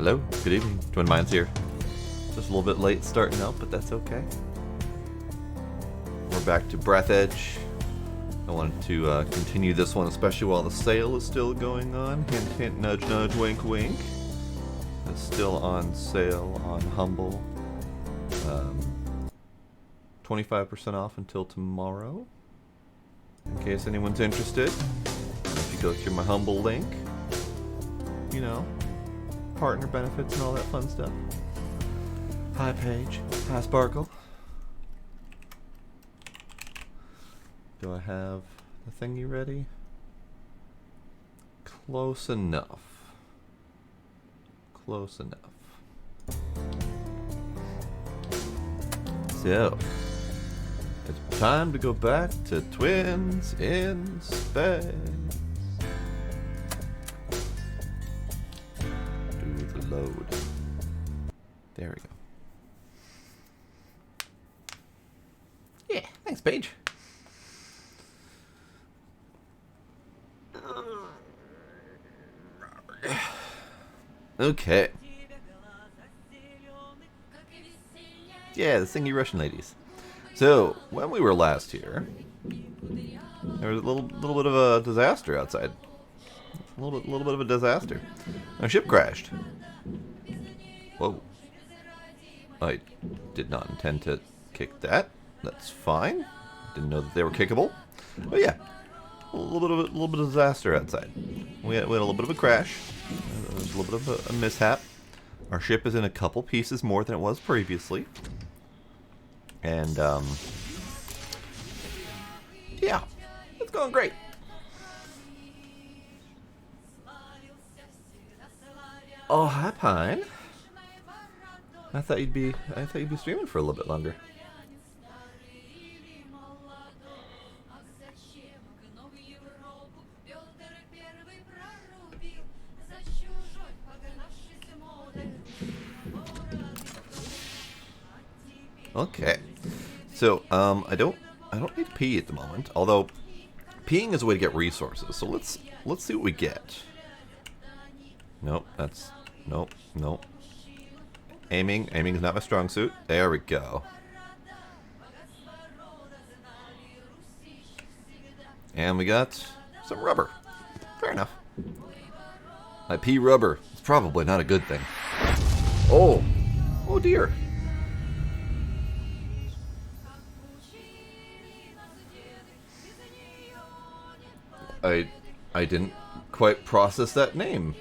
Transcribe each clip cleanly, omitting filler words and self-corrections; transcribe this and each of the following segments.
Hello, good evening. Twin Minds here. Just a little bit late starting out, but that's okay. We're back to Breathedge. I wanted to continue this one, especially while the sale is still going on. Hint, hint, nudge, nudge, wink, wink. It's still on sale on Humble. 25% off until tomorrow. In case anyone's interested. If you go through my Humble link, you know, partner benefits and all that fun stuff. Hi Paige. Hi Sparkle. Do I have the thingy ready? Close enough. Close enough. So, it's time to go back to Twins in Space. Do the load. There we go. Yeah, thanks, Paige. Okay. Yeah, the singy Russian ladies. So, when we were last here, there was a little bit of a disaster outside. A little bit of a disaster. Our ship crashed. Whoa. I did not intend to kick that. That's fine. Didn't know that they were kickable. But yeah, a little bit of disaster outside. We had a little bit of a crash. There was a little bit of a mishap. Our ship is in a couple pieces more than it was previously. And, yeah, it's going great. Oh, hi, Pine. I thought you'd be streaming for a little bit longer. Okay. So, I don't need to pee at the moment, although peeing is a way to get resources. So let's see what we get. Nope, nope. Aiming is not my strong suit. There we go. And we got some rubber. Fair enough. I pee rubber. It's probably not a good thing. Oh dear. I didn't quite process that name.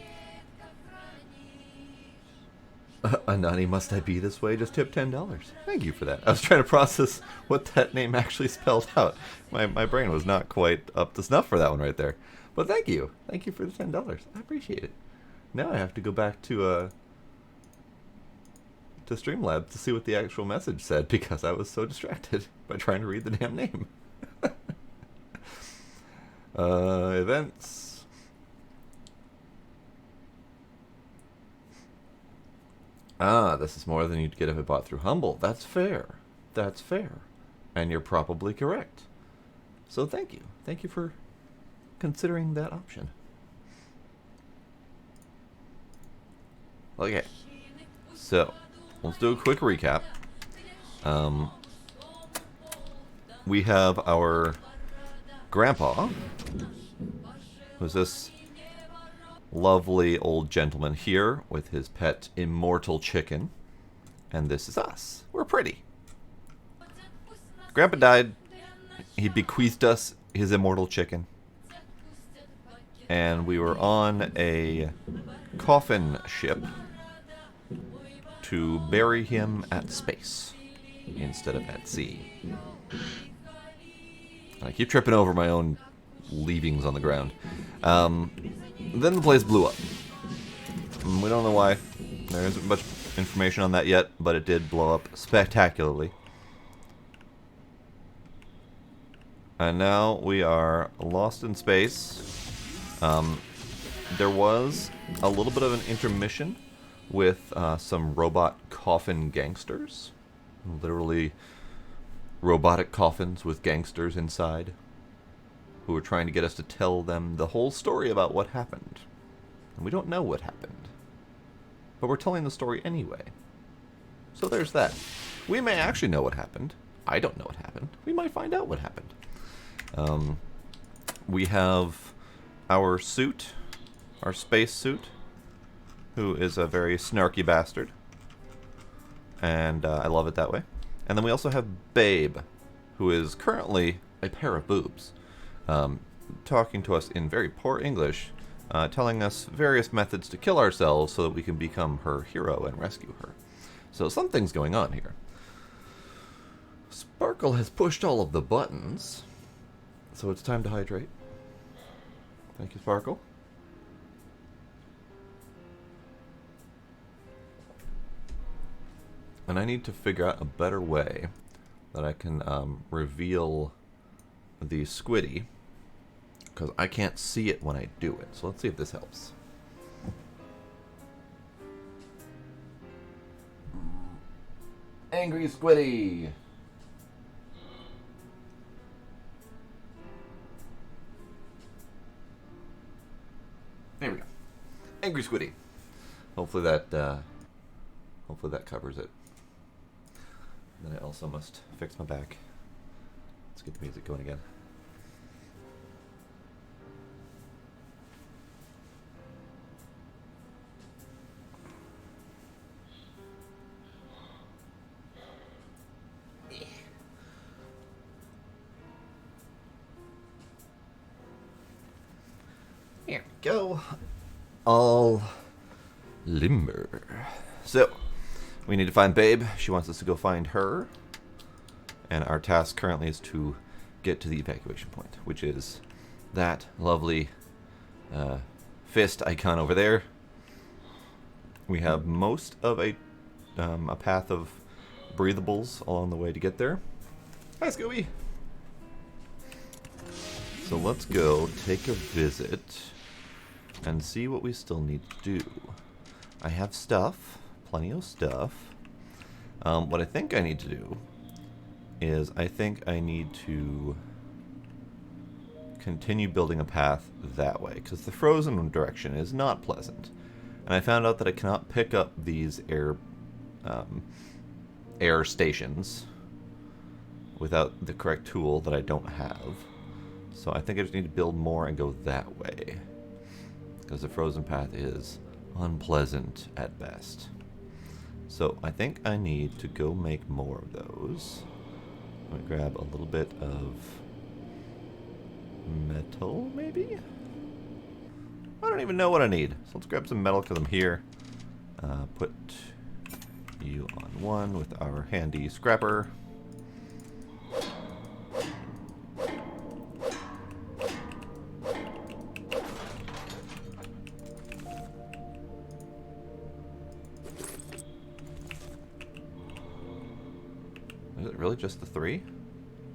Anani, must I be this way? Just tip $10. Thank you for that. I was trying to process what that name actually spelled out. My brain was not quite up to snuff for that one right there. But thank you. Thank you for the $10. I appreciate it. Now I have to go back to Streamlabs to see what the actual message said because I was so distracted by trying to read the damn name. Events. Ah, this is more than you'd get if it bought through Humble. That's fair. That's fair. And you're probably correct. So thank you. Thank you for considering that option. Okay. So, let's do a quick recap. We have our grandpa, who's this lovely old gentleman here with his pet immortal chicken. And this is us. We're pretty. Grandpa died. He bequeathed us his immortal chicken. And we were on a coffin ship to bury him at space instead of at sea. I keep tripping over my own leavings on the ground. Then the place blew up. We don't know why. There isn't much information on that yet, but it did blow up spectacularly. And now we are lost in space. There was a little bit of an intermission with some robot coffin gangsters. Literally robotic coffins with gangsters inside who were trying to get us to tell them the whole story about what happened. And we don't know what happened. but we're telling the story anyway. So there's that. We may actually know what happened. I don't know what happened. We might find out what happened. We have our suit, our space suit, who is a very snarky bastard. And I love it that way. And then we also have Babe, who is currently a pair of boobs, talking to us in very poor English, telling us various methods to kill ourselves so that we can become her hero and rescue her. So something's going on here. Sparkle has pushed all of the buttons, so it's time to hydrate. Thank you, Sparkle. And I need to figure out a better way that I can reveal the squiddy, because I can't see it when I do it. So let's see if this helps. Angry squiddy! There we go. Angry squiddy. Hopefully that covers it. Then I also must fix my back. Let's get the music going again. Here we go. All limber. So, we need to find Babe. She wants us to go find her. And our task currently is to get to the evacuation point, which is that lovely fist icon over there. We have most of a path of breathables along the way to get there. Hi, Scooby! So let's go take a visit and see what we still need to do. I have stuff. Plenty of stuff. What I think I need to do is I think I need to continue building a path that way, because the frozen direction is not pleasant. And I found out that I cannot pick up these air stations without the correct tool that I don't have. So I think I just need to build more and go that way, because the frozen path is unpleasant at best. So I think I need to go make more of those. I'm going to grab a little bit of metal, maybe? I don't even know what I need. So let's grab some metal because I'm here. Put you on one with our handy scrapper. Is it really just the 3?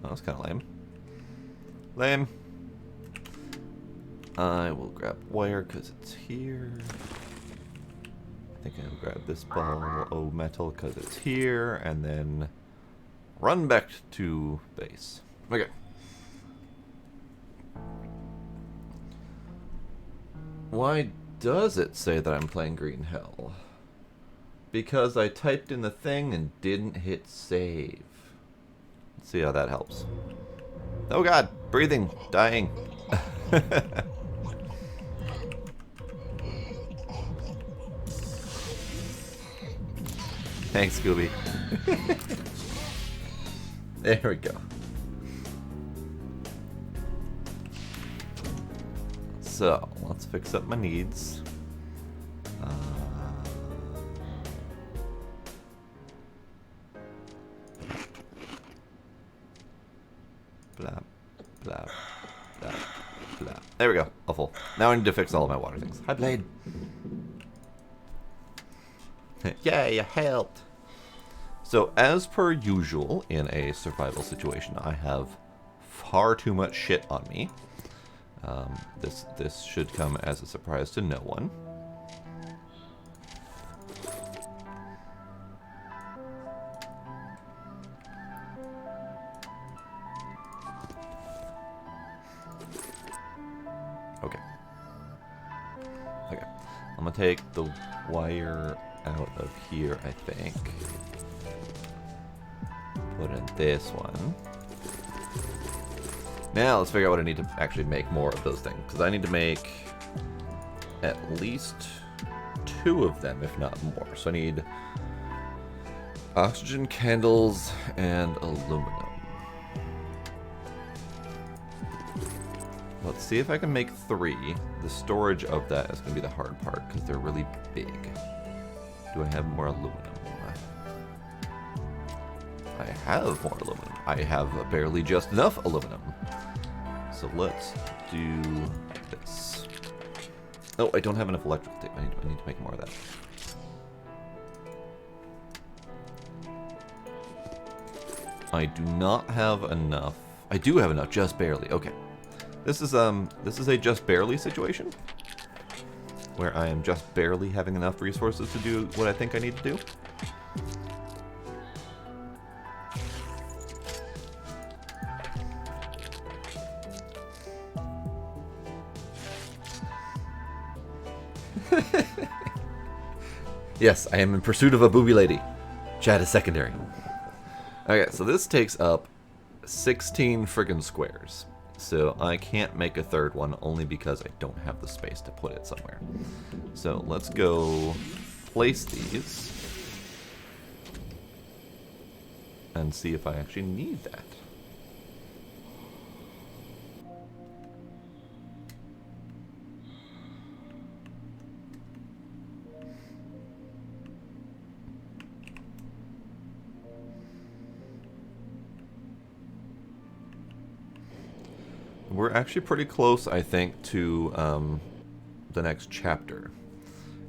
Oh, that's kind of lame. Lame. I will grab wire because it's here. I think I'll grab this ball of metal because it's here, and then run back to base. Okay. Why does it say that I'm playing Green Hell? Because I typed in the thing and didn't hit save. Let's see how that helps. Oh god, breathing, dying. Thanks, Scooby. There we go. So, let's fix up my needs. Blah, blah, blah, blah. There we go. Awful. Now I need to fix all of my water things. Hi, Blade. Yay, you helped. So, as per usual in a survival situation, I have far too much shit on me. This should come as a surprise to no one. Okay. Okay. I'm gonna take the wire out of here, I think. Put in this one. Now let's figure out what I need to actually make more of those things, because I need to make at least 2 of them, if not more. So I need oxygen, candles, and aluminum. Let's see if I can make 3. The storage of that is going to be the hard part, because they're really big. Do I have more aluminum? I have more aluminum. I have barely just enough aluminum. So let's do this. Oh, I don't have enough electrical tape. I need to make more of that. I do not have enough. I do have enough, just barely. Okay. This is a just barely situation, where I am just barely having enough resources to do what I think I need to do. Yes, I am in pursuit of a booby lady. Chat is secondary. Okay, so this takes up 16 friggin' squares. So I can't make a third one only because I don't have the space to put it somewhere. So let's go place these and see if I actually need that. We're actually pretty close, I think, to the next chapter.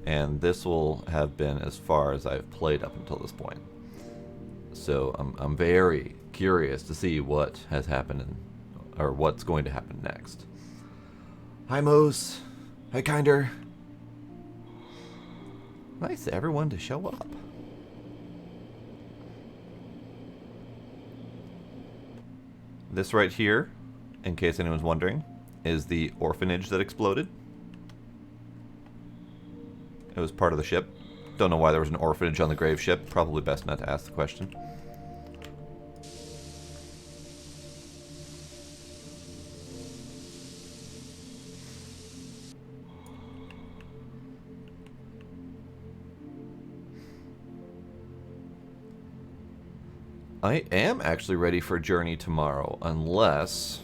And this will have been as far as I've played up until this point. So I'm very curious to see what has happened, or what's going to happen next. Hi, Mose. Hi, Kinder. Nice of everyone to show up. This right here, in case anyone's wondering, is the orphanage that exploded. It was part of the ship. Don't know why there was an orphanage on the grave ship. Probably best not to ask the question. I am actually ready for Journey tomorrow, unless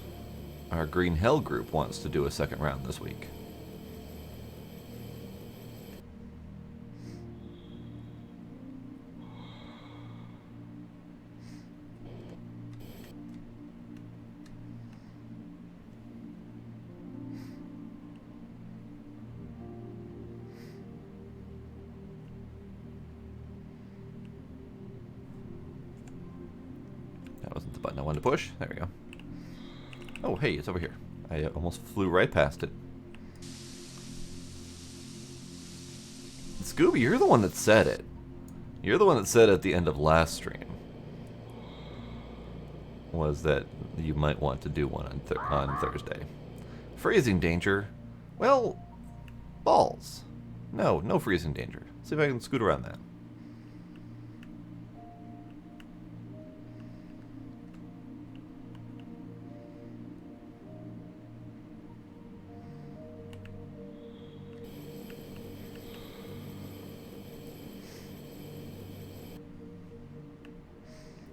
our Green Hell group wants to do a second round this week. That wasn't the button I wanted to push. There we go. Oh, hey, it's over here. I almost flew right past it. Scooby, you're the one that said it. You're the one that said at the end of last stream was that you might want to do one on Thursday. Freezing danger? Well, balls. No freezing danger. See if I can scoot around that.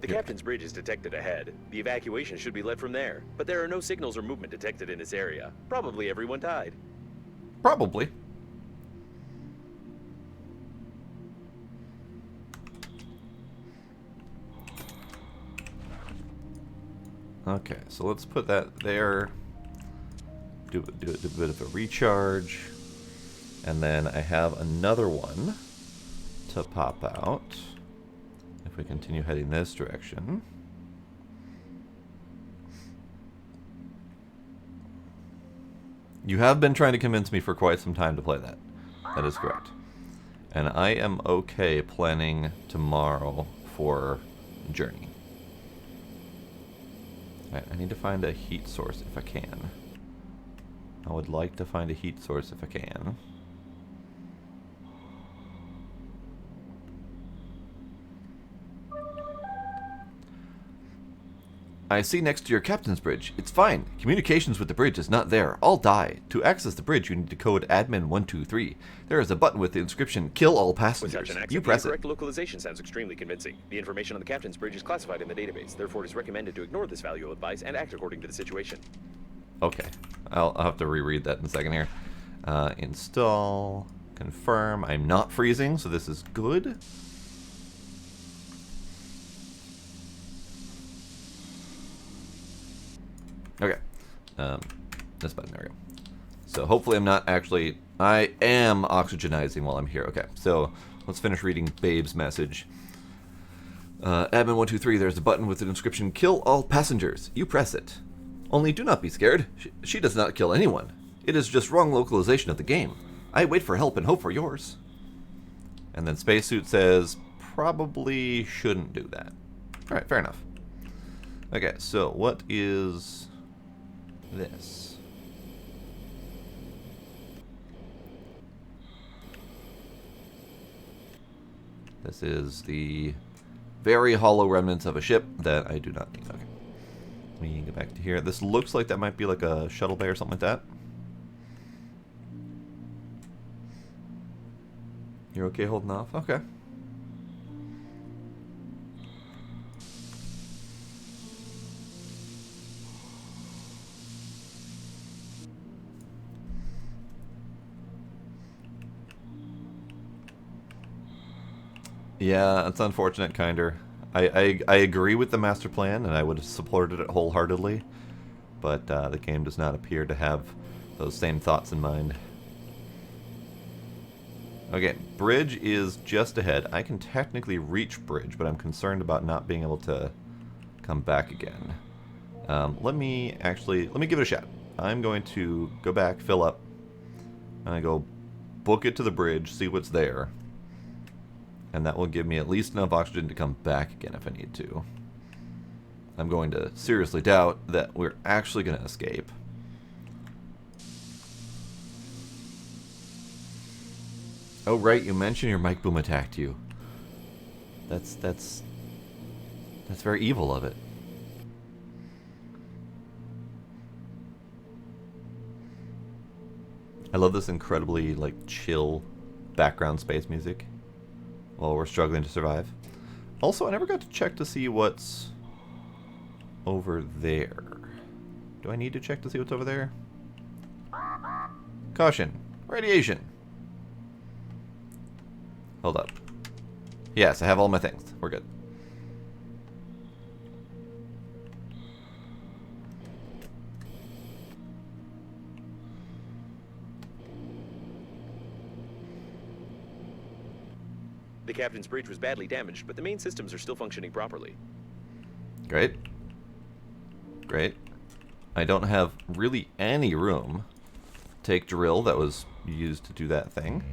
The captain's bridge is detected ahead. The evacuation should be led from there, but there are no signals or movement detected in this area. Probably everyone died. Probably. Okay, so let's put that there. Do a bit of a recharge. And then I have another one to pop out. If we continue heading this direction. You have been trying to convince me for quite some time to play that. That is correct. And I am okay planning tomorrow for Journey. Alright, I need to find a heat source if I can. I would like to find a heat source if I can. I see next to your captain's bridge. It's fine. Communications with the bridge is not there. I'll die. To access the bridge, you need to code admin123. There is a button with the inscription, kill all With passengers. such an accent, You the press it. correct localization sounds extremely convincing. The information on the captain's bridge is classified in the database. Therefore, it is recommended to ignore this valuable advice and act according to the situation. Okay. I'll have to reread that in a second here. Install. Confirm. I'm not freezing, so this is good. Okay. This button, there we go. So hopefully I'm not actually... I am oxygenizing while I'm here. Okay, so let's finish reading Babe's message. Admin123, there's a button with the inscription, kill all passengers. You press it. Only do not be scared. She does not kill anyone. It is just wrong localization of the game. I wait for help and hope for yours. And then Spacesuit says, probably shouldn't do that. Alright, fair enough. Okay, so what is this? This is the very hollow remnants of a ship that I do not need. Okay. Let me get back to here. This looks like that might be like a shuttle bay or something like that. You're okay holding off? Okay. Yeah, it's unfortunate, kinder. I agree with the master plan, and I would have supported it wholeheartedly, but the game does not appear to have those same thoughts in mind. Okay, bridge is just ahead. I can technically reach bridge, but I'm concerned about not being able to come back again. Let me give it a shot. I'm going to go back, fill up, and I go book it to the bridge, see what's there. And that will give me at least enough oxygen to come back again if I need to. I'm going to seriously doubt that we're actually going to escape. Oh right, you mentioned your mic boom attacked you. That's very evil of it. I love this incredibly like chill background space music while we're struggling to survive. Also, I never got to check to see what's over there. Do I need to check to see what's over there? Caution. Radiation. Hold up. Yes, I have all my things. We're good. The captain's bridge was badly damaged, but the main systems are still functioning properly. Great. Great. I don't have really any room. Take drill that was used to do that thing.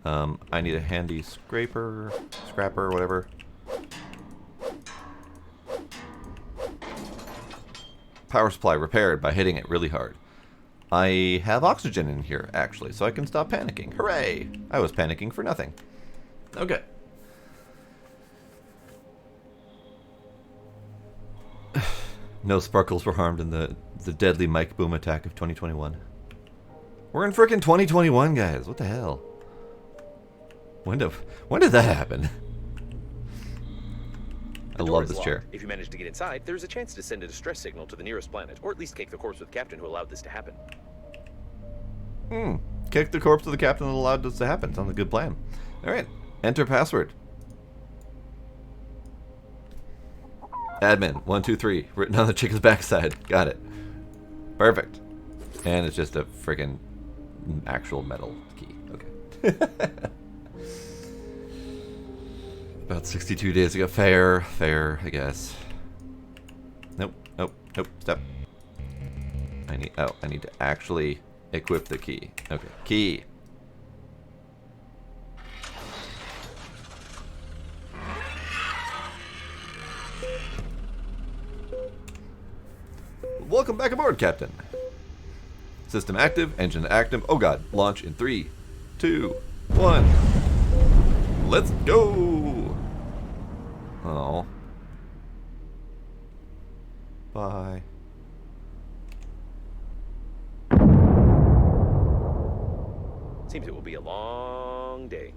I need a handy scraper, whatever. Power supply repaired by hitting it really hard. I have oxygen in here, actually, so I can stop panicking. Hooray! I was panicking for nothing. Okay. No sparkles were harmed in the deadly mic boom attack of 2021. We're in frickin' 2021, guys. What the hell? When did that happen? I love this chair. If you manage to get inside, there's a chance to send a distress signal to the nearest planet, or at least cake the corpse with the captain who allowed this to happen. Kick the corpse of the captain that allowed this to happen. Sounds like a good plan. Alright. Enter password. Admin123 written on the chicken's backside. Got it. Perfect. And it's just a friggin' actual metal key. Okay. About 62 days ago. Fair, I guess. Nope. Step. I need to actually equip the key. Okay. Key. Welcome back aboard, Captain. System active, engine active. Oh god, launch in 3, 2, 1. Let's go! Oh. Bye. Seems it will be a long day.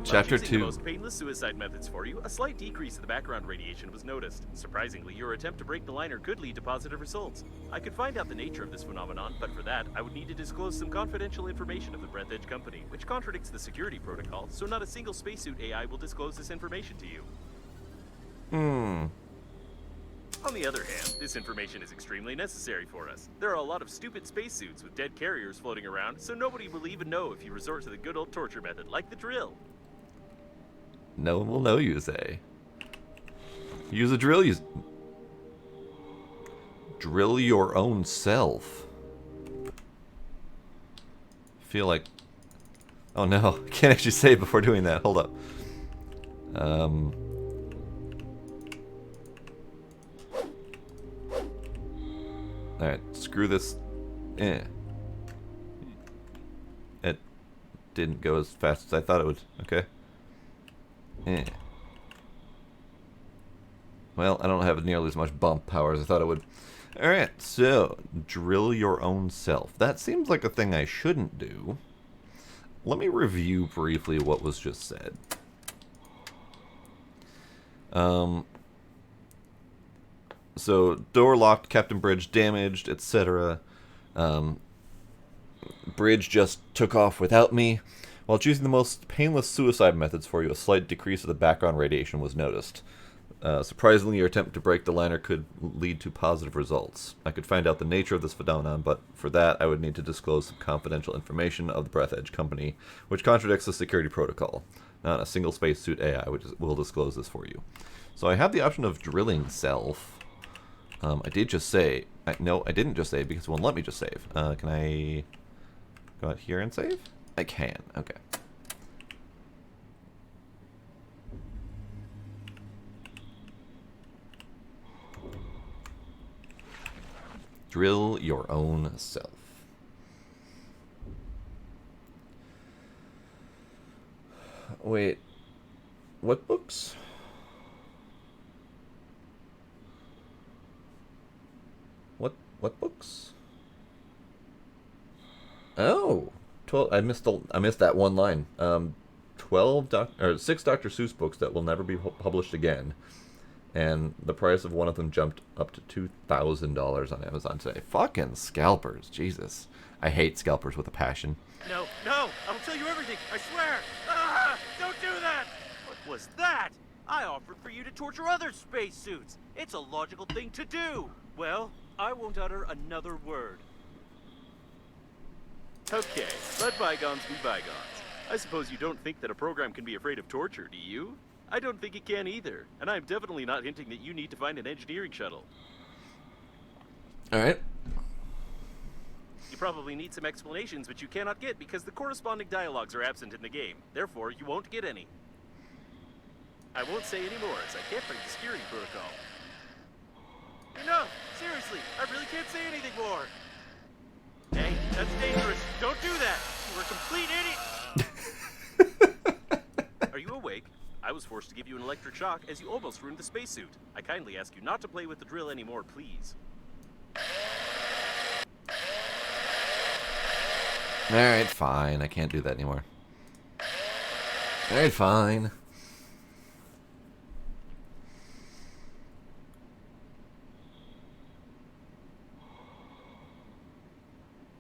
Chapter While choosing 2. the most painless suicide methods for you, a slight decrease in the background radiation was noticed. Surprisingly, your attempt to break the liner could lead to positive results. I could find out the nature of this phenomenon, but for that, I would need to disclose some confidential information of the Breathedge company, which contradicts the security protocol, so not a single spacesuit AI will disclose this information to you. On the other hand, this information is extremely necessary for us. There are a lot of stupid spacesuits with dead carriers floating around, so nobody will even know if you resort to the good old torture method, like the drill. No one will know, you say. Use a drill. Drill your own self. Feel like... Oh no, I can't actually save before doing that. Hold up. Alright, screw this. It didn't go as fast as I thought it would. Okay. Well, I don't have nearly as much bump power as I thought it would. Alright, so, drill your own self. That seems like a thing I shouldn't do. Let me review briefly what was just said. So, door locked, Captain Bridge damaged, etc. Bridge just took off without me. While choosing the most painless suicide methods for you, a slight decrease of the background radiation was noticed. Surprisingly, your attempt to break the liner could lead to positive results. I could find out the nature of this phenomenon, but for that, I would need to disclose some confidential information of the Breathedge company, which contradicts the security protocol. Not a single spacesuit AI will disclose this for you. So I have the option of drilling self. I did just say... No, I didn't just save because it won't let me just save. Can I go out here and save? I can. Okay. Drill your own self. Wait. What books? What books? Oh, 12. I missed that one line. 6 Dr. Seuss books that will never be published again, and the price of one of them jumped up to $2,000 on Amazon today. Fucking scalpers, Jesus! I hate scalpers with a passion. No, I will tell you everything. I swear. Ah, don't do that. What was that? I offered for you to torture other spacesuits. It's a logical thing to do. Well, I won't utter another word. Okay, let bygones be bygones. I suppose you don't think that a program can be afraid of torture, do you? I don't think it can either, and I'm definitely not hinting that you need to find an engineering shuttle. Alright. You probably need some explanations, which you cannot get because the corresponding dialogues are absent in the game. Therefore, you won't get any. I won't say any more, as I can't break the security protocol. No, seriously, I really can't say anything more. Hey, that's dangerous. Don't do that. You're a complete idiot. Are you awake? I was forced to give you an electric shock as you almost ruined the spacesuit. I kindly ask you not to play with the drill anymore, please. Alright, fine. I can't do that anymore. Alright, fine.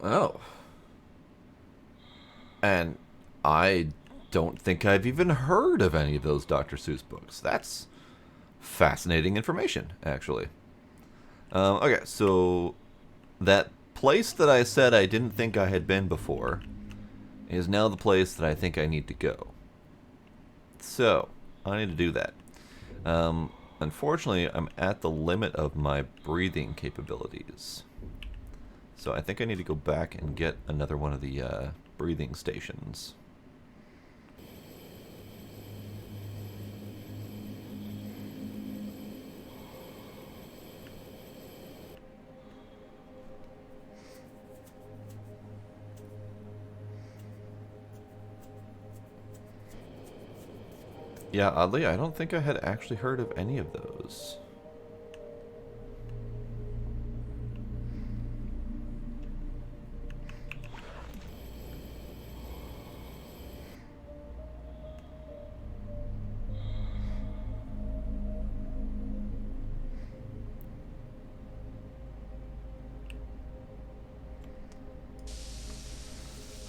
Oh. And I don't think I've even heard of any of those Dr. Seuss books. That's fascinating information, actually. Okay, so that place that I said I didn't think I had been before is now the place that I think I need to go. So, I need to do that. Unfortunately, I'm at the limit of my breathing capabilities. So I think I need to go back and get another one of the breathing stations. Yeah, oddly, I don't think I had actually heard of any of those.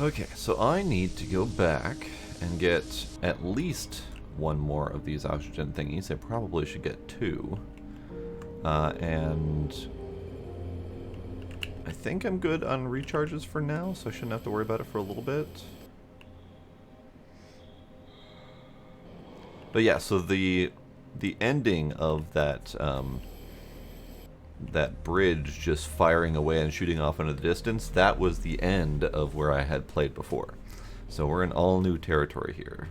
Okay, so I need to go back and get at least one more of these oxygen thingies. I probably should get two. And I think I'm good on recharges for now, so I shouldn't have to worry about it for a little bit. But yeah, so the ending of that that bridge just firing away and shooting off into the distance, that was the end of where I had played before. So we're in all new territory here.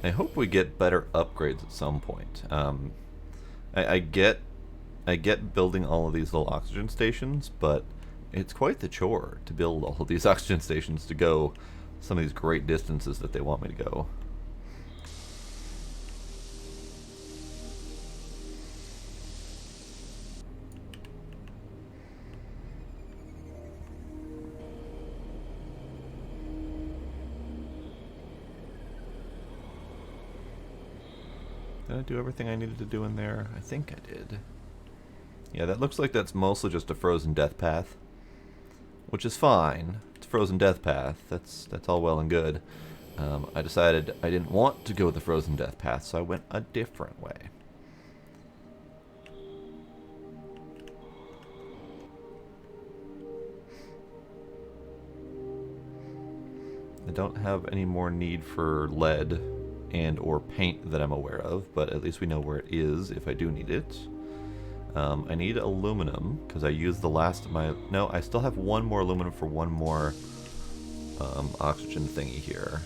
I hope we get better upgrades at some point. I get building all of these little oxygen stations, but it's quite the chore to build all of these oxygen stations to go some of these great distances that they want me to go. Did I do everything I needed to do in there? I think I did. Yeah, that looks like that's mostly just a frozen death path, which is fine. It's a frozen death path. That's all well and good. I decided I didn't want to go the frozen death path, so I went a different way. I don't have any more need for lead and or paint that I'm aware of, but at least we know where it is if I do need it. I need aluminum, because I used the last of my... No, I still have one more aluminum for one more oxygen thingy here.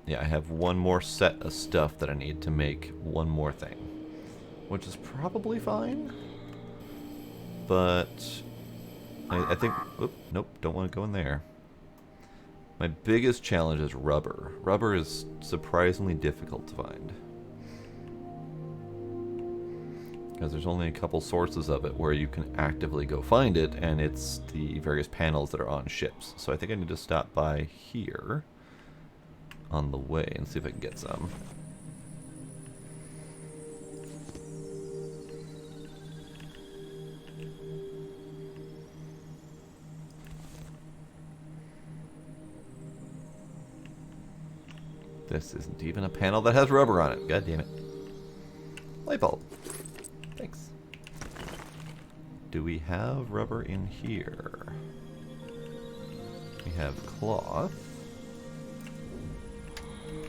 Yeah, I have one more set of stuff that I need to make one more thing, which is probably fine. But I think... Oop, nope, don't want to go in there. My biggest challenge is rubber. Rubber is surprisingly difficult to find, because there's only a couple sources of it where you can actively go find it, and it's the various panels that are on ships. So I think I need to stop by here on the way and see if I can get some. This isn't even a panel that has rubber on it. God damn it. Light bulb. Thanks. Do we have rubber in here? We have cloth.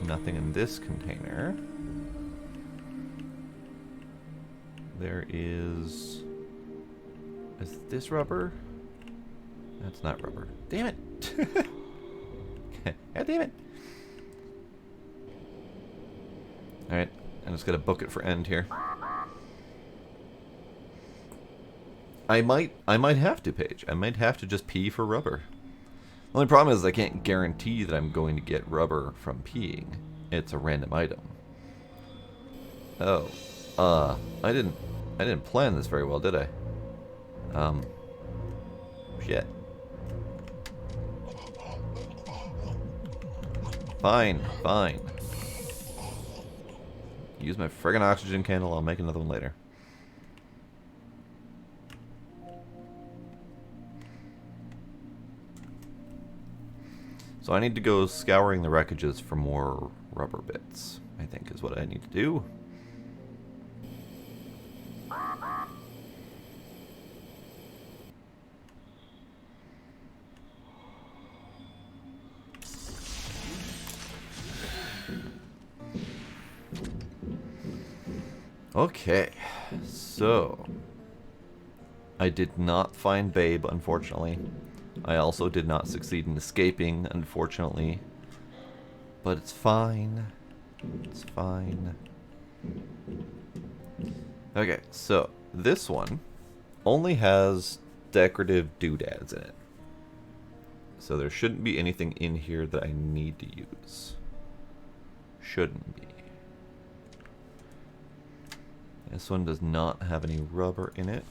Nothing in this container. There is... Is this rubber? That's not rubber. Damn it! God damn it! Alright, I'm just gonna book it for end here. I might have to, Paige. I might have to just pee for rubber. The only problem is I can't guarantee that I'm going to get rubber from peeing. It's a random item. Oh. I didn't plan this very well, did I? Shit. Fine, fine. Use my friggin' oxygen candle, I'll make another one later. So I need to go scouring the wreckages for more rubber bits, I think is what I need to do. Okay, so I did not find Babe, unfortunately. I also did not succeed in escaping, unfortunately. But it's fine. It's fine. Okay, so this one only has decorative doodads in it. So there shouldn't be anything in here that I need to use. Shouldn't be. This one does not have any rubber in it.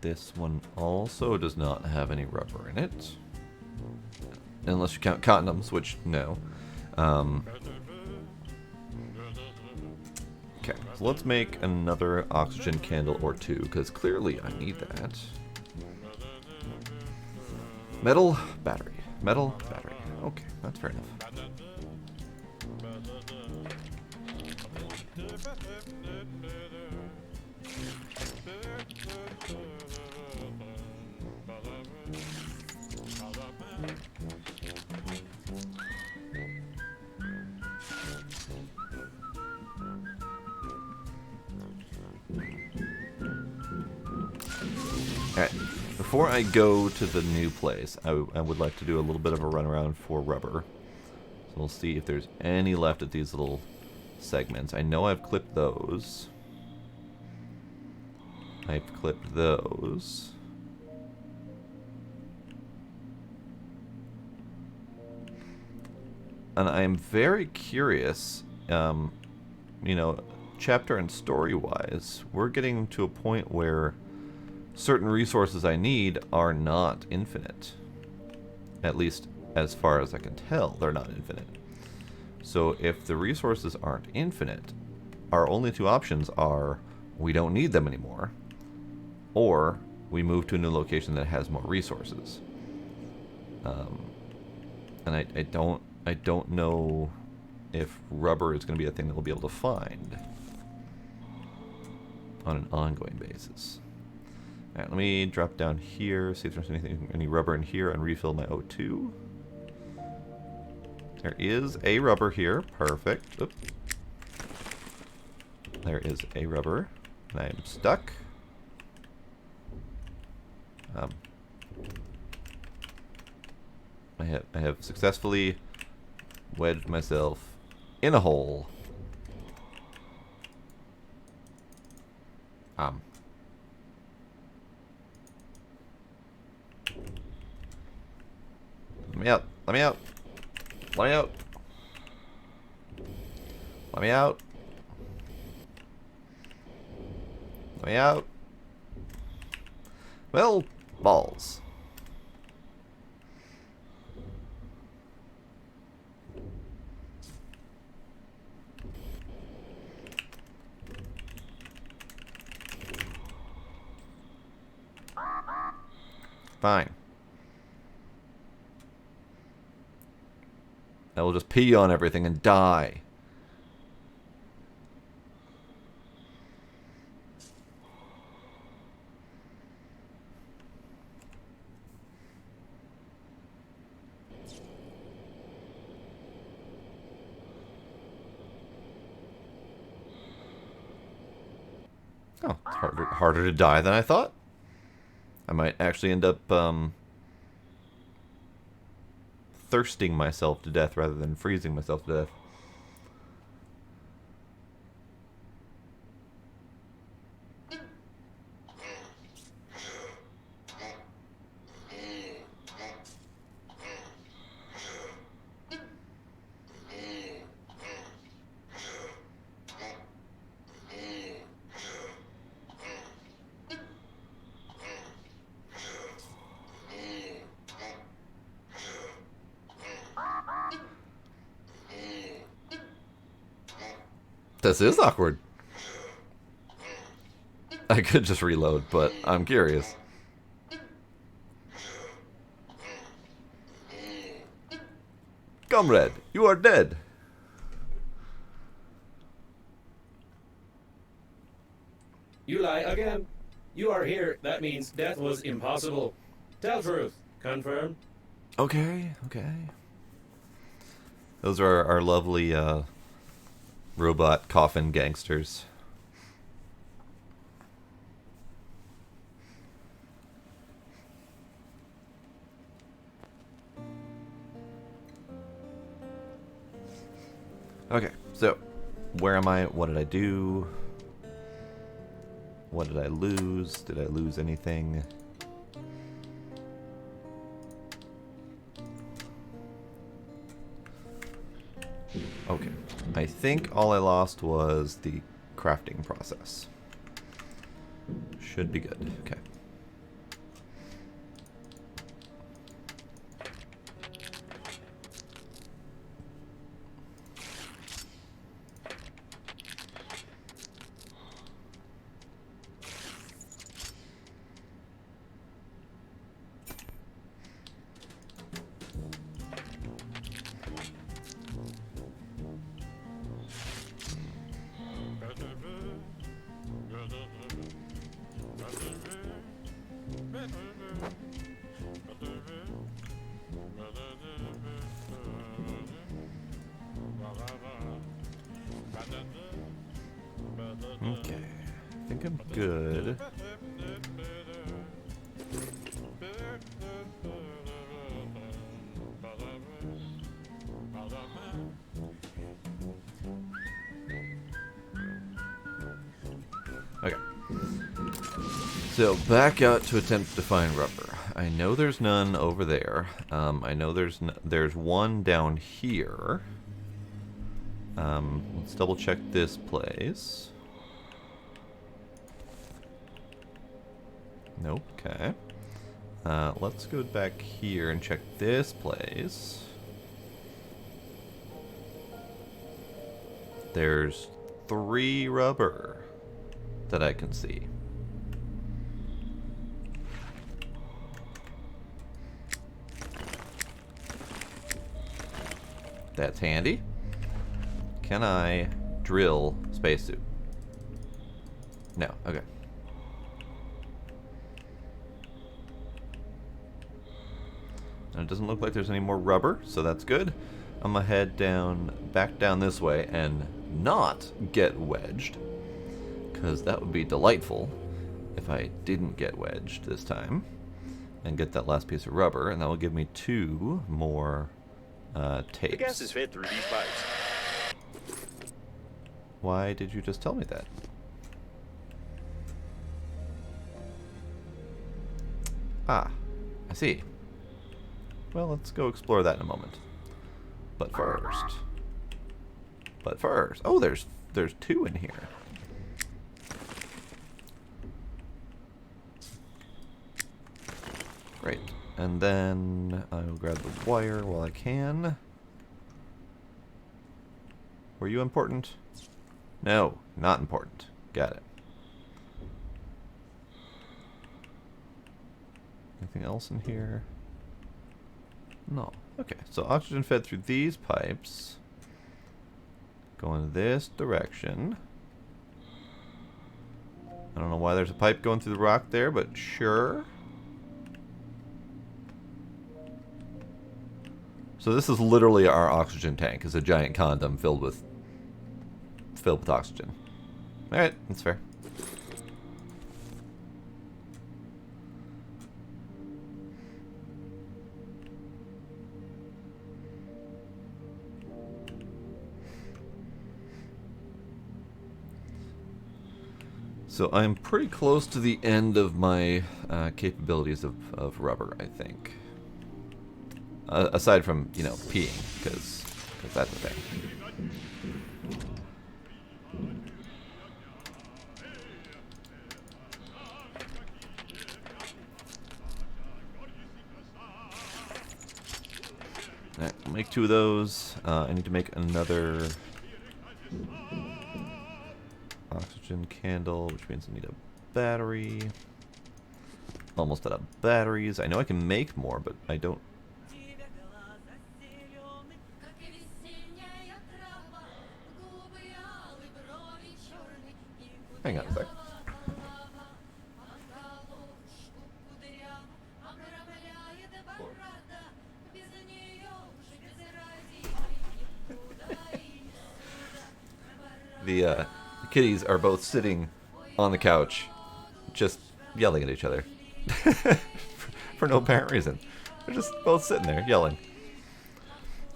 This one also does not have any rubber in it. Unless you count condoms, which, no. Okay, so let's make another oxygen candle or two, because clearly I need that. Metal, battery. Metal, battery. Okay, that's fair enough. Alright, before I go to the new place, I would like to do a little bit of a run around for rubber. So we'll see if there's any left at these little segments. I know I've clipped those. I've clipped those. And I'm very curious, you know, chapter and story-wise, we're getting to a point where certain resources I need are not infinite. At least, as far as I can tell, they're not infinite. So if the resources aren't infinite, our only two options are we don't need them anymore, or we move to a new location that has more resources. And I don't know if rubber is going to be a thing that we'll be able to find on an ongoing basis. Alright, let me drop down here, see if there's any rubber in here, and refill my O2. There is a rubber here. Perfect. Oop. There is a rubber. And I am stuck. I have successfully wedged myself in a hole. Let me out. Let me out. Let me out. Let me out. Let me out. Well, balls. Fine. I will just pee on everything and die. Oh, it's harder to die than I thought. I might actually end up thirsting myself to death rather than freezing myself to death. This is awkward. I could just reload, but I'm curious. Comrade, you are dead. You lie again. You are here. That means death was impossible. Tell truth. Confirm. Okay, okay. Those are our lovely robot coffin gangsters. Okay, so where am I? What did I do? What did I lose? Did I lose anything? Okay, I think all I lost was the crafting process. Should be good. Okay. Okay, I think I'm good. Okay. So back out to attempt to find rubber. I know there's none over there. I know there's one down here. Let's double check this place. Nope. Okay. Let's go back here and check this place. There's 3 rubber that I can see. That's handy. Can I drill spacesuit? No. Okay. And it doesn't look like there's any more rubber, so that's good. I'm gonna head back down this way and not get wedged, because that would be delightful if I didn't get wedged this time and get that last piece of rubber, and that will give me 2 more tapes. The gas is fed through these pipes. Why did you just tell me that? Ah, I see. Well, let's go explore that in a moment. But first, oh, there's 2 in here. Great. And then I will grab the wire while I can. Were you important? No, not important. Got it. Anything else in here? No. Okay, so oxygen fed through these pipes. Going this direction. I don't know why there's a pipe going through the rock there, but sure. So this is literally our oxygen tank. It's a giant condom filled with oxygen. Alright, that's fair. So I'm pretty close to the end of my capabilities of rubber, I think. Aside from, you know, peeing, because that's a thing. Alright, I'll make 2 of those. I need to make another oxygen candle, which means I need a battery. Almost out of batteries. I know I can make more, but I don't. Hang on a sec. The kitties are both sitting on the couch, just yelling at each other. For no apparent reason. They're just both sitting there, yelling.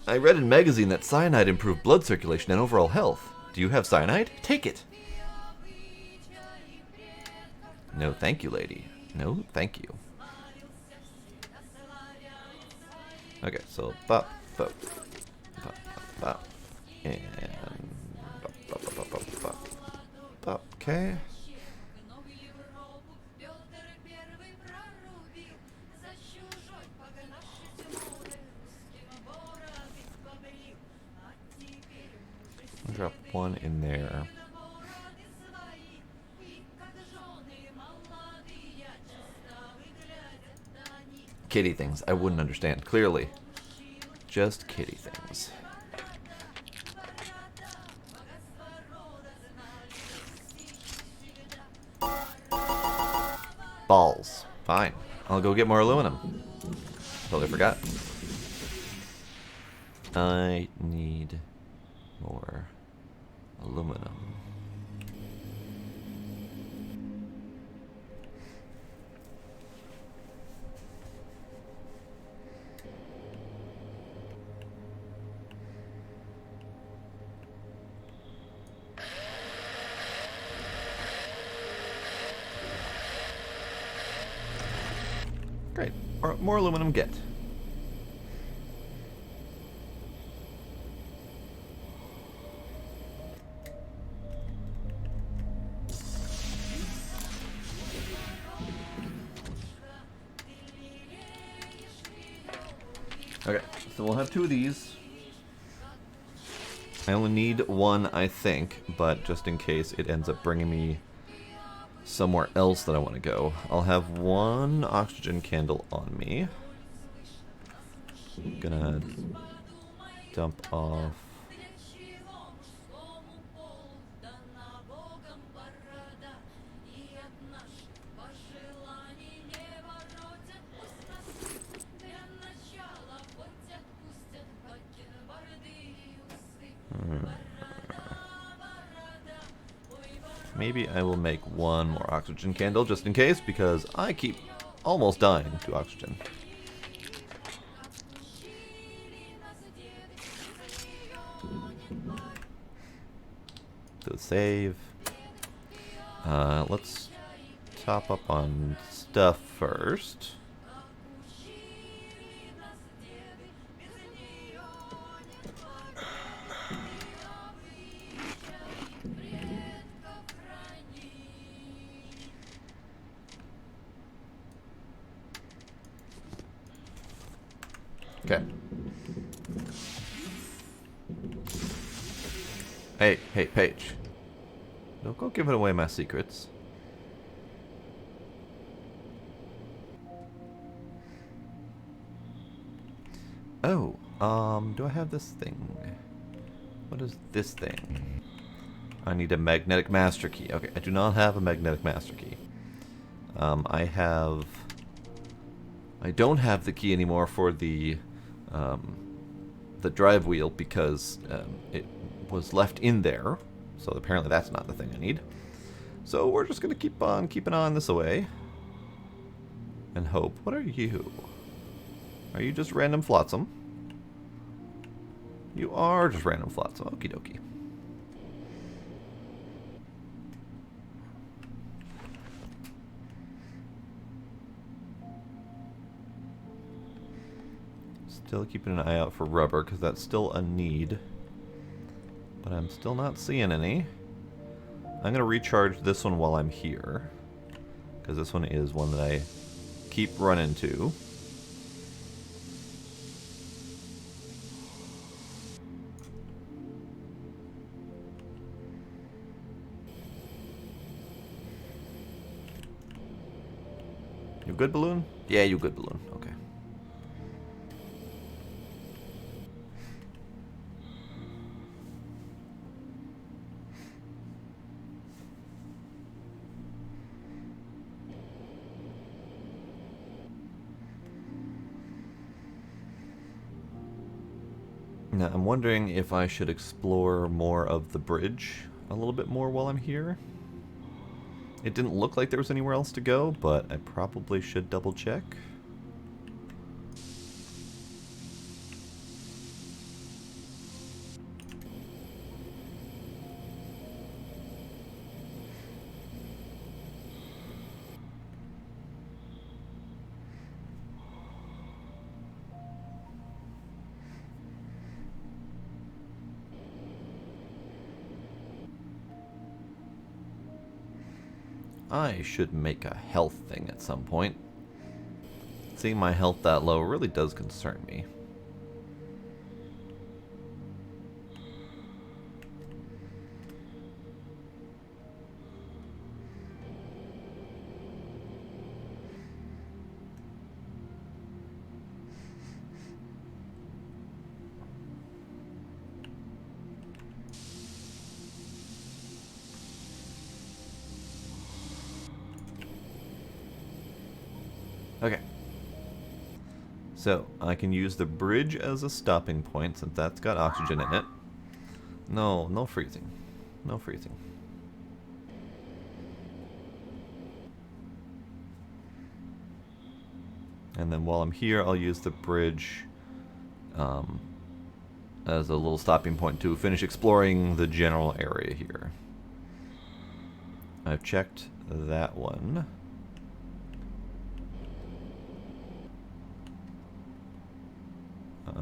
I read in magazine that cyanide improved blood circulation and overall health. Do you have cyanide? Take it. No, thank you, lady. No, thank you. Okay, so bop, bop, bop, bop, and bop, bop, bop, bop, bop, bop. Okay. I'll drop one in there. Kitty things. I wouldn't understand. Clearly. Just kitty things. Balls. Fine. I'll go get more aluminum. Totally forgot. I need more aluminum. Great. More aluminum get. Okay, so we'll have 2 of these. I only need 1, I think, but just in case it ends up bringing me somewhere else that I want to go, I'll have 1 oxygen candle on me. I'm gonna dump off. Maybe I will make 1 more oxygen candle just in case, because I keep almost dying to oxygen. So save. Let's top up on stuff first. Okay. Hey, Paige. Don't go giving away my secrets. Oh, do I have this thing? What is this thing? I need a magnetic master key. Okay, I do not have a magnetic master key. I don't have the key anymore for the drive wheel because it was left in there. So apparently that's not the thing I need. So we're just gonna keep on keeping on this away and hope. What are you? Are you just random flotsam? You are just random flotsam. Okie dokie. Still keeping an eye out for rubber because that's still a need. But I'm still not seeing any. I'm going to recharge this one while I'm here, because this one is one that I keep running to. You good, balloon? Yeah, you good, balloon. Okay. Now, I'm wondering if I should explore more of the bridge a little bit more while I'm here. It didn't look like there was anywhere else to go, but I probably should double check. I should make a health thing at some point. Seeing my health that low really does concern me. Okay. So, I can use the bridge as a stopping point since that's got oxygen in it. No, no freezing. No freezing. And then while I'm here, I'll use the bridge as a little stopping point to finish exploring the general area here. I've checked that one.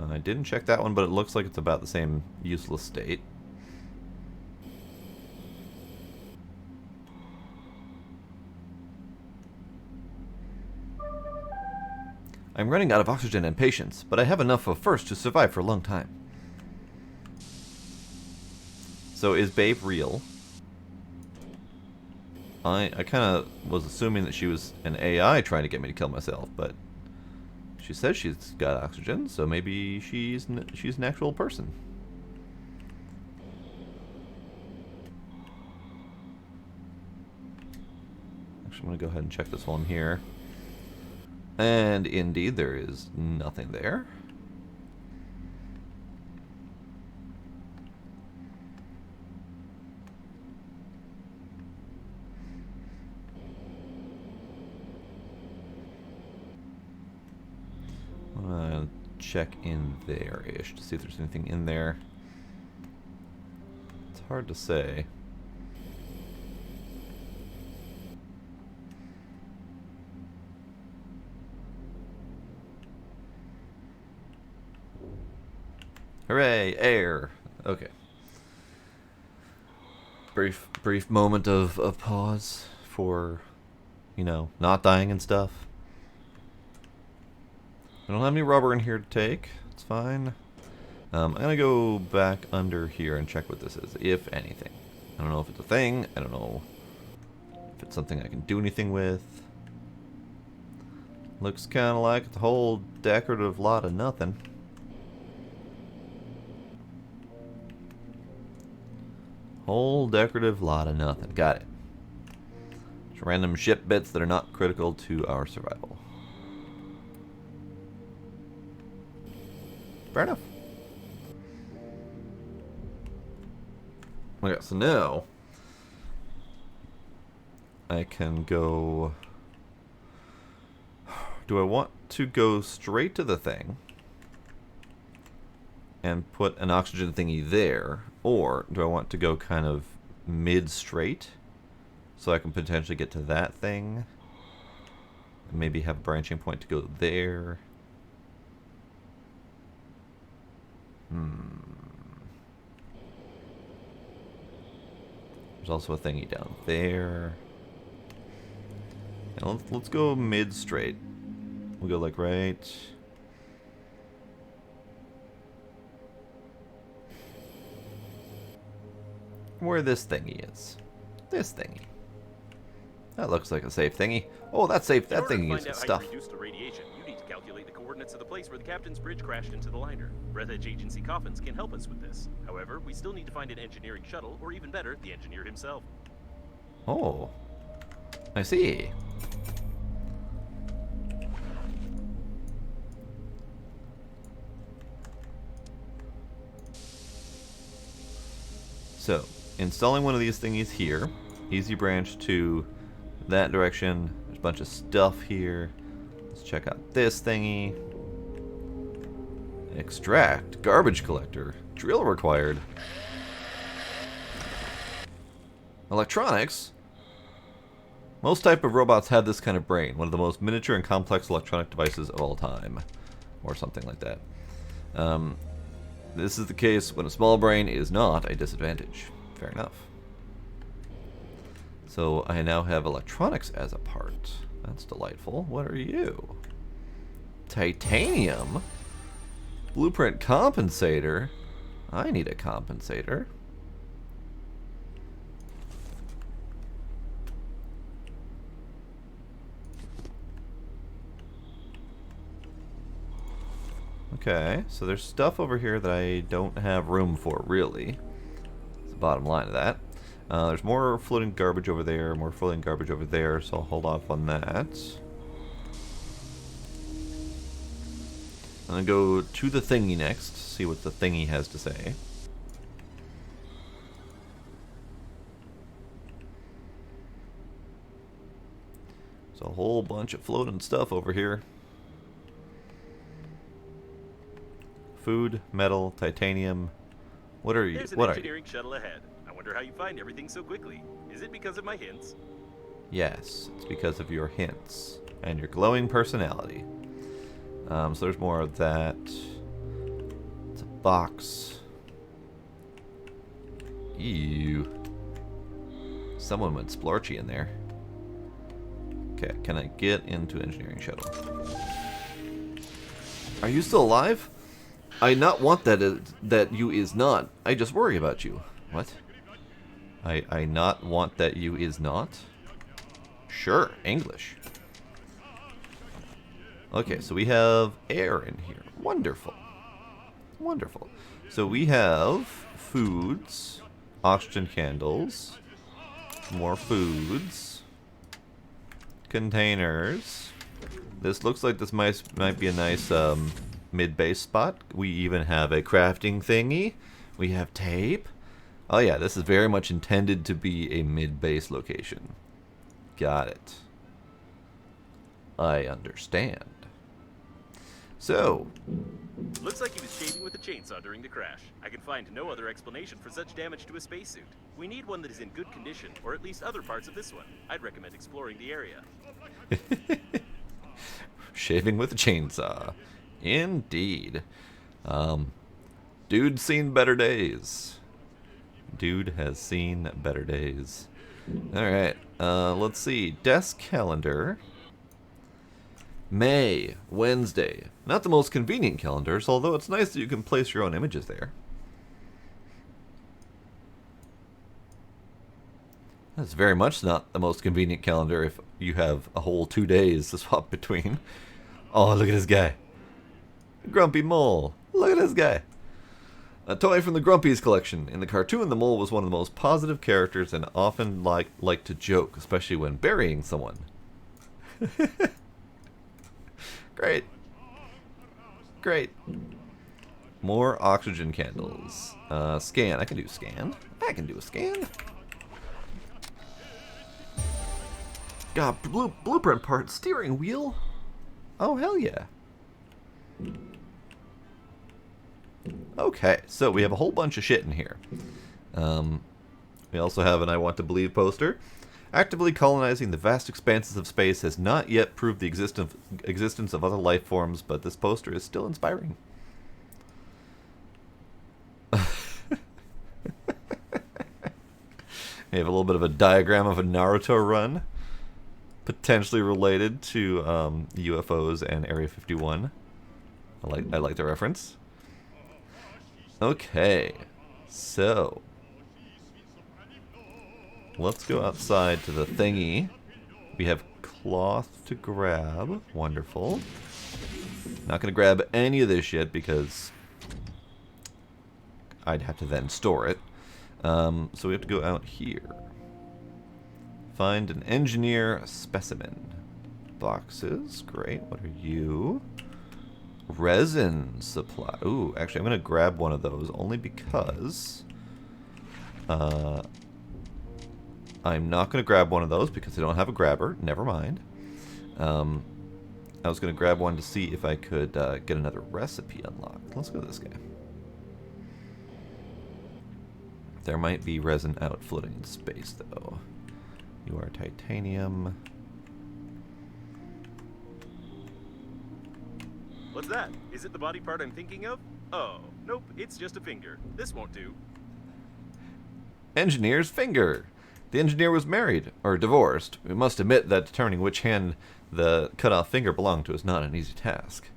I didn't check that one, but it looks like it's about the same useless state. I'm running out of oxygen and patience, but I have enough of first to survive for a long time. So is Babe real? I kind of was assuming that she was an AI trying to get me to kill myself, but she says she's got oxygen, so maybe she's an actual person. Actually, I'm going to go ahead and check this while I'm here. And indeed, there is nothing there. Check in there-ish to see if there's anything in there. It's hard to say. Hooray, air. Okay. Brief moment of pause for, you know, not dying and stuff. I don't have any rubber in here to take. It's fine. I'm gonna go back under here and check what this is, if anything. I don't know if it's a thing. I don't know if it's something I can do anything with. Looks kind of like it's a whole decorative lot of nothing. Whole decorative lot of nothing. Got it. Just random ship bits that are not critical to our survival. Fair enough. Okay, so now I can go... Do I want to go straight to the thing and put an oxygen thingy there, or do I want to go kind of mid-straight so I can potentially get to that thing and maybe have a branching point to go there? There's also a thingy down there. And let's go mid-straight. We'll go like right... where this thingy is. This thingy. That looks like a safe thingy. Oh, that's safe. That thingy is stuff. To reduce the radiation, you need to calculate the coordinates of the place where the captain's bridge crashed into the liner. Breathedge Agency coffins can help us with this. However, we still need to find an engineering shuttle, or even better, the engineer himself. Oh. I see. So, installing one of these thingies here. Easy branch to that direction. There's a bunch of stuff here. Let's check out this thingy. Extract. Garbage collector. Drill required. Electronics? Most type of robots have this kind of brain. One of the most miniature and complex electronic devices of all time. Or something like that. This is the case when a small brain is not a disadvantage. Fair enough. So I now have electronics as a part. That's delightful. What are you? Titanium? Blueprint compensator? I need a compensator. Okay, so there's stuff over here that I don't have room for, really. That's the bottom line of that. There's more floating garbage over there, more floating garbage over there, so I'll hold off on that. I'm gonna go to the thingy next, see what the thingy has to say. There's a whole bunch of floating stuff over here. Food, metal, titanium. What are you? There's an What are you? engineering shuttle ahead. I wonder how you find everything so quickly. Is it because of my hints? Yes, it's because of your hints and your glowing personality. So there's more of that. It's a box. Ew. Someone went splorchy in there. Okay, can I get into engineering shuttle? Are you still alive? I not want that you is not. I just worry about you. What? I not want that you is not? Sure, English. Okay, so we have air in here. Wonderful. Wonderful. So we have foods, oxygen candles, more foods, containers. This looks like this might be a nice mid-base spot. We even have a crafting thingy. We have tape. Oh yeah, this is very much intended to be a mid-base location. Got it. I understand. So, Looks like he was shaving with a chainsaw during the crash. I can find no other explanation for such damage to a spacesuit. We need one that is in good condition, or at least other parts of this one. I'd recommend exploring the area. shaving with a chainsaw. Indeed. Dude's seen better days. Dude has seen better days. Alright, let's see. Desk calendar. May, Wednesday. Not the most convenient calendars, although it's nice that you can place your own images there. That's very much not the most convenient calendar if you have a whole 2 days to swap between. Oh, look at this guy. Grumpy Mole. Look at this guy. A toy from the Grumpies collection. In the cartoon, the mole was one of the most positive characters and often liked to joke, especially when burying someone. Great. Great. More oxygen candles. Scan. I can do scan. I can do a scan. God, blueprint part. Steering wheel. Oh, hell yeah. Okay, so we have a whole bunch of shit in here. We also have an I Want to Believe poster. Actively colonizing the vast expanses of space has not yet proved the existence of other life forms, but this poster is still inspiring. We have a little bit of a diagram of a Naruto run, potentially related to UFOs and Area 51. I like the reference. Okay, so let's go outside to the thingy. We have cloth to grab. Wonderful. Not going to grab any of this yet because I'd have to then store it. So we have to go out here. Find an engineer specimen. Boxes. Great. What are you? Resin supply. Ooh, actually, I'm going to grab one of those only because I'm not going to grab one of those because I don't have a grabber. Never mind. I was going to grab one to see if I could get another recipe unlocked. Let's go to this guy. There might be resin out floating in space, though. You are titanium. What's that? Is it the body part I'm thinking of? Oh, nope, it's just a finger. This won't do. Engineer's finger. The engineer was married, or divorced. We must admit that determining which hand the cut-off finger belonged to is not an easy task.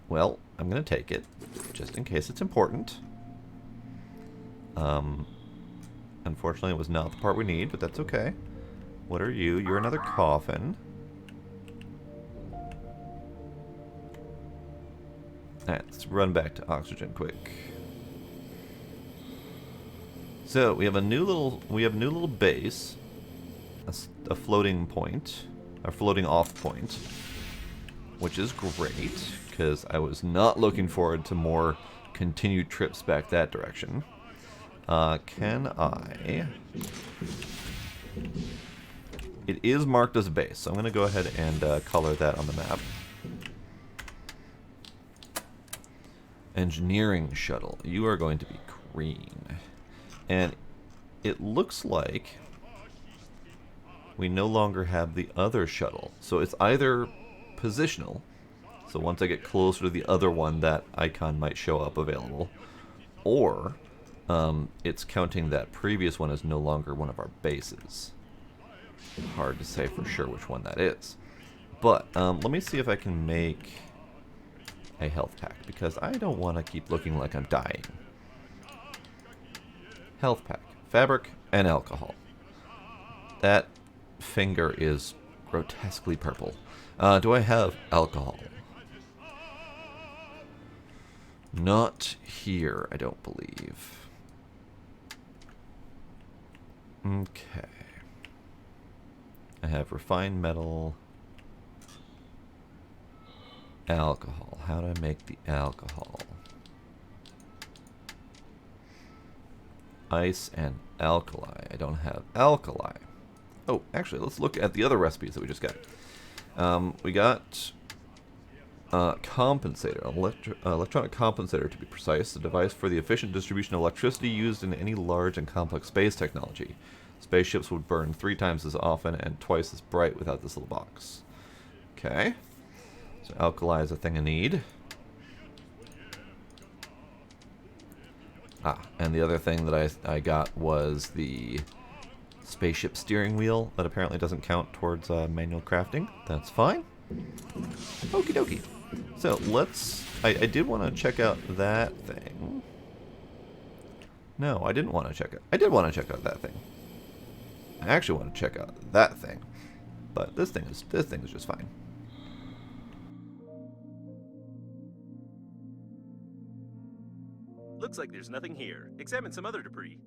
Well, I'm going to take it, just in case it's important. Unfortunately, it was not the part we need, but that's okay. What are you? You're another coffin. Alright, let's run back to oxygen quick. So we have a new little base, a floating point, a floating off point, which is great because I was not looking forward to more continued trips back that direction. Can I? It is marked as a base, so I'm going to go ahead and color that on the map. Engineering shuttle. You are going to be green. And it looks like we no longer have the other shuttle. So it's either positional, so once I get closer to the other one, that icon might show up available, or it's counting that previous one as no longer one of our bases. Hard to say for sure which one that is. But let me see if I can make a health pack, because I don't want to keep looking like I'm dying. Health pack, fabric, and alcohol. That finger is grotesquely purple. Do I have alcohol? Not here, I don't believe. Okay. I have refined metal. Alcohol. How do I make the alcohol? Ice and alkali. I don't have alkali. Oh, actually, let's look at the other recipes that we just got. We got compensator, electronic compensator to be precise, a device for the efficient distribution of electricity used in any large and complex space technology. Spaceships would burn 3 times as often and twice as bright without this little box. Okay. So alkali is a thing I need. Ah, and the other thing that I got was the spaceship steering wheel that apparently doesn't count towards manual crafting. That's fine. Okie dokie. So let's... I did want to check out that thing. No, I didn't want to check it. I did want to check out that thing. I actually want to check out that thing. But this thing is just fine. Looks like there's nothing here. Examine some other debris.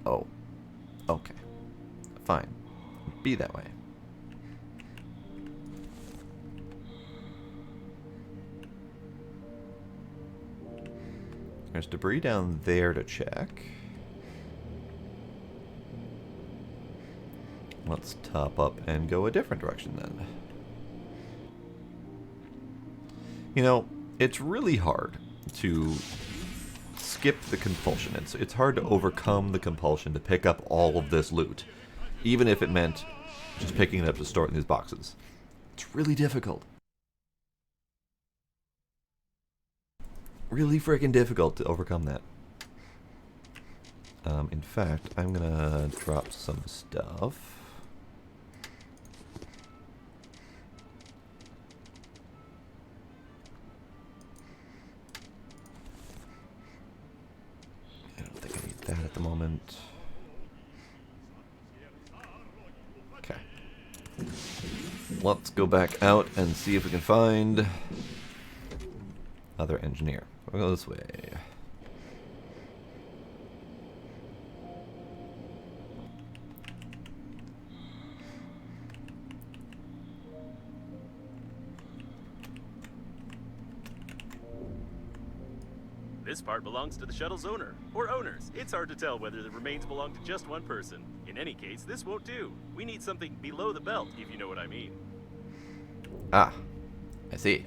Oh. Okay. Fine. Be that way. There's debris down there to check. Let's top up and go a different direction then. You know, it's really hard to skip the compulsion. It's hard to overcome the compulsion to pick up all of this loot, even if it meant just picking it up to store it in these boxes. It's really difficult. Really freaking difficult to overcome that. In fact, I'm gonna drop some stuff. I don't think I need that at the moment. Okay. Let's go back out and see if we can find other engineer. We'll go this way. This part belongs to the shuttle's owner, or owners. It's hard to tell whether the remains belong to just one person. In any case, this won't do. We need something below the belt, if you know what I mean. Ah, I see.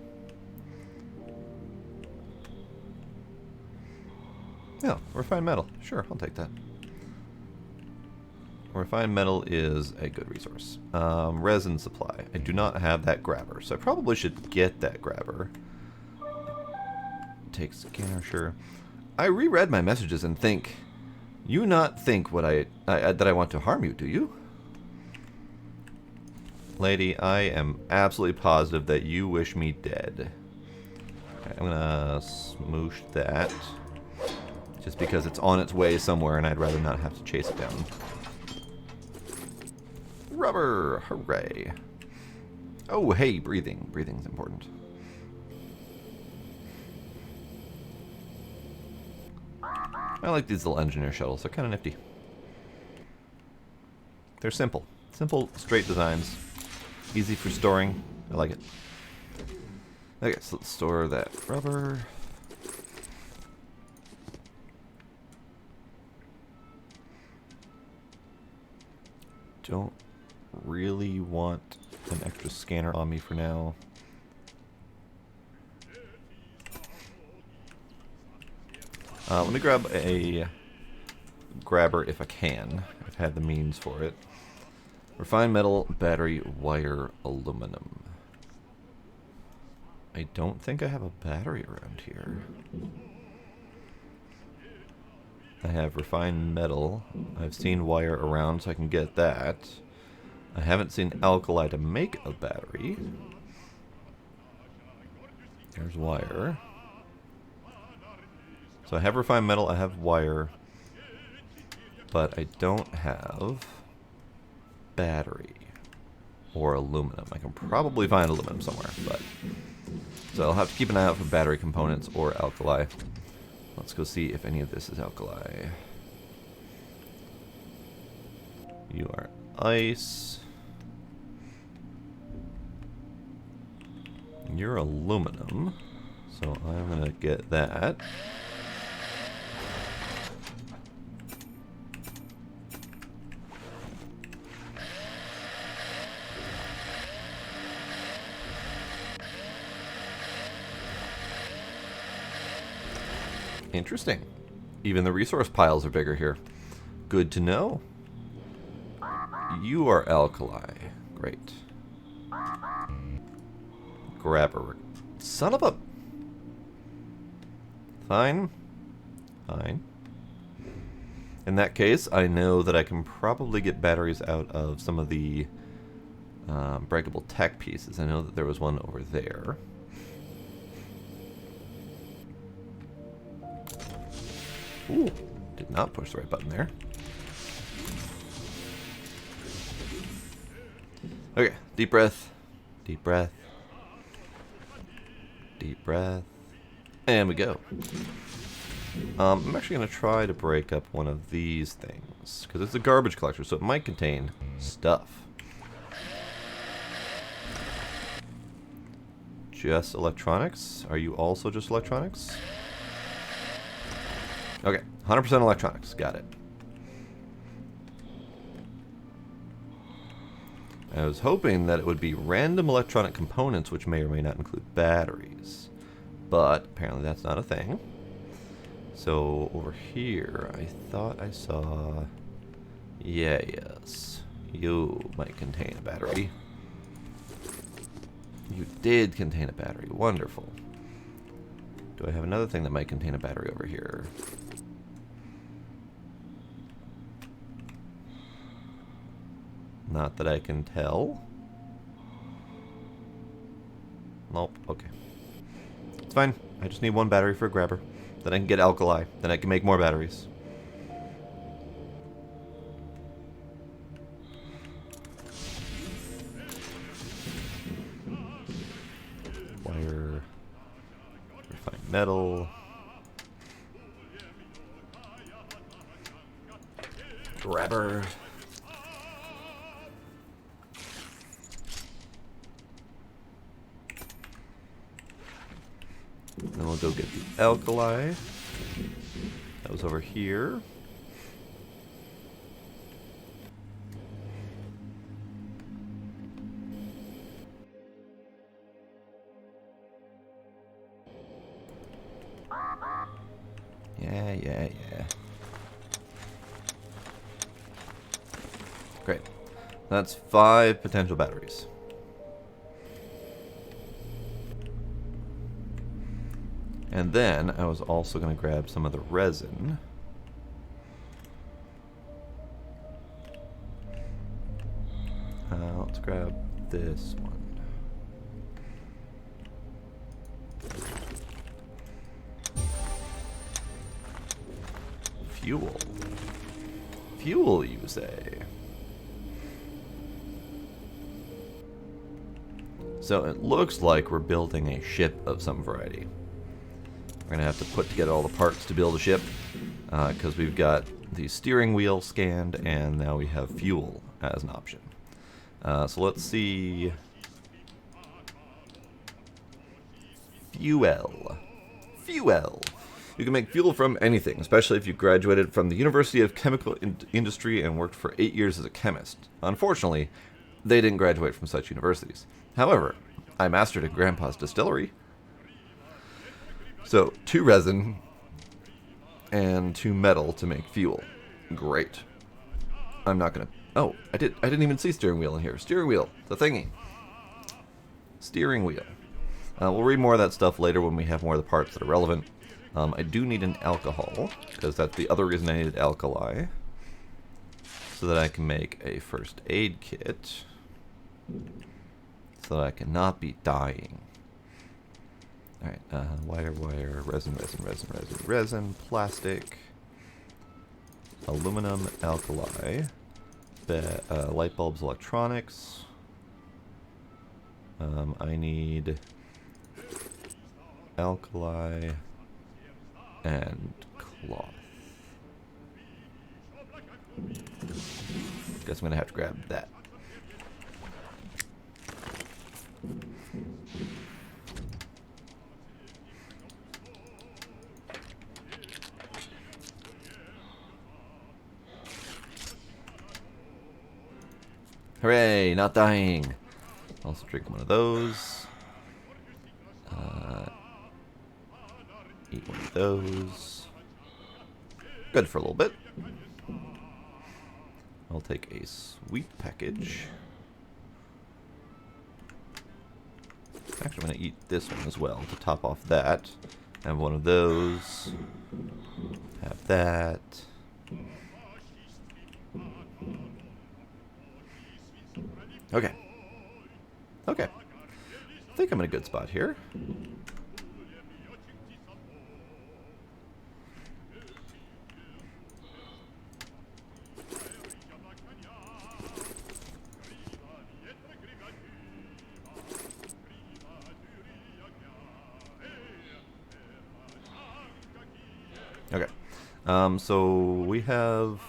Yeah, refined metal. Sure, I'll take that. Refined metal is a good resource. Resin supply. I do not have that grabber, so I probably should get that grabber. Take scanner, sure. I reread my messages and think You not think what that I want to harm you, do you? Lady, I am absolutely positive that you wish me dead. Okay, I'm gonna smoosh that. Just because it's on its way somewhere and I'd rather not have to chase it down. Rubber! Hooray! Oh, hey, breathing. Breathing's important. I like these little engineer shuttles. They're kind of nifty. They're simple. Simple, straight designs. Easy for storing. I like it. Okay, so let's store that rubber. Don't really want an extra scanner on me for now. Let me grab a grabber if I can. I've had the means for it. Refined metal, battery, wire, aluminum. I don't think I have a battery around here. I have refined metal. I've seen wire around, so I can get that. I haven't seen alkali to make a battery. There's wire. So I have refined metal, I have wire, but I don't have battery or aluminum. I can probably find aluminum somewhere, but so I'll have to keep an eye out for battery components or alkali. Let's go see if any of this is alkali. You are ice. You're aluminum, so I'm gonna get that. Interesting. Even the resource piles are bigger here. Good to know. You are alkali. Great. Grabber. Son of a... Fine. Fine. In that case, I know that I can probably get batteries out of some of the breakable tech pieces. I know that there was one over there. Ooh, did not push the right button there. Okay, deep breath, deep breath, deep breath, and we go. I'm actually going to try to break up one of these things, because it's a garbage collector, so it might contain stuff. Just electronics? Are you also just electronics? Okay, 100% electronics. Got it. I was hoping that it would be random electronic components, which may or may not include batteries. But apparently that's not a thing. So over here, I thought I saw... Yeah, yes. You might contain a battery. You did contain a battery. Wonderful. Do I have another thing that might contain a battery over here? Not that I can tell. Nope, okay. It's fine. I just need one battery for a grabber. Then I can get alkali. Then I can make more batteries. Wire. Refined metal. Grabber. Then we'll go get the alkali. That was over here. Yeah. Great. That's 5 potential batteries. And then I was also going to grab some of the resin. Let's grab this one. Fuel. Fuel, you say? So it looks like we're building a ship of some variety. We're going to have to put together all the parts to build a ship, because we've got the steering wheel scanned, and now we have fuel as an option. So let's see. Fuel. Fuel. You can make fuel from anything, especially if you graduated from the University of Chemical Industry and worked for 8 years as a chemist. Unfortunately, they didn't graduate from such universities. However, I mastered in Grandpa's distillery. So, 2 resin and 2 metal to make fuel. Great. I'm not gonna... Oh, I didn't even see steering wheel in here. Steering wheel. The thingy. Steering wheel. We'll read more of that stuff later when we have more of the parts that are relevant. I do need an alcohol, because that's the other reason I needed alkali. So that I can make a first aid kit. So that I cannot be dying. Alright, wire, resin, plastic, aluminum, alkali, light bulbs, electronics. I need alkali and cloth. Guess I'm gonna have to grab that. Hooray, not dying. Also drink one of those. Eat one of those. Good for a little bit. I'll take a sweet package. Actually, I'm going to eat this one as well to top off that. Have one of those. Have that. Okay. Okay. I think I'm in a good spot here. Okay. So we have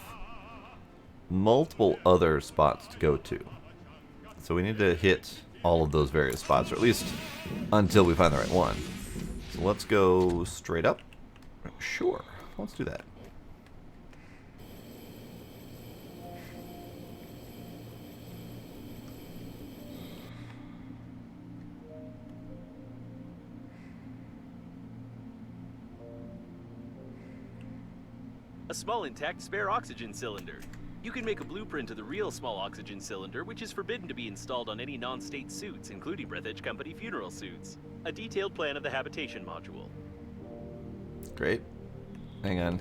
multiple other spots to go to. So we need to hit all of those various spots, or at least until we find the right one. So let's go straight up. Sure, let's do that. A small intact spare oxygen cylinder. You can make a blueprint of the real small oxygen cylinder, which is forbidden to be installed on any non-state suits, including Breathedge Company funeral suits. A detailed plan of the habitation module. Great. Hang on.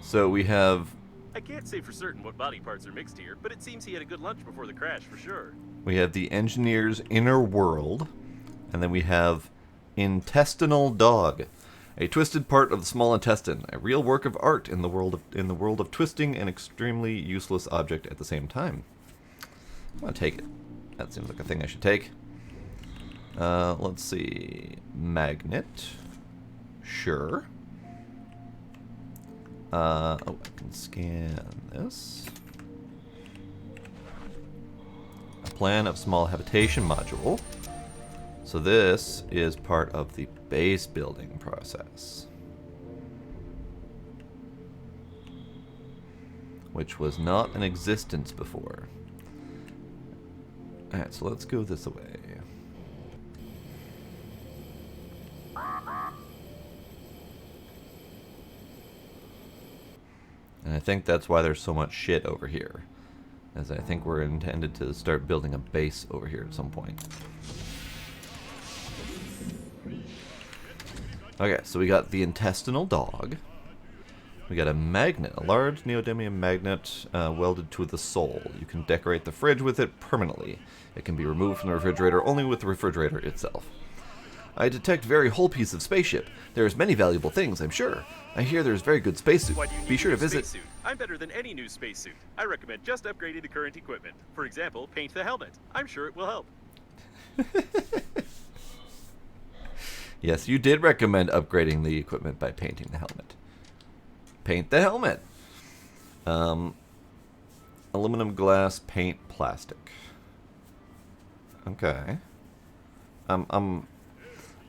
So we have... I can't say for certain what body parts are mixed here, but it seems he had a good lunch before the crash for sure. We have the engineer's inner world, and then we have intestinal dog. A twisted part of the small intestine, a real work of art in the world of twisting, an extremely useless object at the same time. I'm gonna take it. That seems like a thing I should take. Let's see. Magnet. Sure. Oh, I can scan this. A plan of small habitation module. So this is part of the base building process, which was not in existence before. Alright, so let's go this way. And I think that's why there's so much shit over here, as I think we're intended to start building a base over here at some point. Okay, so we got the intestinal dog. We got a magnet, a large neodymium magnet welded to the sole. You can decorate the fridge with it permanently. It can be removed from the refrigerator only with the refrigerator itself. I detect very whole piece of spaceship. There's many valuable things, I'm sure. I hear there's very good spacesuit. Why do you need Be sure a to new visit. spacesuit? I'm better than any new spacesuit. I recommend just upgrading the current equipment. For example, paint the helmet. I'm sure it will help. Yes, you did recommend upgrading the equipment by painting the helmet. Paint the helmet. Aluminum, glass, paint, plastic. Okay.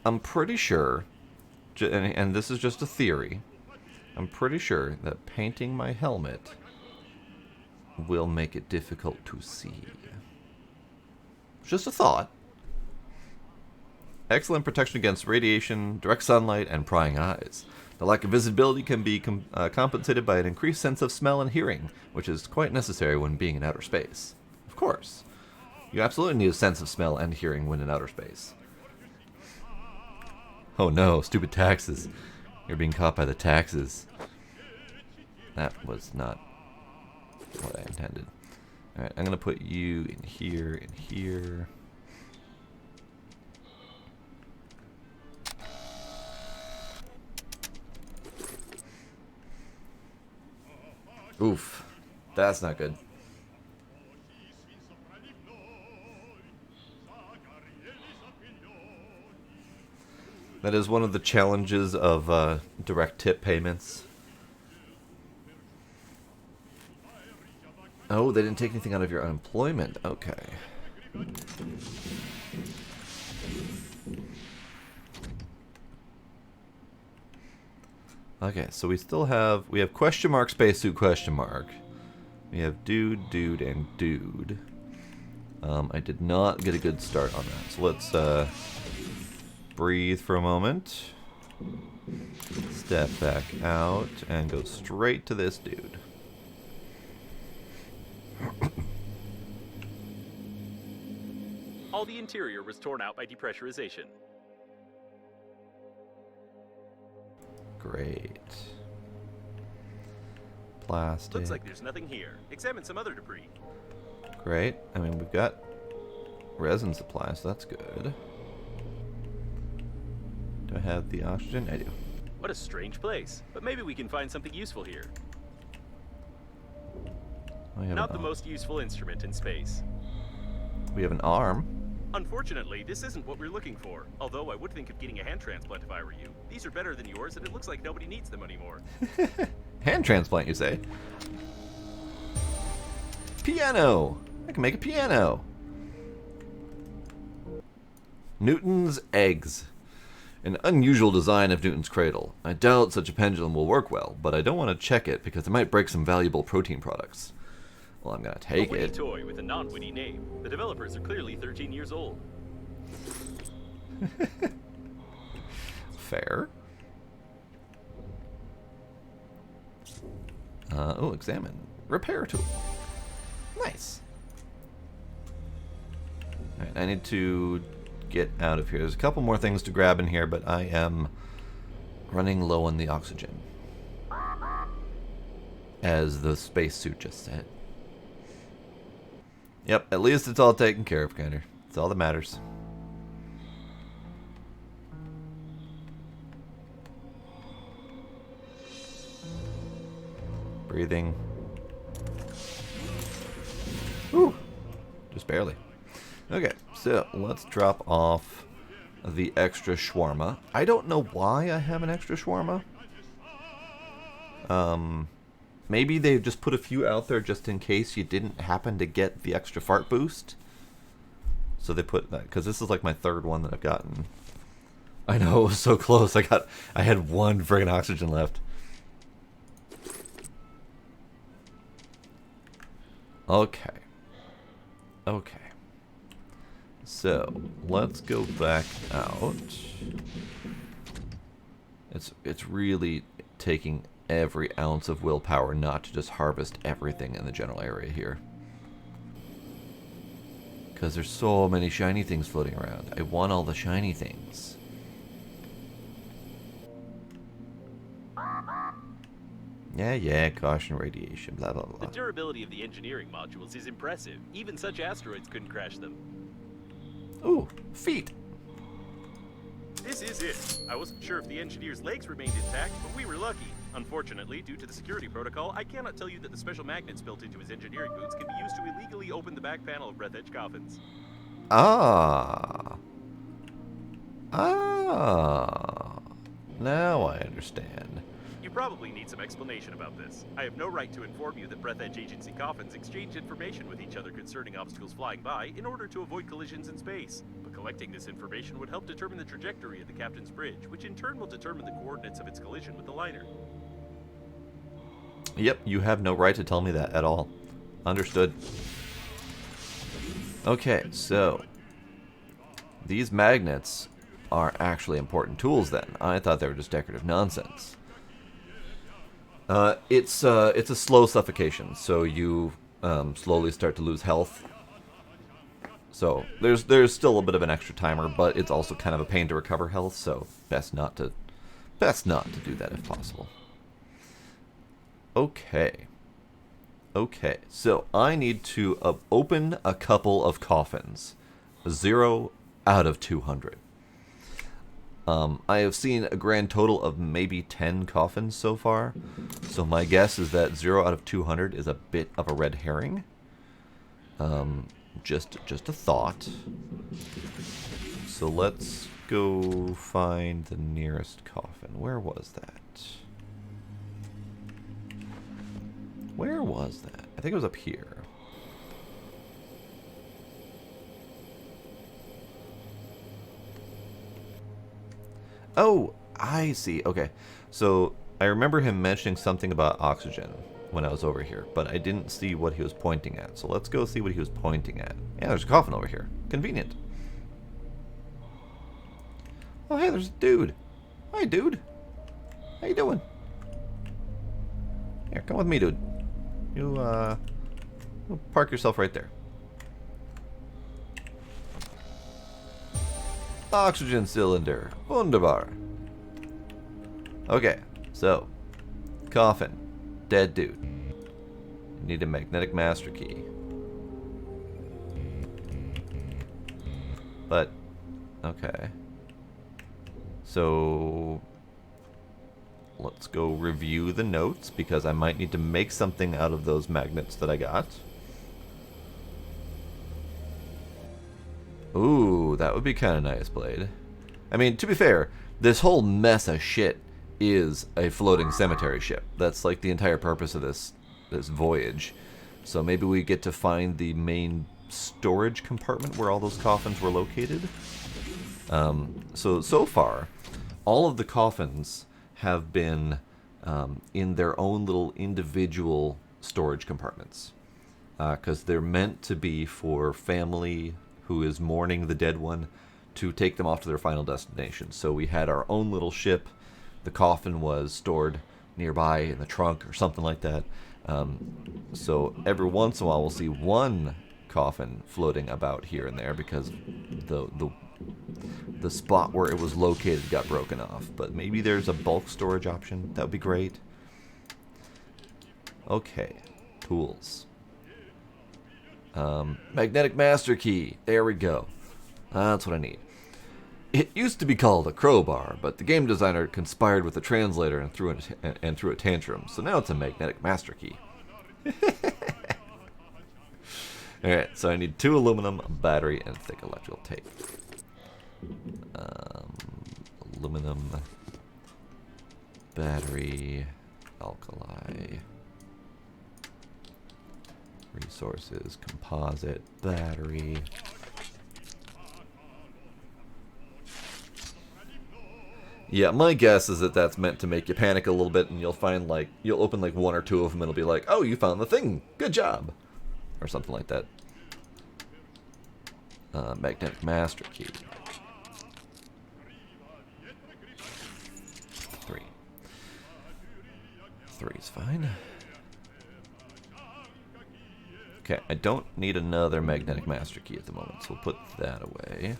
I'm pretty sure, and this is just a theory, I'm pretty sure that painting my helmet will make it difficult to see. Just a thought. Excellent protection against radiation, direct sunlight, and prying eyes. The lack of visibility can be compensated by an increased sense of smell and hearing, which is quite necessary when being in outer space. Of course. You absolutely need a sense of smell and hearing when in outer space. Oh no, stupid taxes. You're being caught by the taxes. That was not what I intended. Alright, I'm going to put you in here, in here. Oof. That's not good. That is one of the challenges of direct tip payments. Oh, they didn't take anything out of your unemployment. Okay. Okay, so we have question mark, spacesuit, question mark. We have dude, dude, and dude. I did not get a good start on that. So let's breathe for a moment. Step back out and go straight to this dude. All the interior was torn out by depressurization. Great. Plastic. Looks like there's nothing here. Examine some other debris. Great. I mean, we've got resin supply, so that's good. Do I have the oxygen? I do. What a strange place. But maybe we can find something useful here. Not the most useful instrument in space. We have an arm. Unfortunately, this isn't what we're looking for. Although I would think of getting a hand transplant if I were you. These are better than yours, and it looks like nobody needs them anymore. Hand transplant, you say? Piano! I can make a piano! Newton's eggs. An unusual design of Newton's cradle. I doubt such a pendulum will work well, but I don't want to check it because it might break some valuable protein products. Well, I'm gonna take a witty it. Toy with a non-witty name. The developers are clearly 13 years old. Fair. Oh, examine. Repair tool. Nice. Alright, I need to get out of here. There's a couple more things to grab in here, but I am running low on the oxygen. As the spacesuit just said. Yep, at least it's all taken care of, Kinder. It's all that matters. Breathing. Whew. Just barely. Okay, so let's drop off the extra shawarma. I don't know why I have an extra shawarma. Maybe they just put a few out there just in case you didn't happen to get the extra fart boost. So they put that, because this is like my third one that I've gotten. I know, it was so close. I had one friggin' oxygen left. Okay. Okay. So, let's go back out. It's really taking every ounce of willpower not to just harvest everything in the general area here. Because there's so many shiny things floating around. I want all the shiny things. Yeah, caution radiation, blah, blah, The blah. durability of the engineering modules is impressive. Even such asteroids couldn't crash them. Ooh, feet. This is it. I wasn't sure if the engineer's legs remained intact, but we were lucky. Unfortunately, due to the security protocol, I cannot tell you that the special magnets built into his engineering boots can be used to illegally open the back panel of Breathedge coffins. Ah. Ah. Now I understand. You probably need some explanation about this. I have no right to inform you that Breathedge Agency coffins exchange information with each other concerning obstacles flying by in order to avoid collisions in space. But collecting this information would help determine the trajectory of the captain's bridge, which in turn will determine the coordinates of its collision with the liner. Yep, you have no right to tell me that at all. Understood. Okay, so these magnets are actually important tools then. I thought they were just decorative nonsense. It's a slow suffocation, so you slowly start to lose health. So there's still a bit of an extra timer, but it's also kind of a pain to recover health, so best not to do that if possible. Okay. Okay, so I need to open a couple of coffins. 0 out of 200. I have seen a grand total of maybe 10 coffins so far. So my guess is that 0 out of 200 is a bit of a red herring. Just a thought. So let's go find the nearest coffin. Where was that? Where was that? I think it was up here. Oh, I see. Okay. So I remember him mentioning something about oxygen when I was over here, but I didn't see what he was pointing at. So let's go see what he was pointing at. Yeah, there's a coffin over here. Convenient. Oh, hey, there's a dude. Hi, dude. How you doing? Here, come with me, dude. You park yourself right there. Oxygen cylinder. Wunderbar. Okay, so coffin. Dead dude. Need a magnetic master key. But, okay. So let's go review the notes, because I might need to make something out of those magnets that I got. Ooh, that would be kind of nice, Blade. I mean, to be fair, this whole mess of shit is a floating cemetery ship. That's like the entire purpose of this voyage. So maybe we get to find the main storage compartment where all those coffins were located. So far, all of the coffins have been in their own little individual storage compartments, because they're meant to be for family who is mourning the dead one to take them off to their final destination. So we had our own little ship. The coffin was stored nearby in the trunk or something like that. So every once in a while we'll see one coffin floating about here and there because the spot where it was located got broken off. But maybe there's a bulk storage option. That would be great. Okay, tools. Magnetic master key. There we go. That's what I need. It used to be called a crowbar, but the game designer conspired with the translator and threw a tantrum. So now it's a magnetic master key. Alright, so I need 2 aluminum, a battery, and thick electrical tape. Aluminum, battery, alkali, resources, composite, battery. Yeah, my guess is that that's meant to make you panic a little bit, and you'll find, like, you'll open, like, 1 or 2 of them, and it'll be like, oh, you found the thing! Good job! Or something like that. Magnetic master key. 3. 3 is fine. Okay, I don't need another magnetic master key at the moment, so we'll put that away.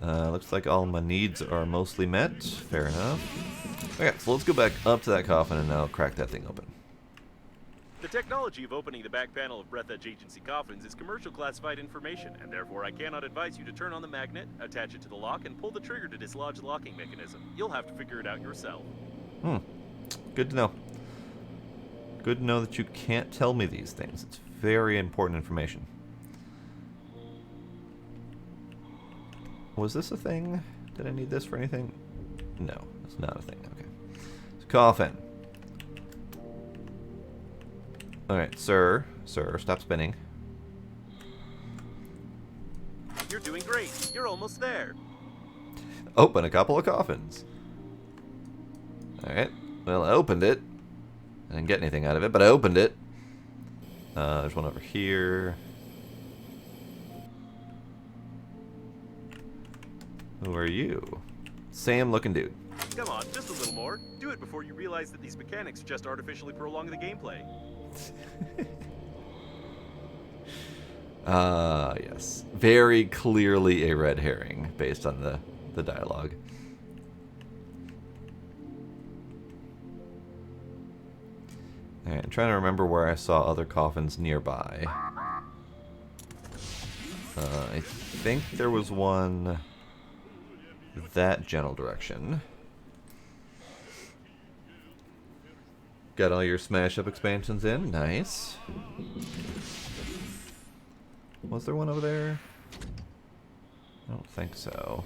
Looks like all my needs are mostly met. Fair enough. Okay, so let's go back up to that coffin and now crack that thing open. The technology of opening the back panel of Breathedge Agency coffins is commercial classified information, and therefore I cannot advise you to turn on the magnet, attach it to the lock, and pull the trigger to dislodge the locking mechanism. You'll have to figure it out yourself. Good to know. Good to know that you can't tell me these things. It's very important information. Was this a thing? Did I need this for anything? No, it's not a thing. Okay. It's coffin. Alright, sir, stop spinning. You're doing great. You're almost there. Open a couple of coffins. Alright, well, I opened it. I didn't get anything out of it, but I opened it. There's one over here. Who are you? Sam looking dude. Come on, just a little more. Do it before you realize that these mechanics just artificially prolong the gameplay. Yes. Very clearly a red herring based on the dialogue. Alright, I'm trying to remember where I saw other coffins nearby. I think there was one that general direction. Got all your smash up expansions in. Nice. Was there one over there? I don't think so.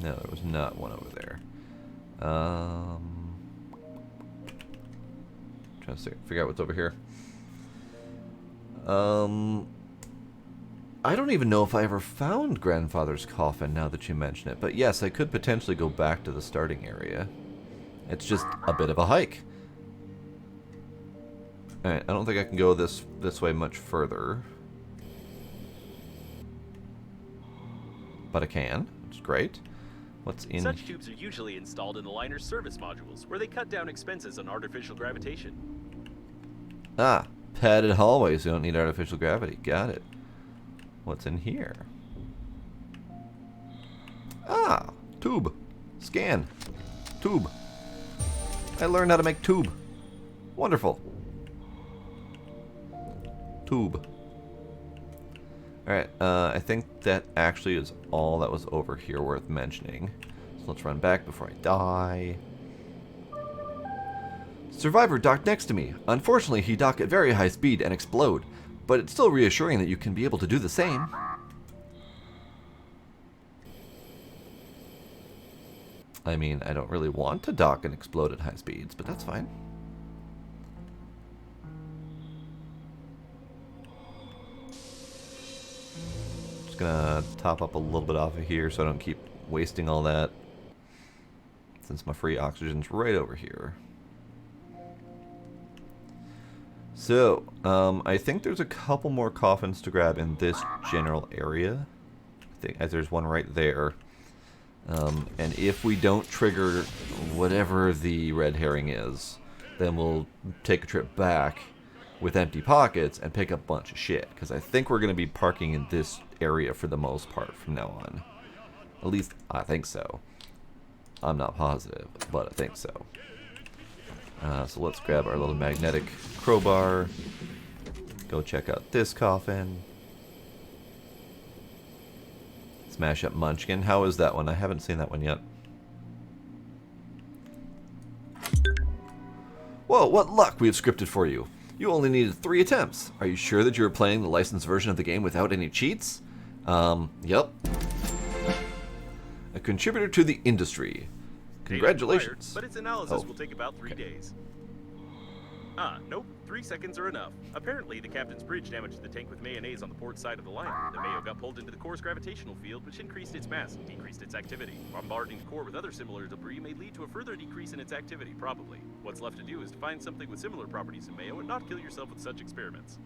No, there was not one over there. Trying to figure out what's over here. I don't even know if I ever found Grandfather's coffin now that you mention it, but yes, I could potentially go back to the starting area. It's just a bit of a hike. Alright, I don't think I can go this way much further. But I can, which is great. What's in... Such tubes are usually installed in the liner's service modules, where they cut down expenses on artificial gravitation. Ah, padded hallways, you don't need artificial gravity. Got it. What's in here? Ah, tube. Scan. Tube. I learned how to make tube. Wonderful. Tube. Alright, I think that actually is all that was over here worth mentioning. So let's run back before I die. Survivor docked next to me. Unfortunately, he docked at very high speed and explode. But it's still reassuring that you can be able to do the same. I mean, I don't really want to dock and explode at high speeds, but that's fine. Just gonna top up a little bit off of here so I don't keep wasting all that, since my free oxygen's right over here. So, I think there's a couple more coffins to grab in this general area. I think there's one right there. And if we don't trigger whatever the red herring is, then we'll take a trip back with empty pockets and pick up a bunch of shit. Because I think we're going to be parking in this area for the most part from now on. At least, I think so. I'm not positive, but I think so. So let's grab our little magnetic crowbar. Go check out this coffin. Smash up Munchkin. How is that one? I haven't seen that one yet. Whoa, what luck we have scripted for you. You only needed 3 attempts. Are you sure that you were playing the licensed version of the game without any cheats? Yep. A contributor to the industry. Congratulations. But its analysis will take about 3 days. Nope. 3 seconds are enough. Apparently, the captain's bridge damaged the tank with mayonnaise on the port side of the liner. The mayo got pulled into the core's gravitational field, which increased its mass and decreased its activity. Bombarding the core with other similar debris may lead to a further decrease in its activity, probably. What's left to do is to find something with similar properties in mayo and not kill yourself with such experiments.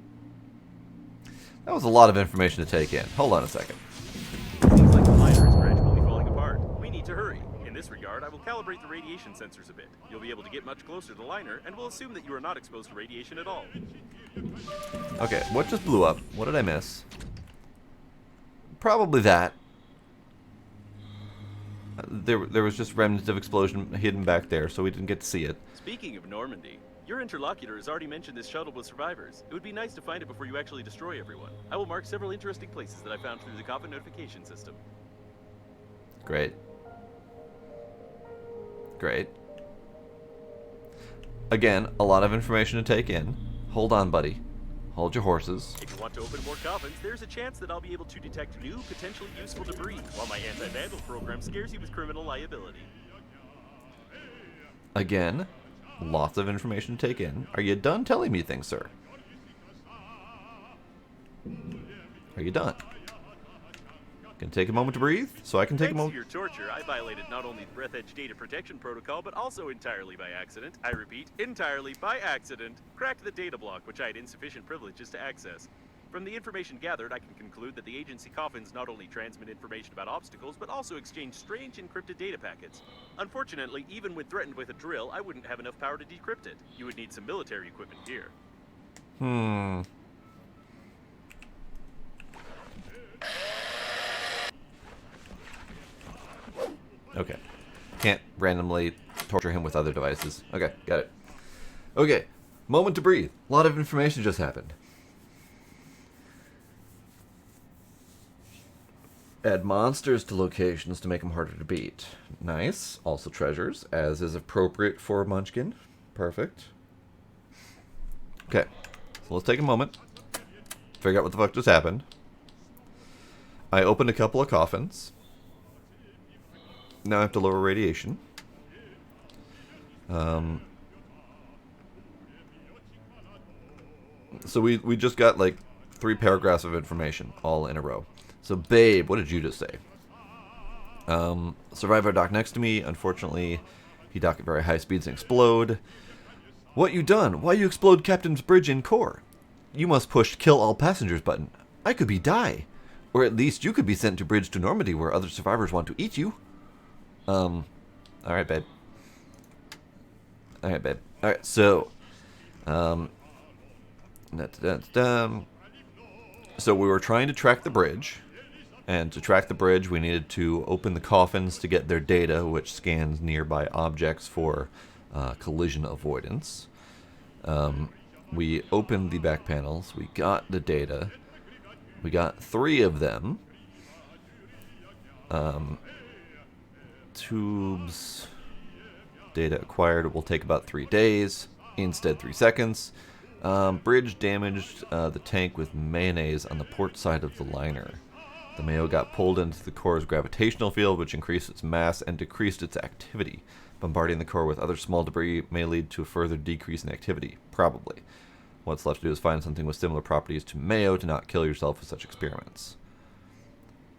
That was a lot of information to take in. Hold on a second. Seems like the liner is gradually falling apart. We need to hurry. In this regard, I will calibrate the radiation sensors a bit. You'll be able to get much closer to the liner, and we'll assume that you are not exposed to radiation at all. Okay, what just blew up? What did I miss? Probably that. There was just remnants of explosion hidden back there, so we didn't get to see it. Speaking of Normandy, your interlocutor has already mentioned this shuttle with survivors. It would be nice to find it before you actually destroy everyone. I will mark several interesting places that I found through the coffin notification system. Great. Great. Again, a lot of information to take in. Hold on, buddy. Hold your horses. If you want to open more coffins, there's a chance that I'll be able to detect new, potentially useful debris, while my anti-vandal program scares you with criminal liability. Again, lots of information to take in. Are you done telling me things, sir? Are you done? Can take a moment to breathe, so I can take a Thanks moment. to your torture, I violated not only the Breathedge data protection protocol, but also entirely by accident. I repeat, entirely by accident. Cracked the data block, which I had insufficient privileges to access. From the information gathered, I can conclude that the agency coffins not only transmit information about obstacles, but also exchange strange encrypted data packets. Unfortunately, even when threatened with a drill, I wouldn't have enough power to decrypt it. You would need some military equipment here. Okay. Can't randomly torture him with other devices. Okay, got it. Okay, moment to breathe. A lot of information just happened. Add monsters to locations to make them harder to beat. Nice. Also treasures, as is appropriate for Munchkin. Perfect. Okay, so let's take a moment. Figure out what the fuck just happened. I opened a couple of coffins. Now I have to lower radiation. So we just got like 3 paragraphs of information all in a row. So babe, what did you just say? Survivor docked next to me. Unfortunately, he docked at very high speeds and explode. What you done? Why you explode Captain's bridge in core? You must push kill all passengers button. I could be die. Or at least you could be sent to bridge to Normandy where other survivors want to eat you. Alright, babe. Alright, babe. Alright, so, so we were trying to track the bridge, and to track the bridge we needed to open the coffins to get their data, which scans nearby objects for collision avoidance. We opened the back panels, we got the data, we got 3 of them. Tubes data acquired will take about 3 days, instead 3 seconds. Bridge damaged the tank with mayonnaise on the port side of the liner. The mayo got pulled into the core's gravitational field, which increased its mass and decreased its activity. Bombarding the core with other small debris may lead to a further decrease in activity, probably. What's left to do is find something with similar properties to mayo to not kill yourself with such experiments.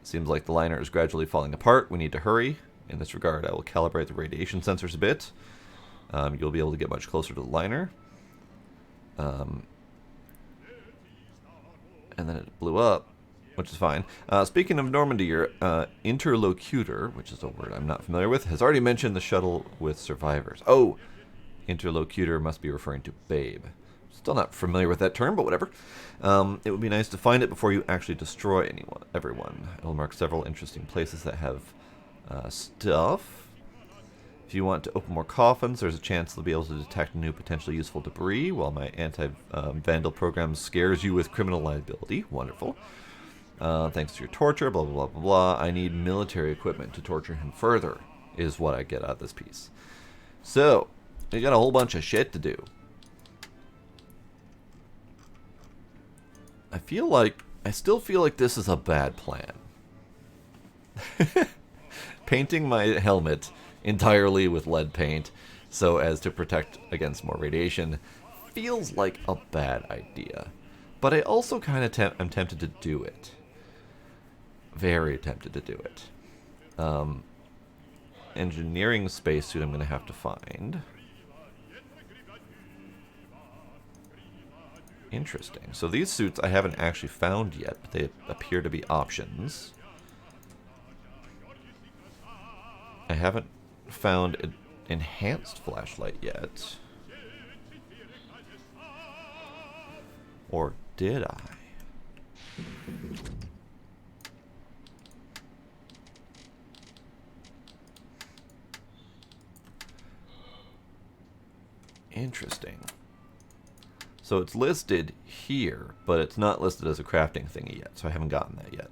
Seems like the liner is gradually falling apart. We need to hurry. In this regard, I will calibrate the radiation sensors a bit. You'll be able to get much closer to the liner. And then it blew up, which is fine. Speaking of Normandy, your interlocutor, which is a word I'm not familiar with, has already mentioned the shuttle with survivors. Oh, interlocutor must be referring to Babe. Still not familiar with that term, but whatever. It would be nice to find it before you actually destroy everyone. I will mark several interesting places that have stuff. If you want to open more coffins, there's a chance they'll be able to detect new potentially useful debris, while my anti-vandal program scares you with criminal liability. Wonderful. Thanks to your torture, blah, blah, blah, blah, blah. I need military equipment to torture him further, is what I get out of this piece. So, you got a whole bunch of shit to do. I still feel like this is a bad plan. Painting my helmet entirely with lead paint so as to protect against more radiation feels like a bad idea. But I also kind of am tempted to do it. Very tempted to do it. Engineering spacesuit I'm going to have to find. Interesting. So these suits I haven't actually found yet, but they appear to be options. I haven't found an enhanced flashlight yet. Or did I? Interesting. So it's listed here, but it's not listed as a crafting thingy yet, so I haven't gotten that yet.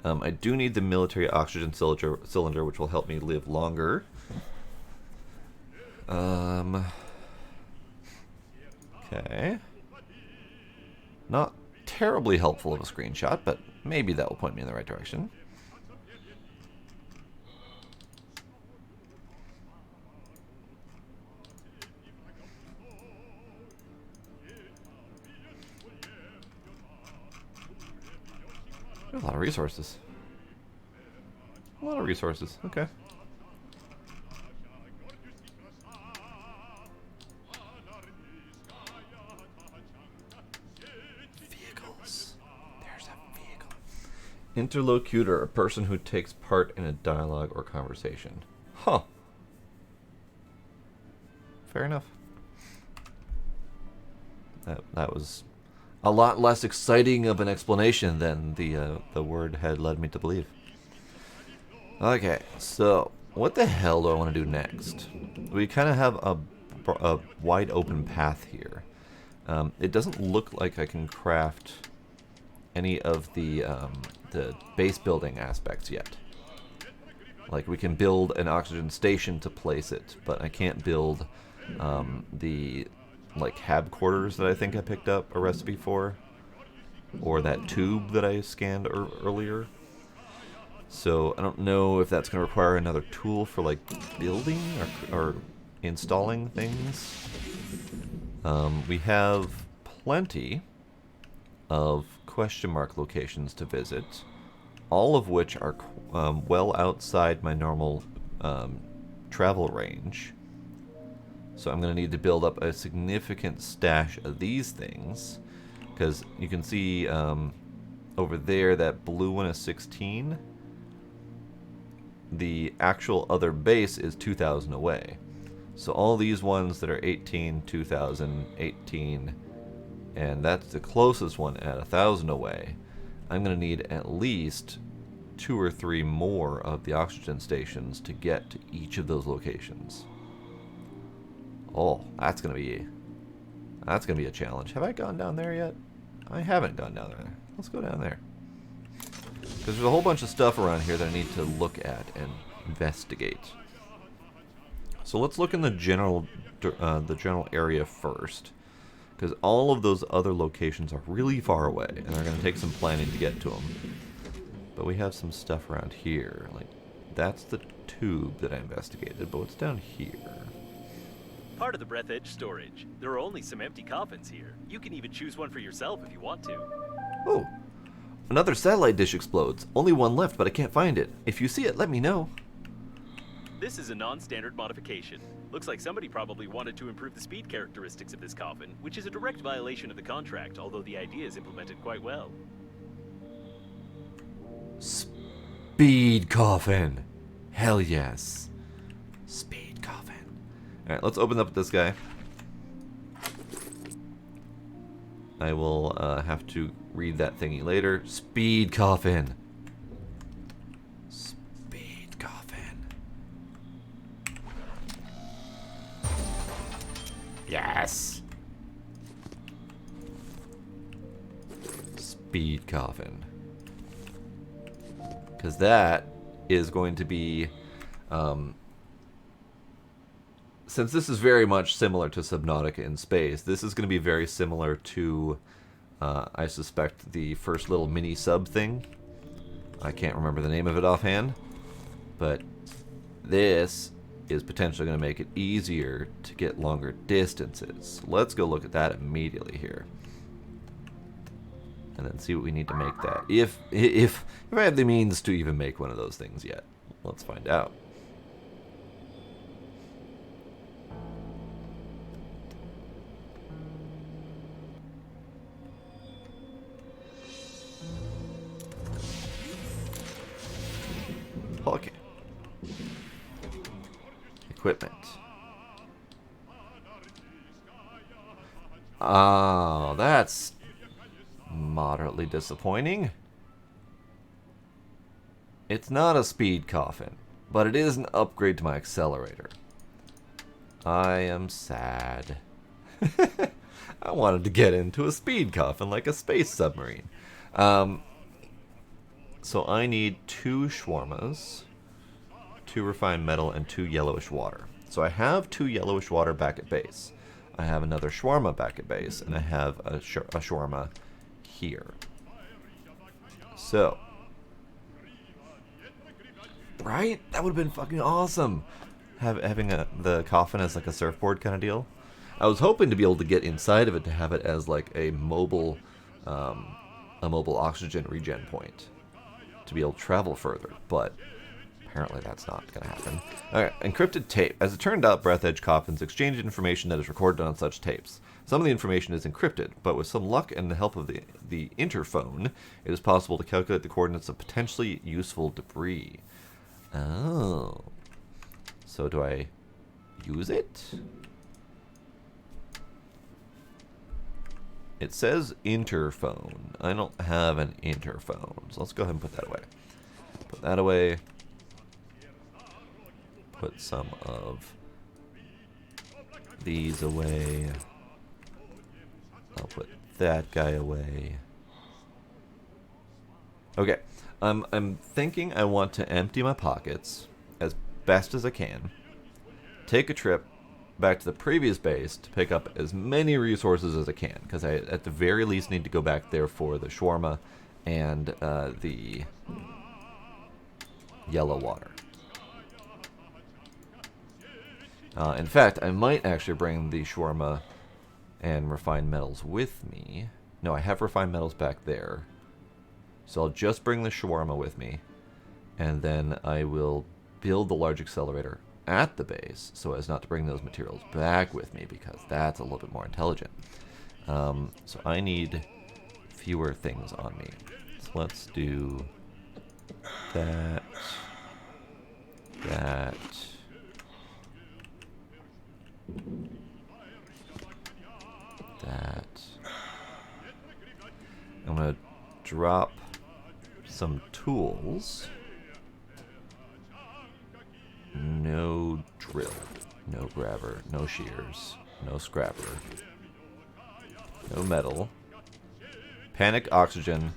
I do need the military oxygen cylinder, which will help me live longer. Okay. Not terribly helpful of a screenshot, but maybe that will point me in the right direction. A lot of resources. A lot of resources. Okay. Vehicles. There's a vehicle. Interlocutor, a person who takes part in a dialogue or conversation. Huh. Fair enough. That was a lot less exciting of an explanation than the word had led me to believe. Okay, so what the hell do I want to do next? We kind of have a wide open path here. It doesn't look like I can craft any of the base building aspects yet. Like, we can build an oxygen station to place it, but I can't build the hab quarters that I think I picked up a recipe for, or that tube that I scanned earlier. So I don't know if that's going to require another tool for building or installing things. We have plenty of question mark locations to visit, all of which are well outside my normal travel range. So I'm going to need to build up a significant stash of these things, because you can see over there that blue one is 16. The actual other base is 2,000 away. So all these ones that are 18, 2,000, 18, and that's the closest one at 1,000 away, I'm going to need at least 2 or 3 more of the oxygen stations to get to each of those locations. Oh, that's gonna be a challenge. Have I gone down there yet? I haven't gone down there. Let's go down there. Because there's a whole bunch of stuff around here that I need to look at and investigate. So let's look in the general area first, because all of those other locations are really far away, and they're gonna take some planning to get to them. But we have some stuff around here. Like, that's the tube that I investigated, but what's down here? Part of the Breathedge storage. There are only some empty coffins here. You can even choose one for yourself if you want to. Oh, another satellite dish explodes. Only one left, but I can't find it. If you see it, let me know. This is a non-standard modification. Looks like somebody probably wanted to improve the speed characteristics of this coffin, which is a direct violation of the contract, although the idea is implemented quite well. Speed coffin. Hell yes. Speed coffin. Alright, let's open up this guy. I will have to read that thingy later. Speed coffin. Speed coffin. Yes. Speed coffin. Because that is going to be... since this is very much similar to Subnautica in space, this is going to be very similar to, I suspect, the first little mini-sub thing. I can't remember the name of it offhand, but this is potentially going to make it easier to get longer distances. Let's go look at that immediately here, and then see what we need to make that. If I have the means to even make one of those things yet, let's find out. Okay. equipment. Oh, that's moderately disappointing. It's not a speed coffin, but it is an upgrade to my accelerator. I am sad. I wanted to get into a speed coffin like a space submarine. So I need 2 shawarmas, 2 refined metal, and 2 yellowish water. So I have 2 yellowish water back at base. I have another shawarma back at base, and I have a shawarma here. So, right? That would have been fucking awesome. Having the coffin as like a surfboard kind of deal. I was hoping to be able to get inside of it to have it as like a mobile oxygen regen point to be able to travel further, but apparently that's not going to happen. Alright, encrypted tape. As it turned out, Breathedge coffins exchange information that is recorded on such tapes. Some of the information is encrypted, but with some luck and the help of the interphone, it is possible to calculate the coordinates of potentially useful debris. Oh. So do I use it? It says interphone. I don't have an interphone, so let's go ahead and put that away. Put that away. Put some of these away. I'll put that guy away. Okay, I'm thinking I want to empty my pockets as best as I can. Take a trip back to the previous base to pick up as many resources as I can, because I at the very least need to go back there for the shawarma and the yellow water. In fact, I might actually bring the shawarma and refined metals with me. No, I have refined metals back there. So I'll just bring the shawarma with me, and then I will build the large accelerator at the base so as not to bring those materials back with me, because that's a little bit more intelligent. So I need fewer things on me. So let's do that, that, that. I'm going to drop some tools. No drill, no grabber, no shears, no scrapper, no metal. Panic oxygen.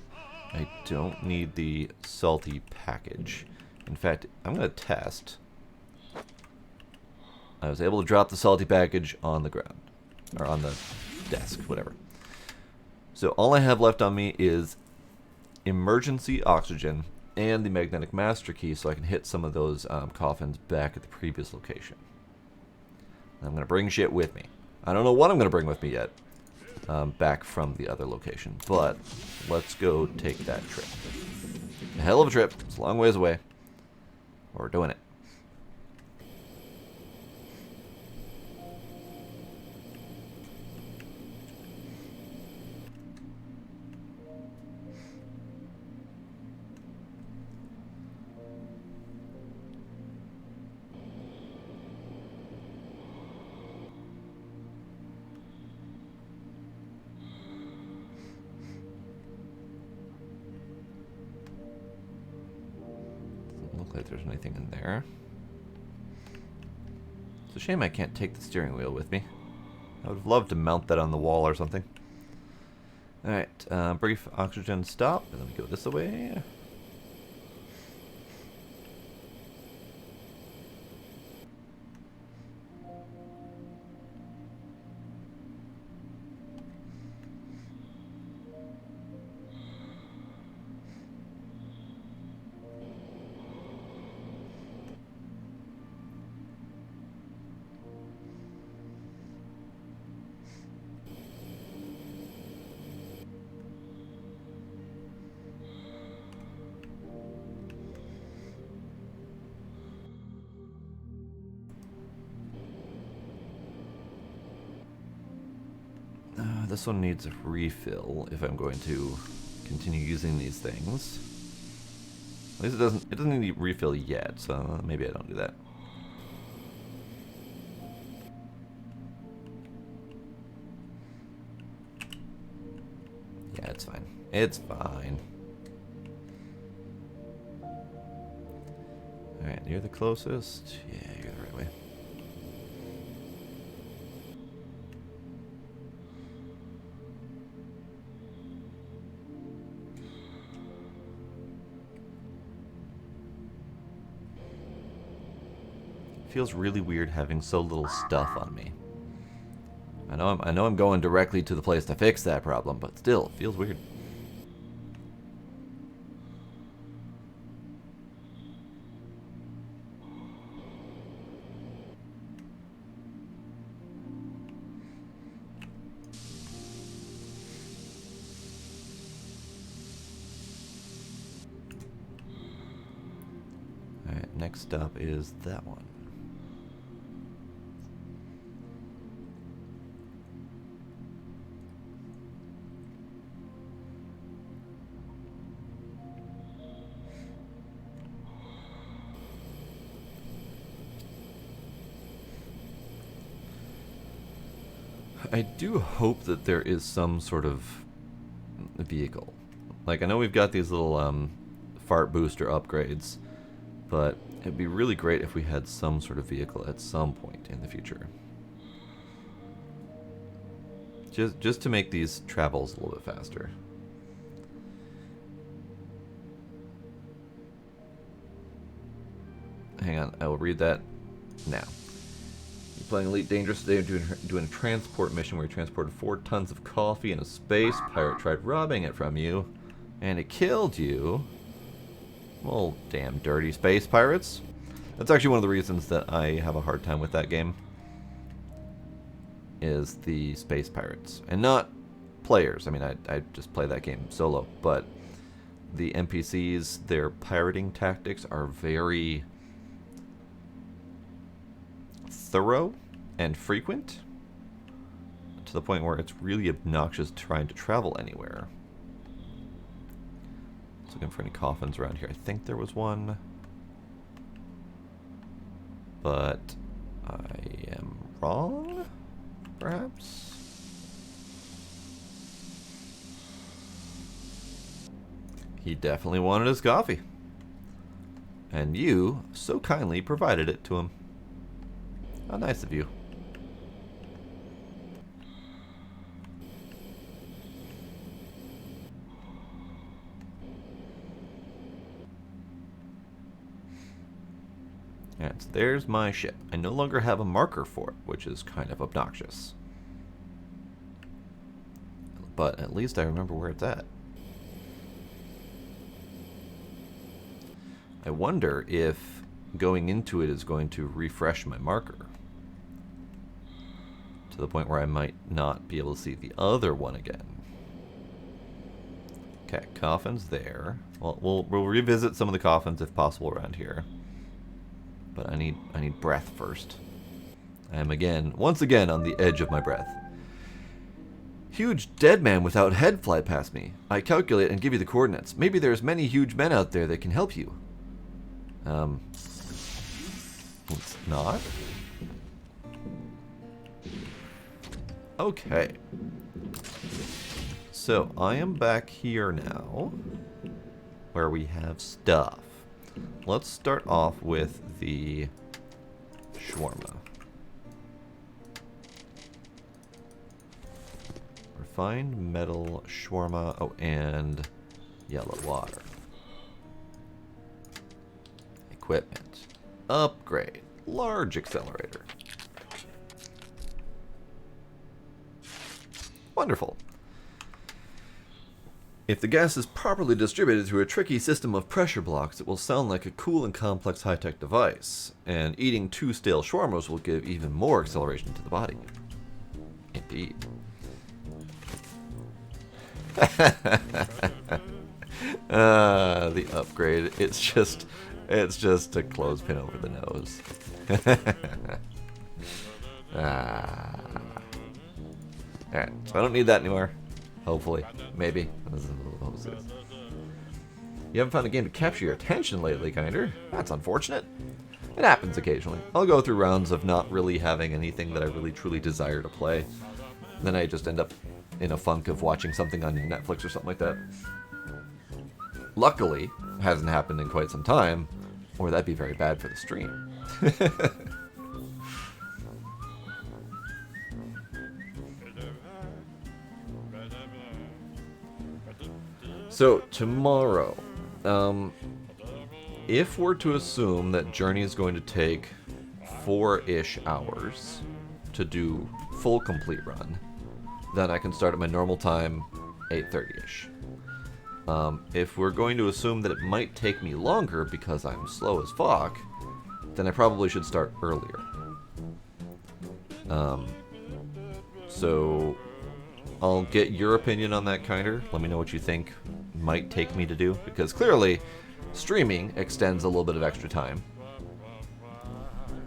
I don't need the salty package. In fact, I'm going to test. I was able to drop the salty package on the ground, or on the desk, whatever. So all I have left on me is emergency oxygen and the magnetic master key, so I can hit some of those coffins back at the previous location. And I'm going to bring shit with me. I don't know what I'm going to bring with me yet, back from the other location, but let's go take that trip. A hell of a trip. It's a long ways away. We're doing it. Look like there's anything in there. It's a shame I can't take the steering wheel with me. I would have loved to mount that on the wall or something. Alright, brief oxygen stop, and then we go this way. This one needs a refill if I'm going to continue using these things. At least it doesn't need a refill yet, so maybe I don't do that. Yeah, it's fine. It's fine. Alright, you're the closest. Yeah, you're the right way. Feels really weird having so little stuff on me. I know I'm going directly to the place to fix that problem, but still, it feels weird. Alright, next up is that one. I do hope that there is some sort of vehicle. Like, I know we've got these little fart booster upgrades, but it'd be really great if we had some sort of vehicle at some point in the future. Just to make these travels a little bit faster. Hang on, I will read that now. You're playing Elite Dangerous today, doing a transport mission where you transported 4 tons of coffee in a space. Pirate tried robbing it from you, and it killed you. Well, damn dirty space pirates. That's actually one of the reasons that I have a hard time with that game. Is the space pirates. And not players. I mean, I just play that game solo. But the NPCs, their pirating tactics are very thorough and frequent, to the point where it's really obnoxious trying to travel anywhere. Just looking for any coffins around here. I think there was one, but I am wrong, perhaps? He definitely wanted his coffee, and you so kindly provided it to him. How nice of you. Alright, so there's my ship. I no longer have a marker for it, which is kind of obnoxious. But at least I remember where it's at. I wonder if going into it is going to refresh my marker. To the point where I might not be able to see the other one again. Okay, coffin's there. Well, we'll revisit some of the coffins if possible around here. But I need breath first. I am once again on the edge of my breath. Huge dead man without head fly past me. I calculate and give you the coordinates. Maybe there's many huge men out there that can help you. It's not. Okay. So, I am back here now, where we have stuff. Let's start off with the shawarma. Refined metal shawarma, oh, and yellow water. Equipment. Upgrade. Large accelerator. Wonderful. If the gas is properly distributed through a tricky system of pressure blocks, it will sound like a cool and complex high-tech device. And eating 2 stale shawarmas will give even more acceleration to the body. Indeed. The upgrade. It's just a clothespin over the nose. Alright, so I don't need that anymore. Hopefully. Maybe. You haven't found a game to capture your attention lately, Kinder. That's unfortunate. It happens occasionally. I'll go through rounds of not really having anything that I really truly desire to play. Then I just end up in a funk of watching something on Netflix or something like that. Luckily, it hasn't happened in quite some time, or that'd be very bad for the stream. So, tomorrow, if we're to assume that Journey is going to take 4-ish hours to do full complete run, then I can start at my normal time, 8:30ish. If we're going to assume that it might take me longer because I'm slow as fuck, then I probably should start earlier. So I'll get your opinion on that, Kinder. Let me know what you think might take me to do, because clearly streaming extends a little bit of extra time,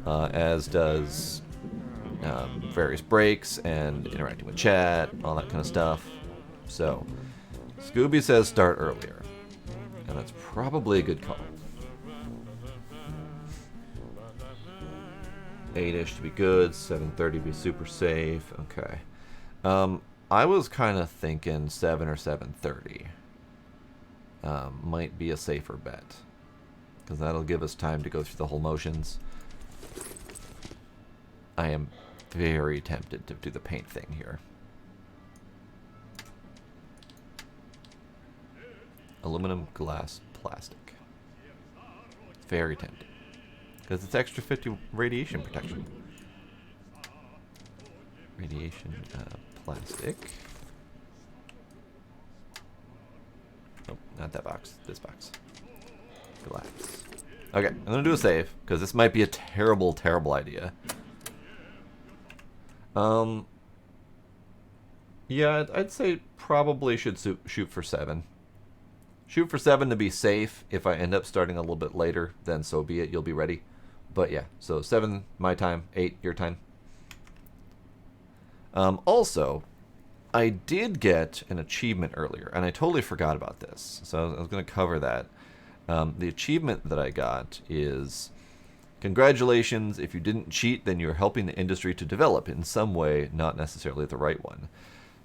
as does various breaks and interacting with chat, all that kind of stuff. So Scooby says start earlier, and that's probably a good call. 8-ish to be good, 7:30 be super safe. Okay. I was kind of thinking 7 or 7:30 might be a safer bet, because that'll give us time to go through the whole motions. I am very tempted to do the paint thing here. Aluminum, glass, plastic. Very tempting, because it's extra 50 radiation protection. Radiation, plastic. Oh, not that box. This box. Glass. Okay, I'm gonna do a save, because this might be a terrible, terrible idea. Yeah, I'd say probably should shoot for 7. Shoot for 7 to be safe. If I end up starting a little bit later, then so be it. You'll be ready. But yeah, so 7 my time, 8 your time. Also, I did get an achievement earlier, and I totally forgot about this. So I was going to cover that. The achievement that I got is, congratulations, if you didn't cheat, then you're helping the industry to develop in some way, not necessarily the right one.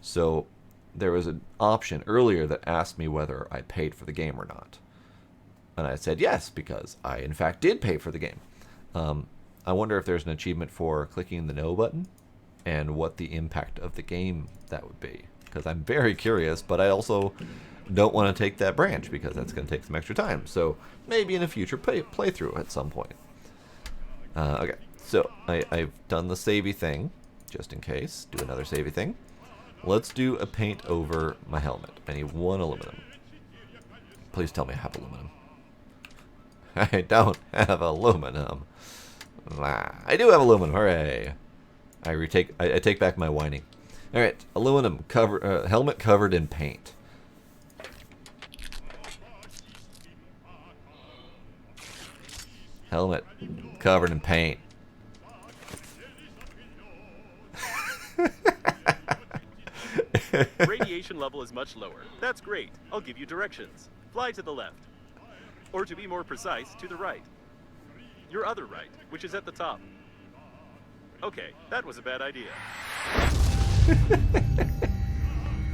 So there was an option earlier that asked me whether I paid for the game or not. And I said yes, because I in fact did pay for the game. I wonder if there's an achievement for clicking the no button, and what the impact of the game that would be. Because I'm very curious, but I also don't want to take that branch, because that's going to take some extra time. So maybe in a future playthrough at some point. Okay, so I've done the savey thing, just in case. Do another savey thing. Let's do a paint over my helmet. I need 1 aluminum. Please tell me I have aluminum. I don't have aluminum. I do have aluminum, hooray. I take back my whining. Alright, aluminum helmet covered in paint. Helmet covered in paint. Radiation level is much lower. That's great. I'll give you directions. Fly to the left. Or to be more precise, to the right. Your other right, which is at the top. Okay, that was a bad idea.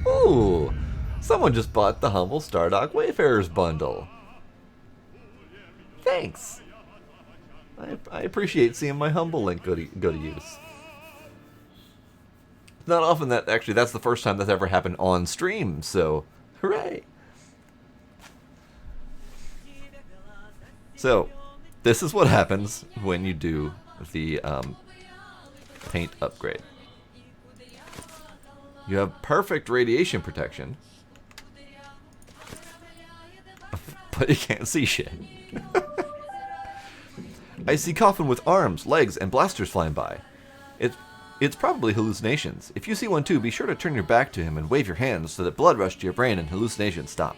Ooh, someone just bought the Humble Stardock Wayfarers bundle. Thanks. I appreciate seeing my Humble link go to use. Not often that, actually, that's the first time that's ever happened on stream, so hooray. So, this is what happens when you do the paint upgrade. You have perfect radiation protection, but you can't see shit. I see Coffin with arms, legs, and blasters flying by. It's probably hallucinations. If you see one too, be sure to turn your back to him and wave your hands so that blood rush to your brain and hallucinations stop.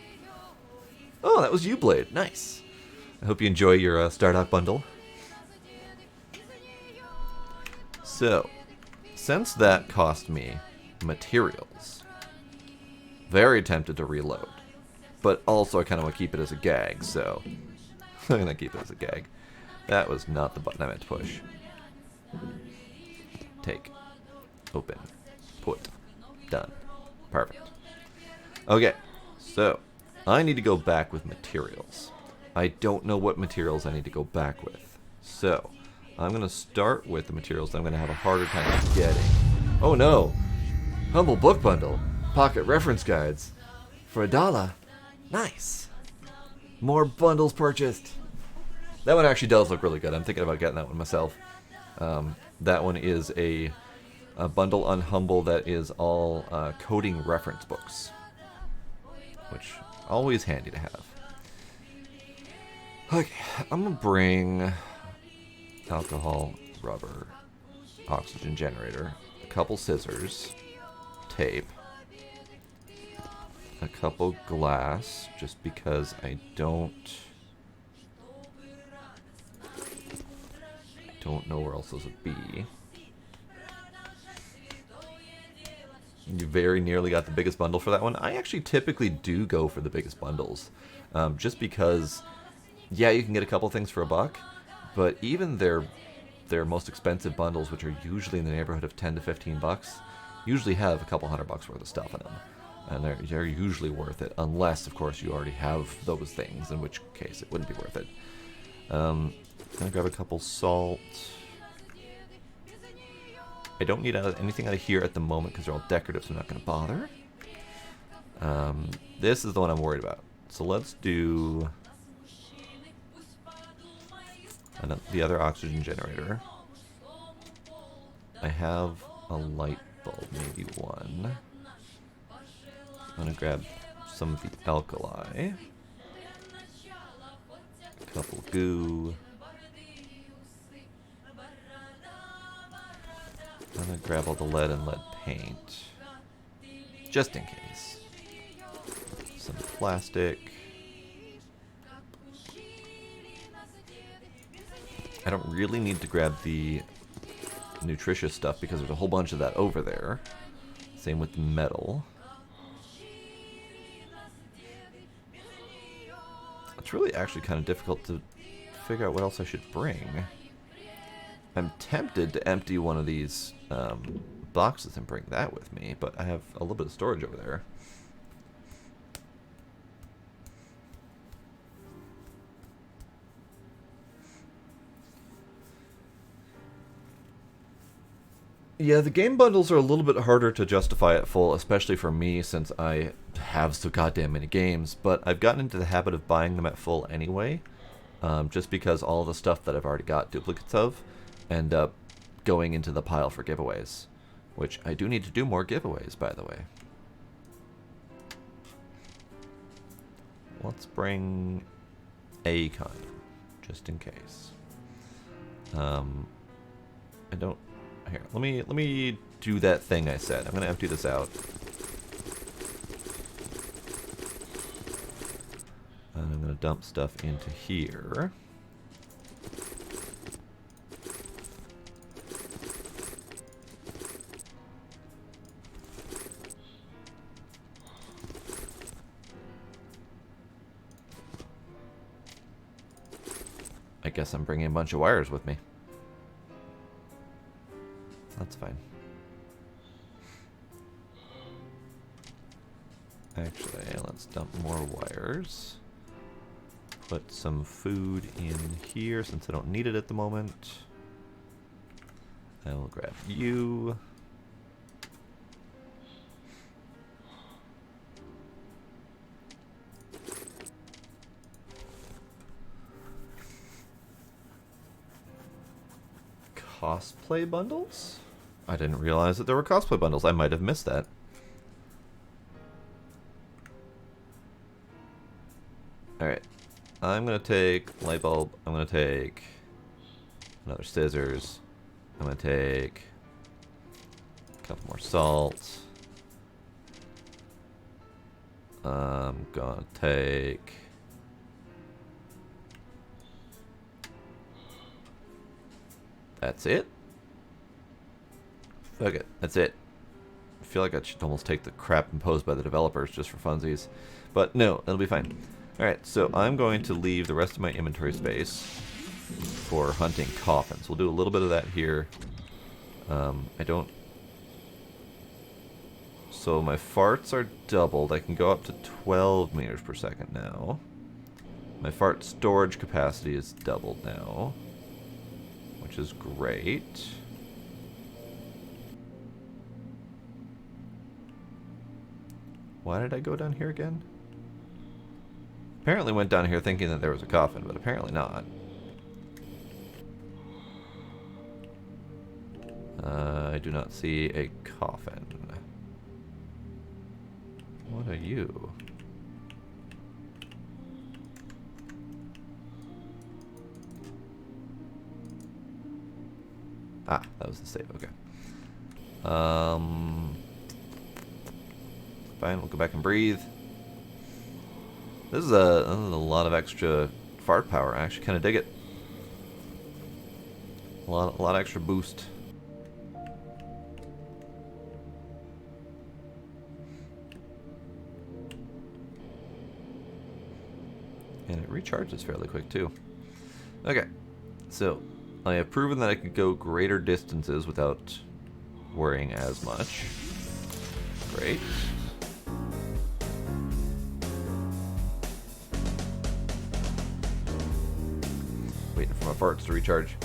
Oh, that was you, Blade. Nice. I hope you enjoy your Stardock bundle. So, since that cost me materials, very tempted to reload. But also I kind of want to keep it as a gag, so I'm going to keep it as a gag. That was not the button I meant to push. Take. Open. Put. Done. Perfect. Okay, so I need to go back with materials. I don't know what materials I need to go back with. So I'm going to start with the materials that I'm going to have a harder time getting. Oh no! Humble book bundle. Pocket reference guides. For $1. Nice. More bundles purchased. That one actually does look really good. I'm thinking about getting that one myself. That one is a bundle on Humble that is all coding reference books, which always handy to have. Okay, I'm gonna bring alcohol, rubber, oxygen generator, a couple scissors, tape, a couple glass, just because I don't know where else those would be. You very nearly got the biggest bundle for that one. I actually typically do go for the biggest bundles, just because, yeah, you can get a couple things for $1, but even their most expensive bundles, which are usually in the neighborhood of $10 to $15, usually have a couple $100 worth of stuff in them, and they're usually worth it, unless, of course, you already have those things, in which case it wouldn't be worth it. I'm gonna grab a couple salt. I don't need anything out of here at the moment because they're all decorative, so I'm not going to bother. This is the one I'm worried about. So let's do the other oxygen generator. I have a light bulb, maybe one. I'm going to grab some of the alkali. A couple goo. I'm going to grab all the lead and lead paint, just in case. Some plastic. I don't really need to grab the nutritious stuff because there's a whole bunch of that over there. Same with the metal. It's really actually kind of difficult to figure out what else I should bring. I'm tempted to empty one of these boxes and bring that with me, but I have a little bit of storage over there. Yeah, the game bundles are a little bit harder to justify at full, especially for me since I have so goddamn many games, but I've gotten into the habit of buying them at full anyway, just because all the stuff that I've already got duplicates of end up going into the pile for giveaways, which I do need to do more giveaways, by the way. Let's bring a condom, just in case. I don't... Here, let me do that thing I said. I'm going to empty this out. And I'm going to dump stuff into here. I guess I'm bringing a bunch of wires with me. That's fine. Actually, let's dump more wires. Put some food in here since I don't need it at the moment. I will grab you. Cosplay bundles? I didn't realize that there were cosplay bundles. I might have missed that. Alright. I'm going to take light bulb. I'm going to take another scissors. I'm going to take a couple more salt. I'm going to take... That's it? Fuck it. That's it. I feel like I should almost take the crap imposed by the developers just for funsies. But no, it'll be fine. Alright, so I'm going to leave the rest of my inventory space for hunting coffins. We'll do a little bit of that here. I don't So my farts are doubled. I can go up to 12 meters per second now. My fart storage capacity is doubled now, which is great. Why did I go down here again? Apparently went down here thinking that there was a coffin, but apparently not. I do not see a coffin. What are you? Ah, that was the save, okay. Fine, we'll go back and breathe. This is a lot of extra fart power. I actually kind of dig it. A lot of extra boost. And it recharges fairly quick too. Okay, so I have proven that I could go greater distances without worrying as much. Great. Waiting for my farts to recharge.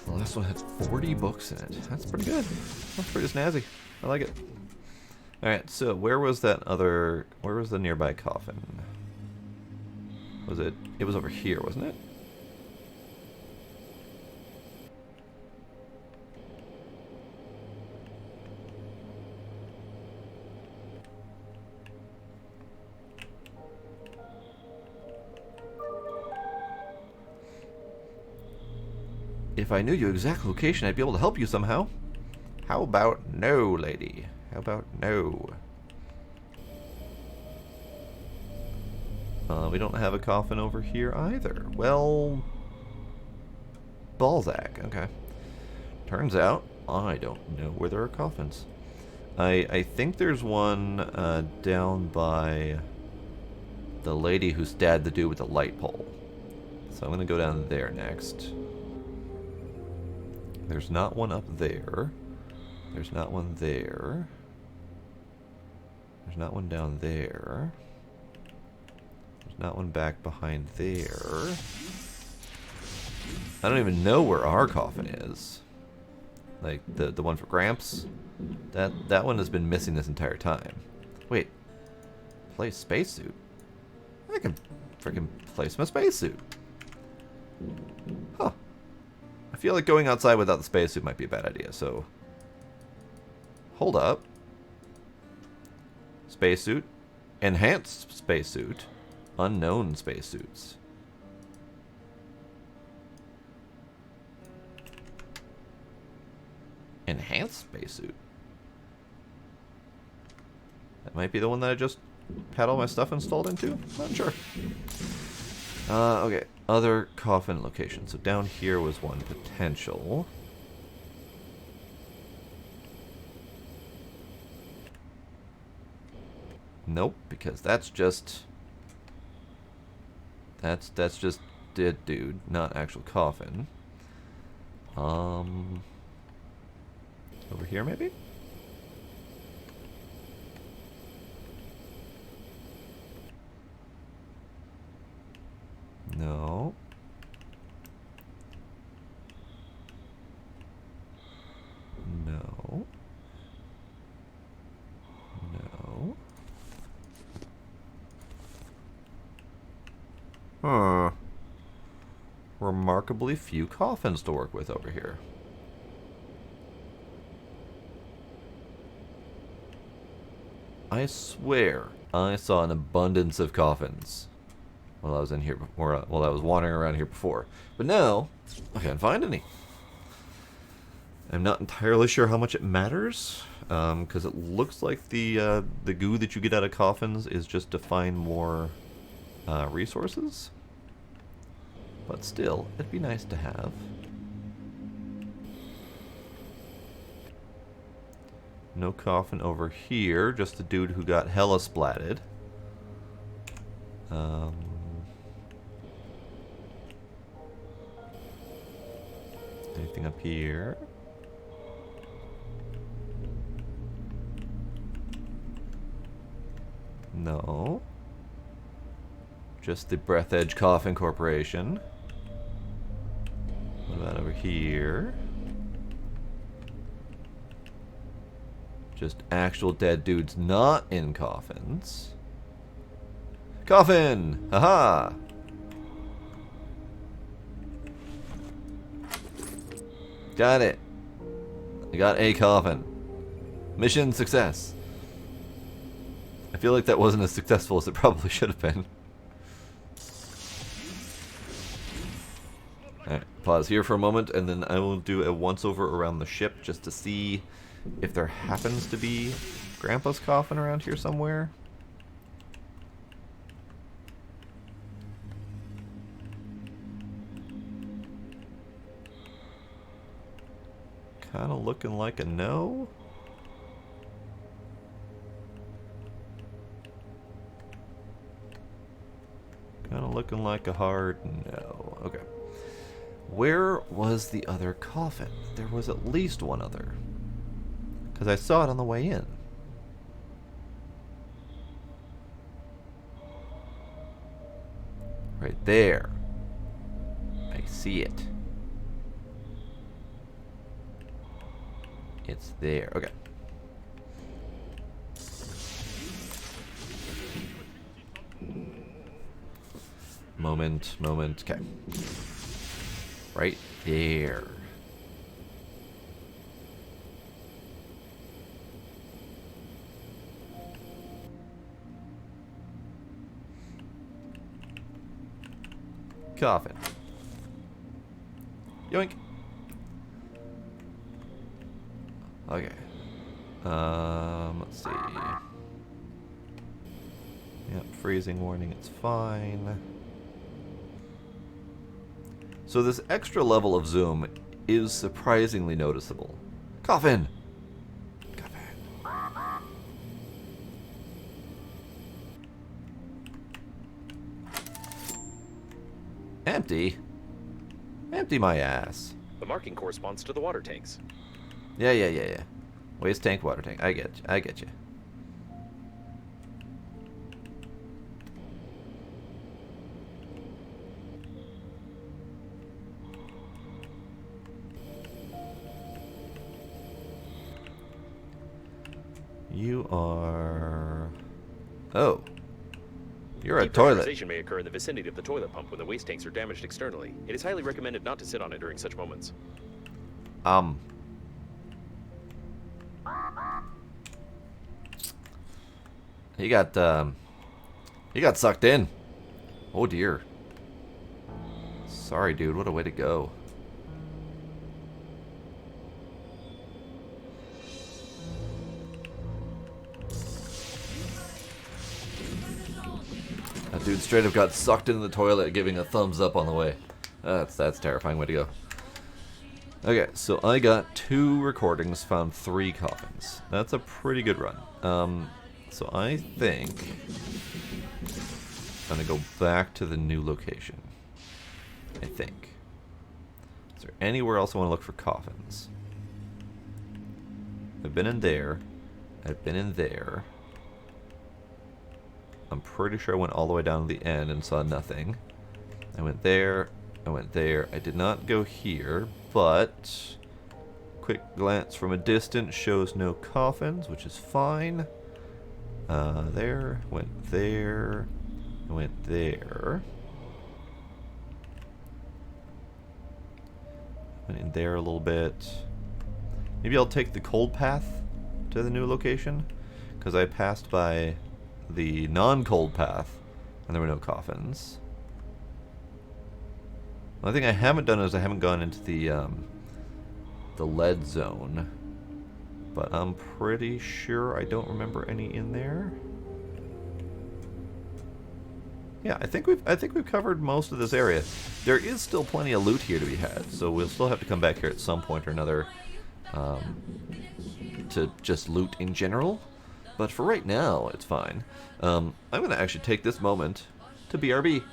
The last one had 40 books in it. That's pretty good. That's pretty snazzy. I like it. Alright, so where was that other... Where was the nearby coffin? Was it... It was over here, wasn't it? If I knew your exact location, I'd be able to help you somehow. How about no, lady? How about no? We don't have a coffin over here either. Well... Balzac, okay. Turns out, I don't know where there are coffins. I think there's one down by the lady who stabbed the dude with the light pole. So I'm going to go down there next. There's not one up there. There's not one there. There's not one down there. There's not one back behind there. I don't even know where our coffin is. Like, the one for Gramps? That one has been missing this entire time. Wait. Place spacesuit? I can freaking place my spacesuit. Huh. I feel like going outside without the spacesuit might be a bad idea, so... Hold up. Spacesuit. Enhanced spacesuit. Unknown spacesuits. Enhanced spacesuit. That might be the one that I just had all my stuff installed into? Not sure. Okay. Other coffin location. So down here was one potential. Nope, because that's just... That's just dead dude, not actual coffin. Over here maybe? No. No. No. Huh. Remarkably few coffins to work with over here. I swear I saw an abundance of coffins while I was in here before, while I was wandering around here before. But now, I can't find any. I'm not entirely sure how much it matters, because it looks like the goo that you get out of coffins is just to find more resources. But still, it'd be nice to have. No coffin over here, just the dude who got hella splatted. Anything up here? No. Just the Breathedge Coffin Corporation. What about over here? Just actual dead dudes not in coffins. Coffin! Haha! Got it. I got a coffin. Mission success. I feel like that wasn't as successful as it probably should have been. Alright, pause here for a moment, and then I will do a once-over around the ship just to see if there happens to be Grandpa's coffin around here somewhere. Kind of looking like a no. Kind of looking like a hard no. Okay. Where was the other coffin? There was at least one other. Because I saw it on the way in. Right there. I see it. It's there. Okay. Moment. Okay. Right there. Coffin. Yoink. Okay. Let's see. Yep, freezing warning, it's fine. So this extra level of zoom is surprisingly noticeable. Coffin! Coffin. Empty? Empty my ass. The marking corresponds to the water tanks. Yeah. Waste tank, water tank. I get you. You are... Oh. You're a toilet. Depressurization may occur in the vicinity of the toilet pump when the waste tanks are damaged externally. It is highly recommended not to sit on it during such moments. He got sucked in. Oh dear. Sorry, dude. What a way to go. That dude straight up got sucked into the toilet, giving a thumbs up on the way. That's a terrifying way to go. Okay, so I got 2 recordings, found 3 coffins. That's a pretty good run. So I think I'm gonna go back to the new location. I think. Is there anywhere else I want to look for coffins? I've been in there. I've been in there. I'm pretty sure I went all the way down to the end and saw nothing. I went there. I went there. I did not go here, but quick glance from a distance shows no coffins, which is fine. There, went there, went there. Went in there a little bit. Maybe I'll take the cold path to the new location, because I passed by the non-cold path and there were no coffins. One thing I haven't done is I haven't gone into the lead zone, but I'm pretty sure I don't remember any in there. Yeah, I think we've covered most of this area. There is still plenty of loot here to be had, so we'll still have to come back here at some point or another to just loot in general. But for right now, it's fine. I'm going to actually take this moment to BRB.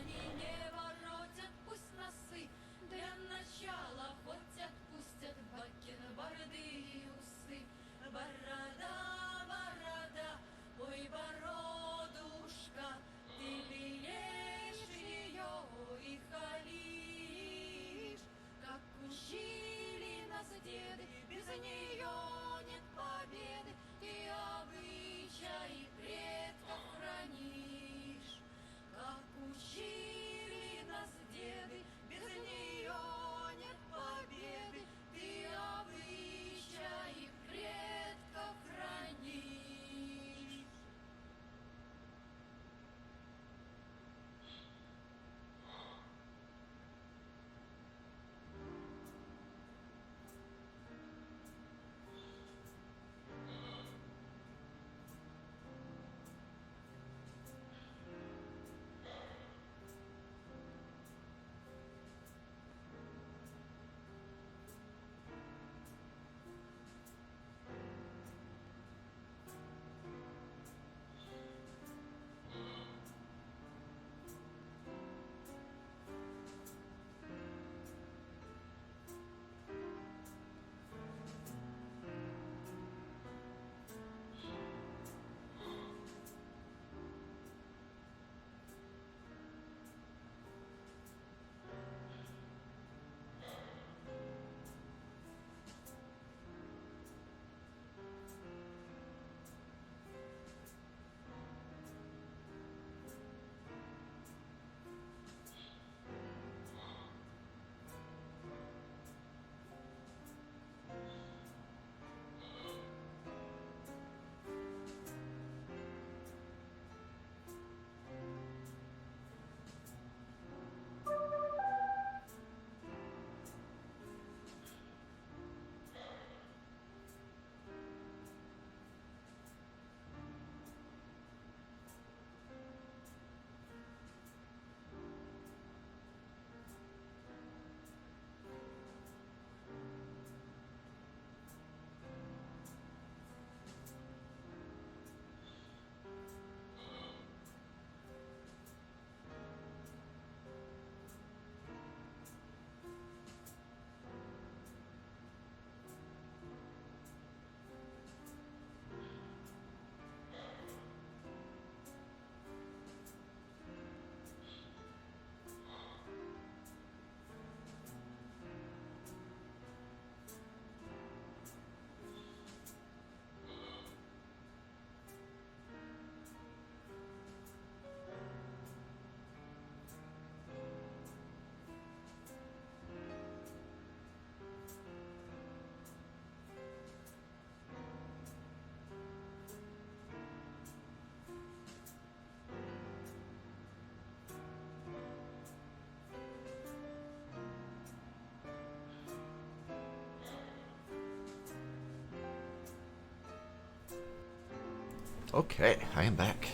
Okay, I am back.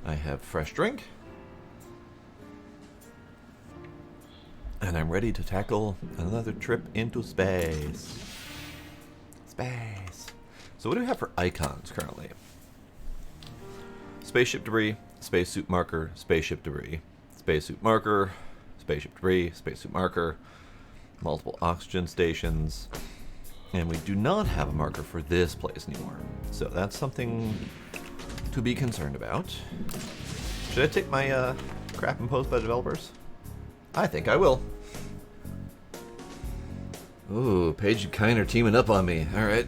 I have fresh drink. And I'm ready to tackle another trip into space. Space. So what do we have for icons currently? Spaceship debris, spacesuit marker, spaceship debris, spacesuit marker, spaceship debris, spacesuit marker, multiple oxygen stations, and we do not have a marker for this place anymore. So that's something to be concerned about. Should I take my crap imposed by developers? I think I will. Ooh, Paige and Kine are teaming up on me. Alright.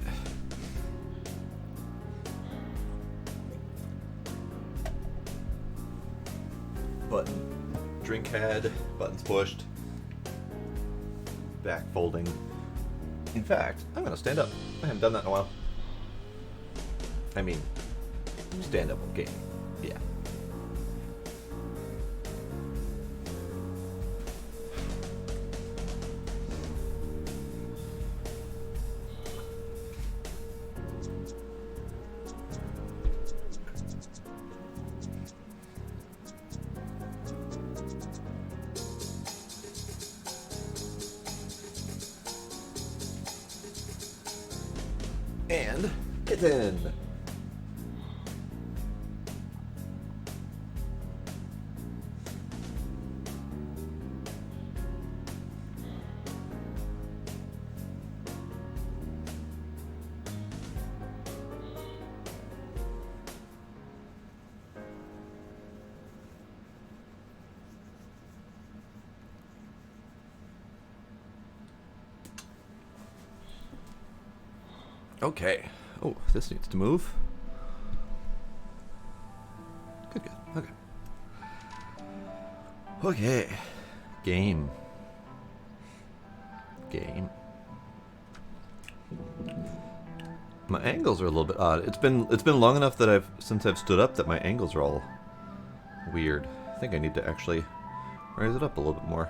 Button. Drink head. Buttons pushed. Back folding. In fact, I'm gonna stand up. I haven't done that in a while. I mean, stand up game. Yeah. And it's in. Okay. Oh, this needs to move. Good, good. Okay. Okay. Game. Game. My angles are a little bit odd. It's been long enough that since I've stood up that my angles are all weird. I think I need to actually raise it up a little bit more.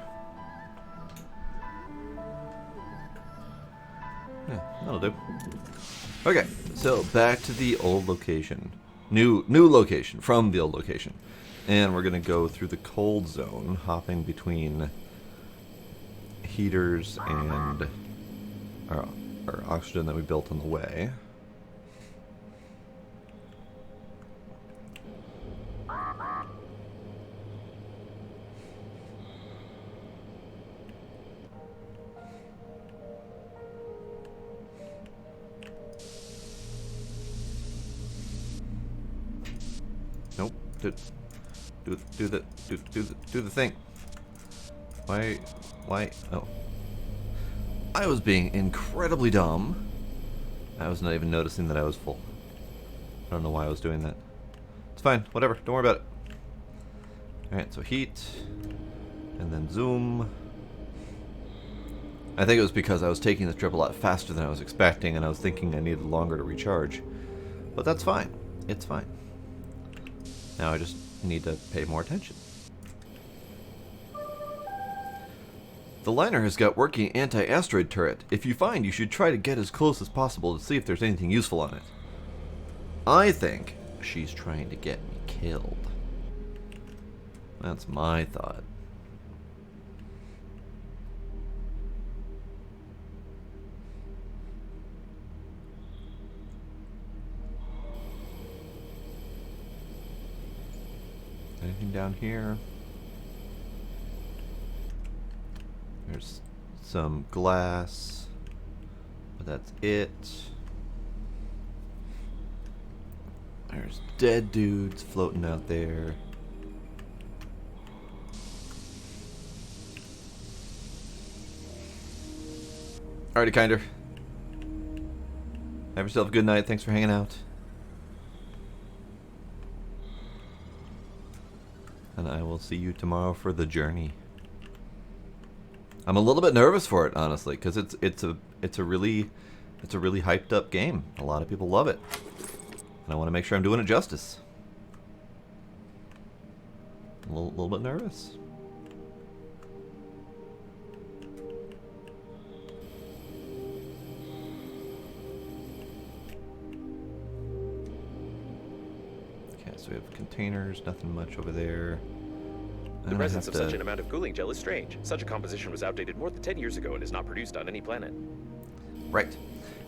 Yeah, that'll do. Okay, so back to the old location. New location from the old location. And we're gonna go through the cold zone, hopping between heaters and our oxygen that we built on the way. Nope. Do the thing. Why? Oh. I was being incredibly dumb. I was not even noticing that I was full. I don't know why I was doing that. It's fine. Whatever. Don't worry about it. Alright, so heat. And then zoom. I think it was because I was taking this trip a lot faster than I was expecting, and I was thinking I needed longer to recharge. But that's fine. It's fine. Now I just need to pay more attention. The liner has got working anti-asteroid turret. If you find, you should try to get as close as possible to see if there's anything useful on it. I think she's trying to get me killed. That's my thought. Anything down here? There's some glass, but that's it. There's dead dudes floating out there. Alrighty, Kinder. Have yourself a good night. Thanks for hanging out. And I will see you tomorrow for the journey. I'm a little bit nervous for it, honestly, because it's a really hyped up game. A lot of people love it, and I want to make sure I'm doing it justice. A little bit nervous. so we have containers, nothing much over there. The presence of such an amount of cooling gel is strange. Such a composition was outdated more than 10 years ago and is not produced on any planet. Right.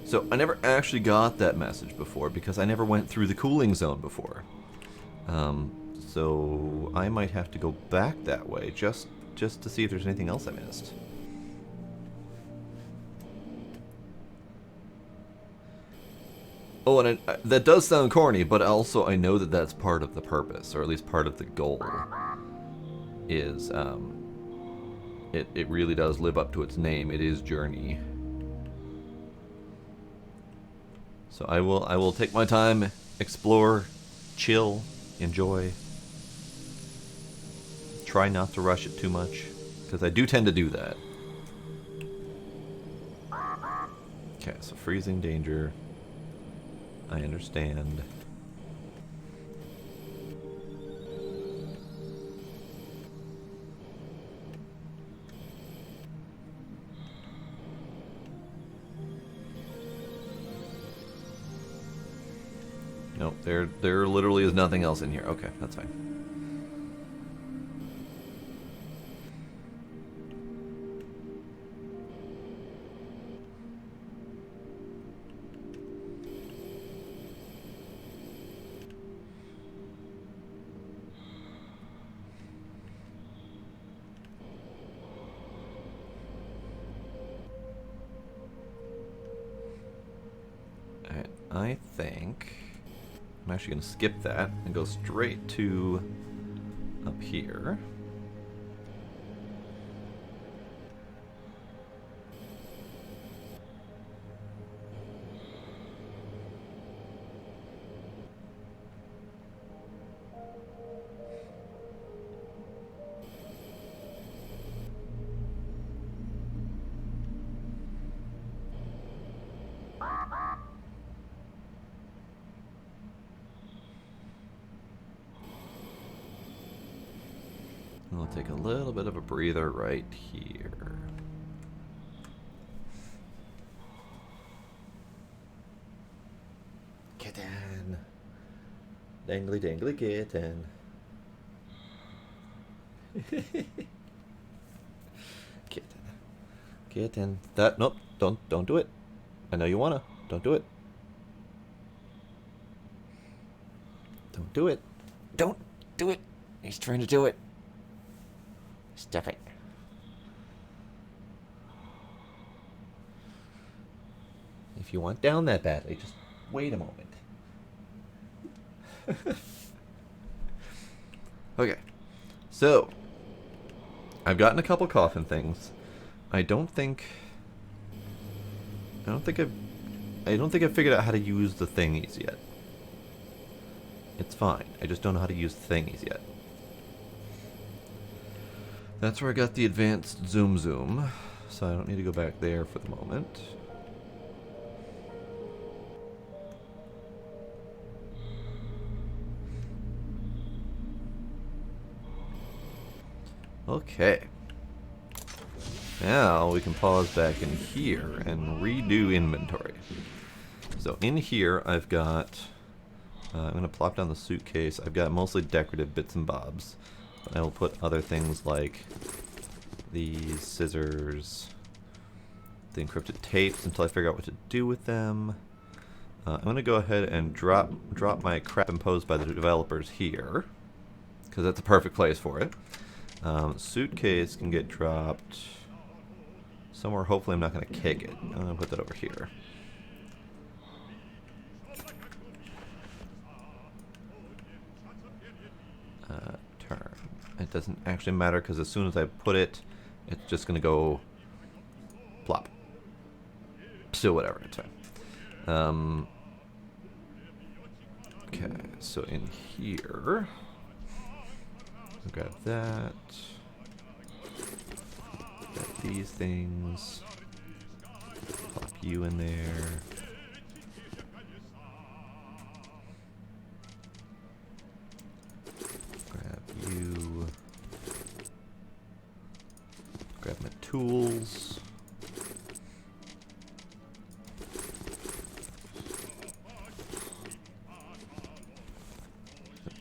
So I never actually got that message before because I never went through the cooling zone before. So I might have to go back that way just to see if there's anything else I missed. Oh, and that does sound corny, but also I know that that's part of the purpose, or at least part of the goal, is it really does live up to its name. It is Journey. So I will take my time, explore, chill, enjoy. Try not to rush it too much, because I do tend to do that. Okay, so freezing danger. I understand. Nope, there literally is nothing else in here. Okay, that's fine. Alright, I think I'm actually going to skip that and go straight to up here. We'll take a little bit of a breather right here. Kitten. Dangly dangly kitten. Kitten. Kitten. That, nope, don't do it. I know you wanna. Don't do it. Don't do it. Don't do it. He's trying to do it. Stop it. If you want down that badly, just wait a moment. Okay. So, I've gotten a couple coffin things. I don't think I've figured out how to use the thingies yet. It's fine. I just don't know how to use the thingies yet. That's where I got the advanced zoom, so I don't need to go back there for the moment. Okay. Now we can pause back in here and redo inventory. So in here I've got, I'm going to plop down the suitcase. I've got mostly decorative bits and bobs. I will put other things like these scissors, the encrypted tapes until I figure out what to do with them. I'm going to go ahead and drop my crap imposed by the developers here, because that's a perfect place for it. Suitcase can get dropped somewhere. Hopefully I'm not going to kick it. I'm going to put that over here. Turn. It doesn't actually matter because as soon as I put it, it's just going to go plop. Still whatever, it's fine. Okay, so in here, I'll grab that. Grab these things. Plop you in there. You grab my tools. Put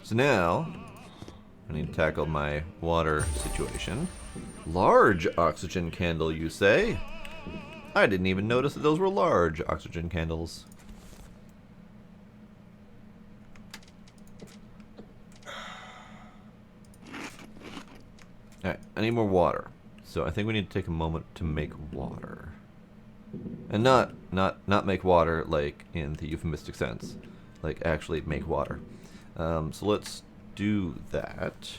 So now, I need to tackle my water situation. Large oxygen candle, you say? I didn't even notice that those were large oxygen candles. Alright, I need more water. So I think we need to take a moment to make water. And not make water like in the euphemistic sense. Like actually make water. So let's do that.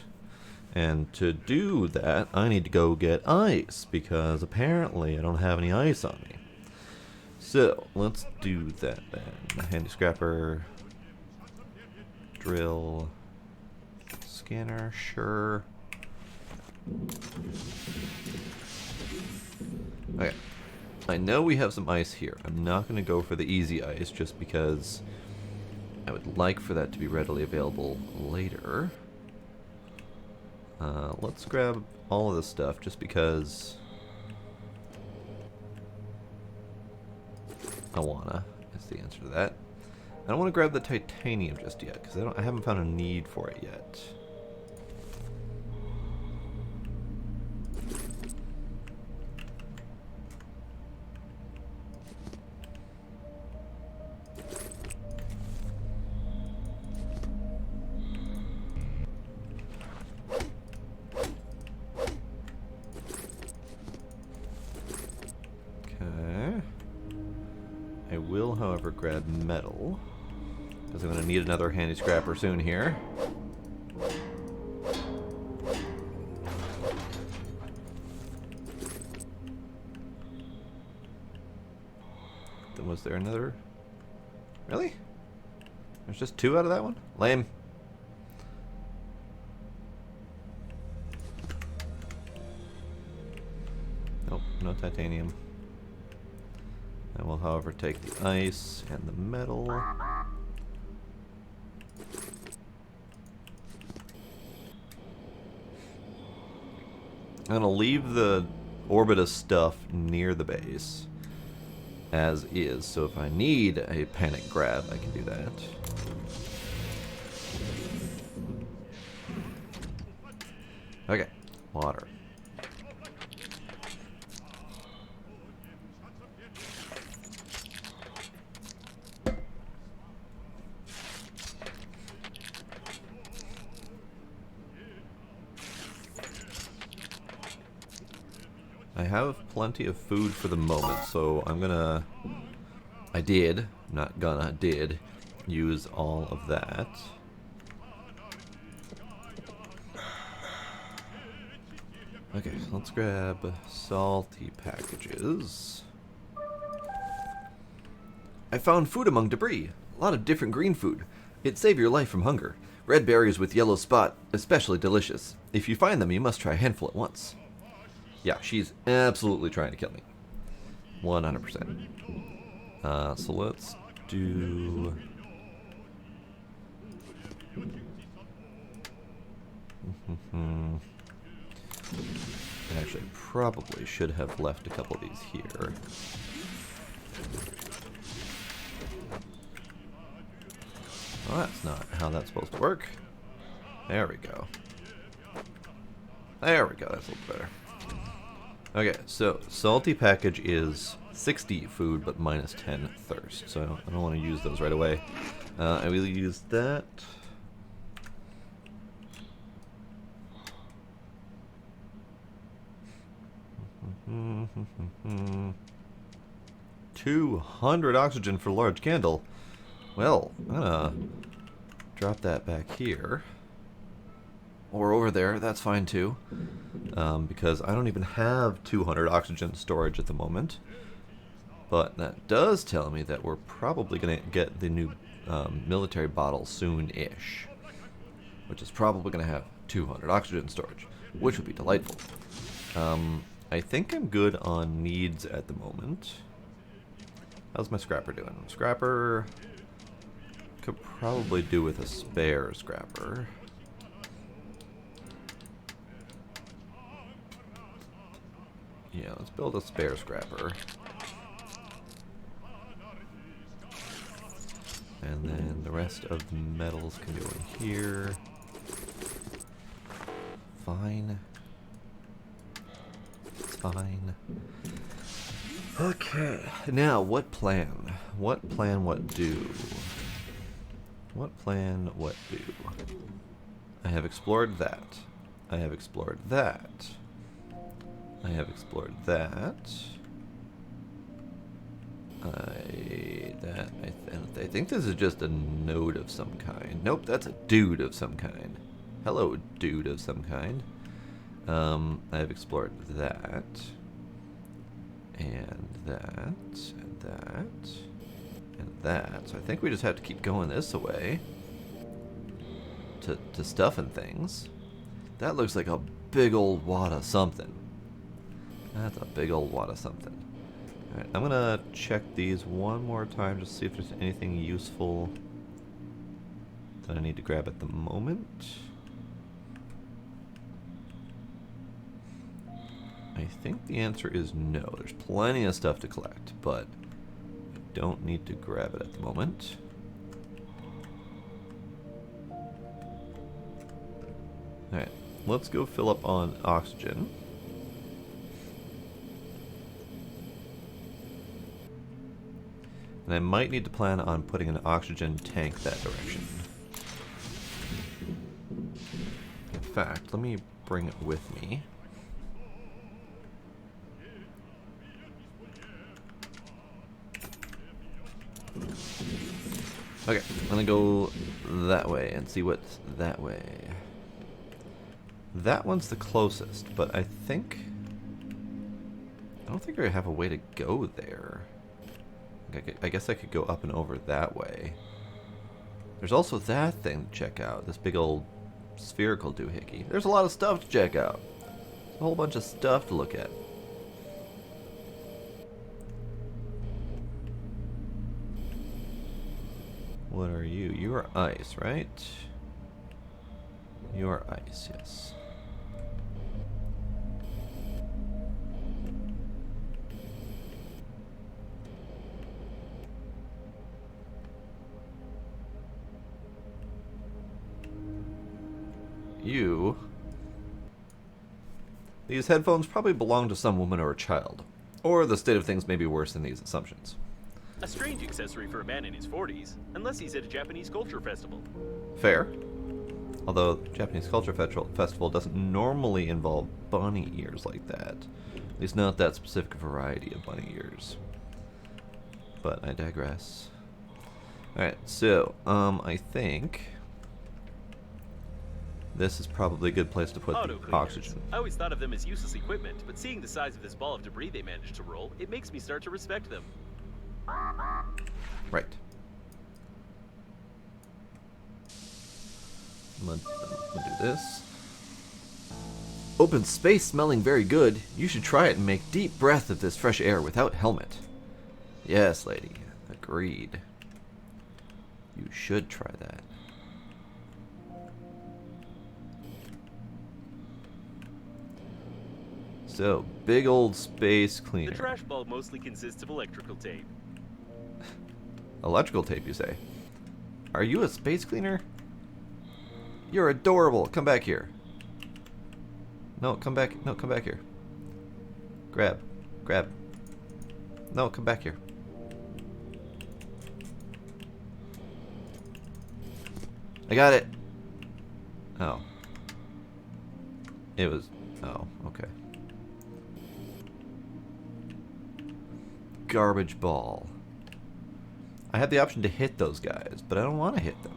And to do that, I need to go get ice, because apparently I don't have any ice on me. So, let's do that then. Handy scrapper, drill, scanner, sure. Okay, I know we have some ice here. I'm not going to go for the easy ice, just because I would like for that to be readily available later. Let's grab all of this stuff just because I wanna, is the answer to that. I don't want to grab the titanium just yet because I haven't found a need for it yet. I will, however, grab metal, because I'm going to need another handy scrapper soon here. Then was there another? Really? There's just 2 out of that one? Lame. Nope, no titanium. I will, however, take the ice and the metal. I'm going to leave the Orbitus stuff near the base as is, so if I need a panic grab, I can do that. Okay, water. I have plenty of food for the moment, so I'm gonna... did use all of that. Okay, so let's grab salty packages. I found food among debris. A lot of different green food. It'd save your life from hunger. Red berries with yellow spot, especially delicious. If you find them, you must try a handful at once. Yeah, she's absolutely trying to kill me. 100%. So let's do... Actually, probably should have left a couple of these here. Well, that's not how that's supposed to work. There we go. There we go, that's a little better. Okay, so salty package is 60 food, but minus 10 thirst. So I don't want to use those right away. I will use that. Mm-hmm. 200 oxygen for large candle. Well, I'm gonna drop that back here. Or over there, that's fine too. Because I don't even have 200 oxygen storage at the moment. But that does tell me that we're probably going to get the new military bottle soon-ish. Which is probably going to have 200 oxygen storage, which would be delightful. I think I'm good on needs at the moment. How's my scrapper doing? Scrapper could probably do with a spare scrapper. Yeah, let's build a spare scrapper. And then the rest of the metals can go in here. Fine. It's fine. Okay, now what plan? What plan, what do? What plan, what do? I have explored that. I have explored that. I have explored that. I think this is just a node of some kind. Nope, that's a dude of some kind. Hello, dude of some kind. I have explored that. And that. And that. And that. So I think we just have to keep going this way. To stuff and things. That looks like a big old wad of something. That's a big old wad of something. Alright, I'm gonna check these one more time just to see if there's anything useful that I need to grab at the moment. I think the answer is no. There's plenty of stuff to collect, but I don't need to grab it at the moment. Alright, let's go fill up on oxygen. And I might need to plan on putting an oxygen tank that direction. In fact, let me bring it with me. Okay, I'm gonna go that way and see what's that way. That one's the closest, but I don't think I have a way to go there. I guess I could go up and over that way. There's also that thing to check out, this big old spherical doohickey. There's a lot of stuff to check out. There's a whole bunch of stuff to look at. What are you? You are ice, right? You are ice, yes. You. These headphones probably belong to some woman or a child. Or the state of things may be worse than these assumptions. A strange accessory for a man in his 40s, unless he's at a Japanese culture festival. Fair. Although Japanese Culture Festival doesn't normally involve bunny ears like that. At least not that specific variety of bunny ears. But I digress. Alright, so, I think this is probably a good place to put the oxygen. I always thought of them as useless equipment, but seeing the size of this ball of debris they managed to roll, it makes me start to respect them. Right. I'm gonna do this. Open space smelling very good. You should try it and make deep breath of this fresh air without helmet. Yes, lady. Agreed. You should try that. So, big old space cleaner. The trash ball mostly consists of electrical tape. Electrical tape, you say? Are you a space cleaner? You're adorable. Come back here. No, come back. No, come back here. Grab. Grab. No, come back here. I got it. Oh. It was... Oh, okay. Garbage ball. I had the option to hit those guys, but I don't want to hit them.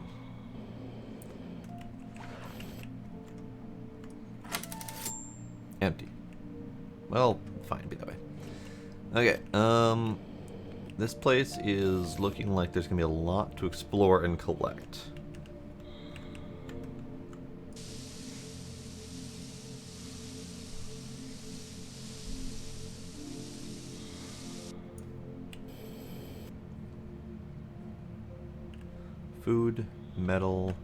Empty. Well, fine, be that way. Okay, this place is looking like there's gonna be a lot to explore and collect. Food, metal,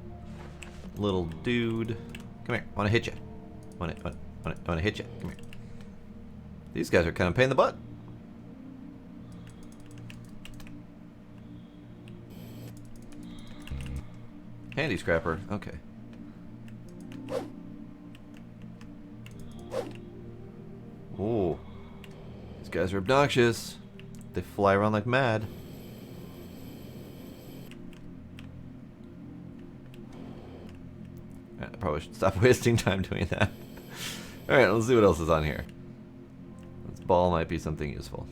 little dude. Come here, wanna hit you. Wanna hit you. Come here. These guys are kind of a pain in the butt. Handy scrapper. Okay. Ooh. These guys are obnoxious. They fly around like mad. Alright, I probably should stop wasting time doing that. Alright, let's see what else is on here. This ball might be something useful.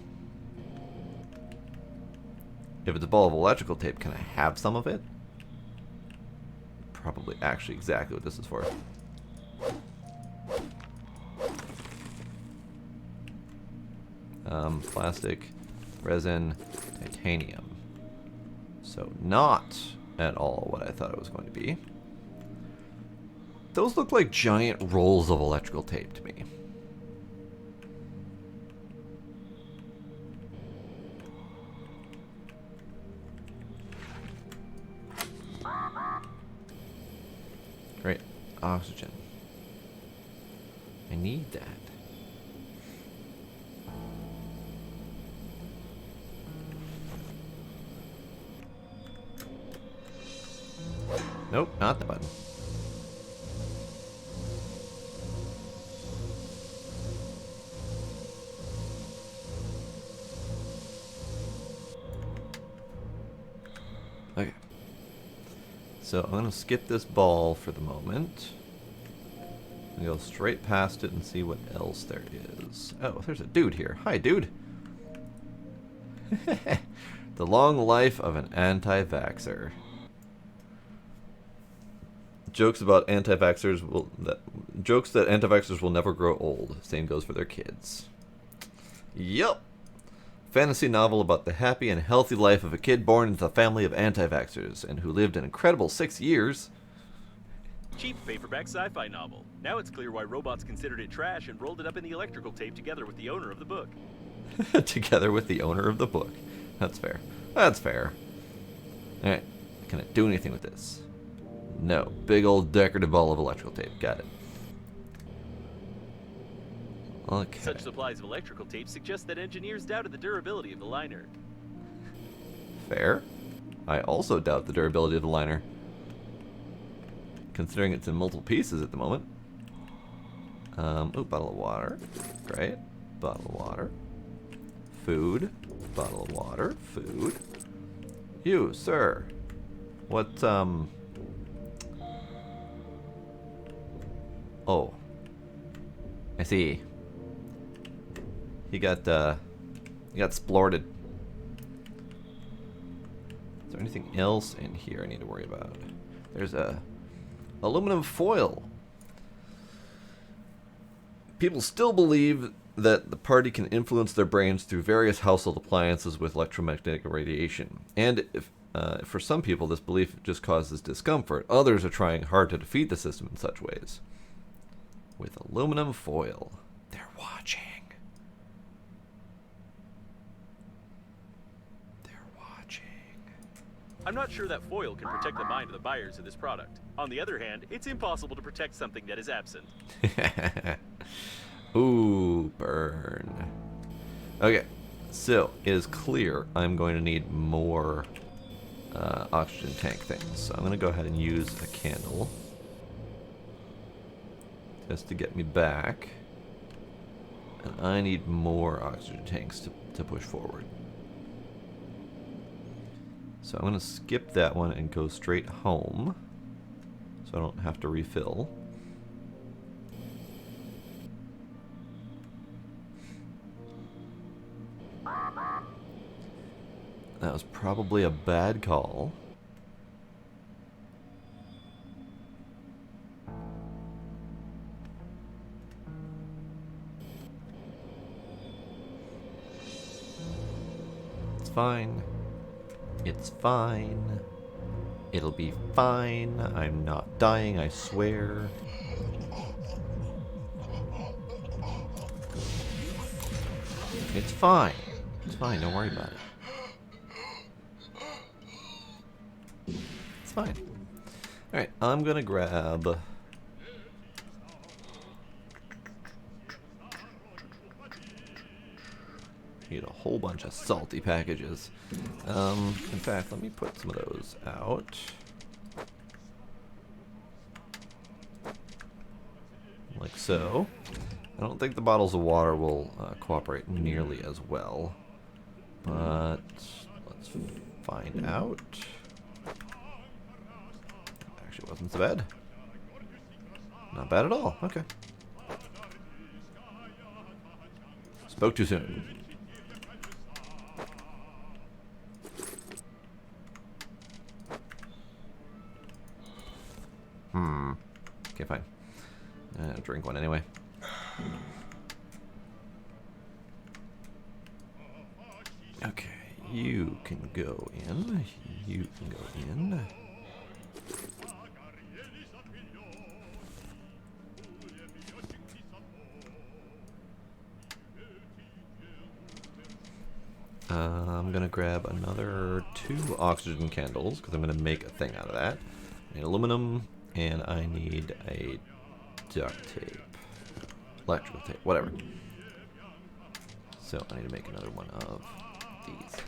If it's a ball of electrical tape, can I have some of it? Probably actually exactly what this is for. Plastic, resin, titanium. So not at all what I thought it was going to be. Those look like giant rolls of electrical tape to me. Great. Oxygen. I need that. Nope, not the button. Okay. So I'm going to skip this ball for the moment. And go straight past it and see what else there is. Oh, there's a dude here. Hi, dude. The long life of an anti-vaxxer. Jokes that anti-vaxxers will never grow old. Same goes for their kids. Yup. Fantasy novel about the happy and healthy life of a kid born into a family of anti-vaxxers and who lived an incredible 6 years. Cheap paperback sci-fi novel. Now it's clear why robots considered it trash and rolled it up in the electrical tape together with the owner of the book. Together with the owner of the book. That's fair. That's fair. Alright. Can I do anything with this? No. Big old decorative ball of electrical tape. Got it. Okay. Such supplies of electrical tape suggest that engineers doubted the durability of the liner. Fair. I also doubt the durability of the liner, considering it's in multiple pieces at the moment. Ooh, bottle of water. Great. Bottle of water. Food. Bottle of water. Food. You, sir. What, Oh. I see. He got splorted. Is there anything else in here I need to worry about? There's a aluminum foil. People still believe that the party can influence their brains through various household appliances with electromagnetic radiation. And if, for some people, this belief just causes discomfort. Others are trying hard to defeat the system in such ways. With aluminum foil. They're watching. They're watching. I'm not sure that foil can protect the mind of the buyers of this product. On the other hand, it's impossible to protect something that is absent. Ooh, burn. Okay, so it is clear I'm going to need more oxygen tank things. So I'm going to go ahead and use a candle just to get me back. And I need more oxygen tanks to push forward. So I'm going to skip that one and go straight home, so I don't have to refill. That was probably a bad call. It's fine. It's fine. It'll be fine. I'm not dying, I swear. It's fine. It's fine, don't worry about it. It's fine. Alright, I'm gonna grab... Need a whole bunch of salty packages. In fact, let me put some of those out. like so. I don't think the bottles of water will cooperate nearly as well, but let's find out. Actually, wasn't so bad. Not bad at all. Okay. Spoke too soon. Okay, fine. Drink one anyway. Okay, you can go in. You can go in. I'm gonna grab another 2 oxygen candles because I'm gonna make a thing out of that. I need aluminum, and I need a duct tape, electrical tape, whatever. So I need to make another one of these.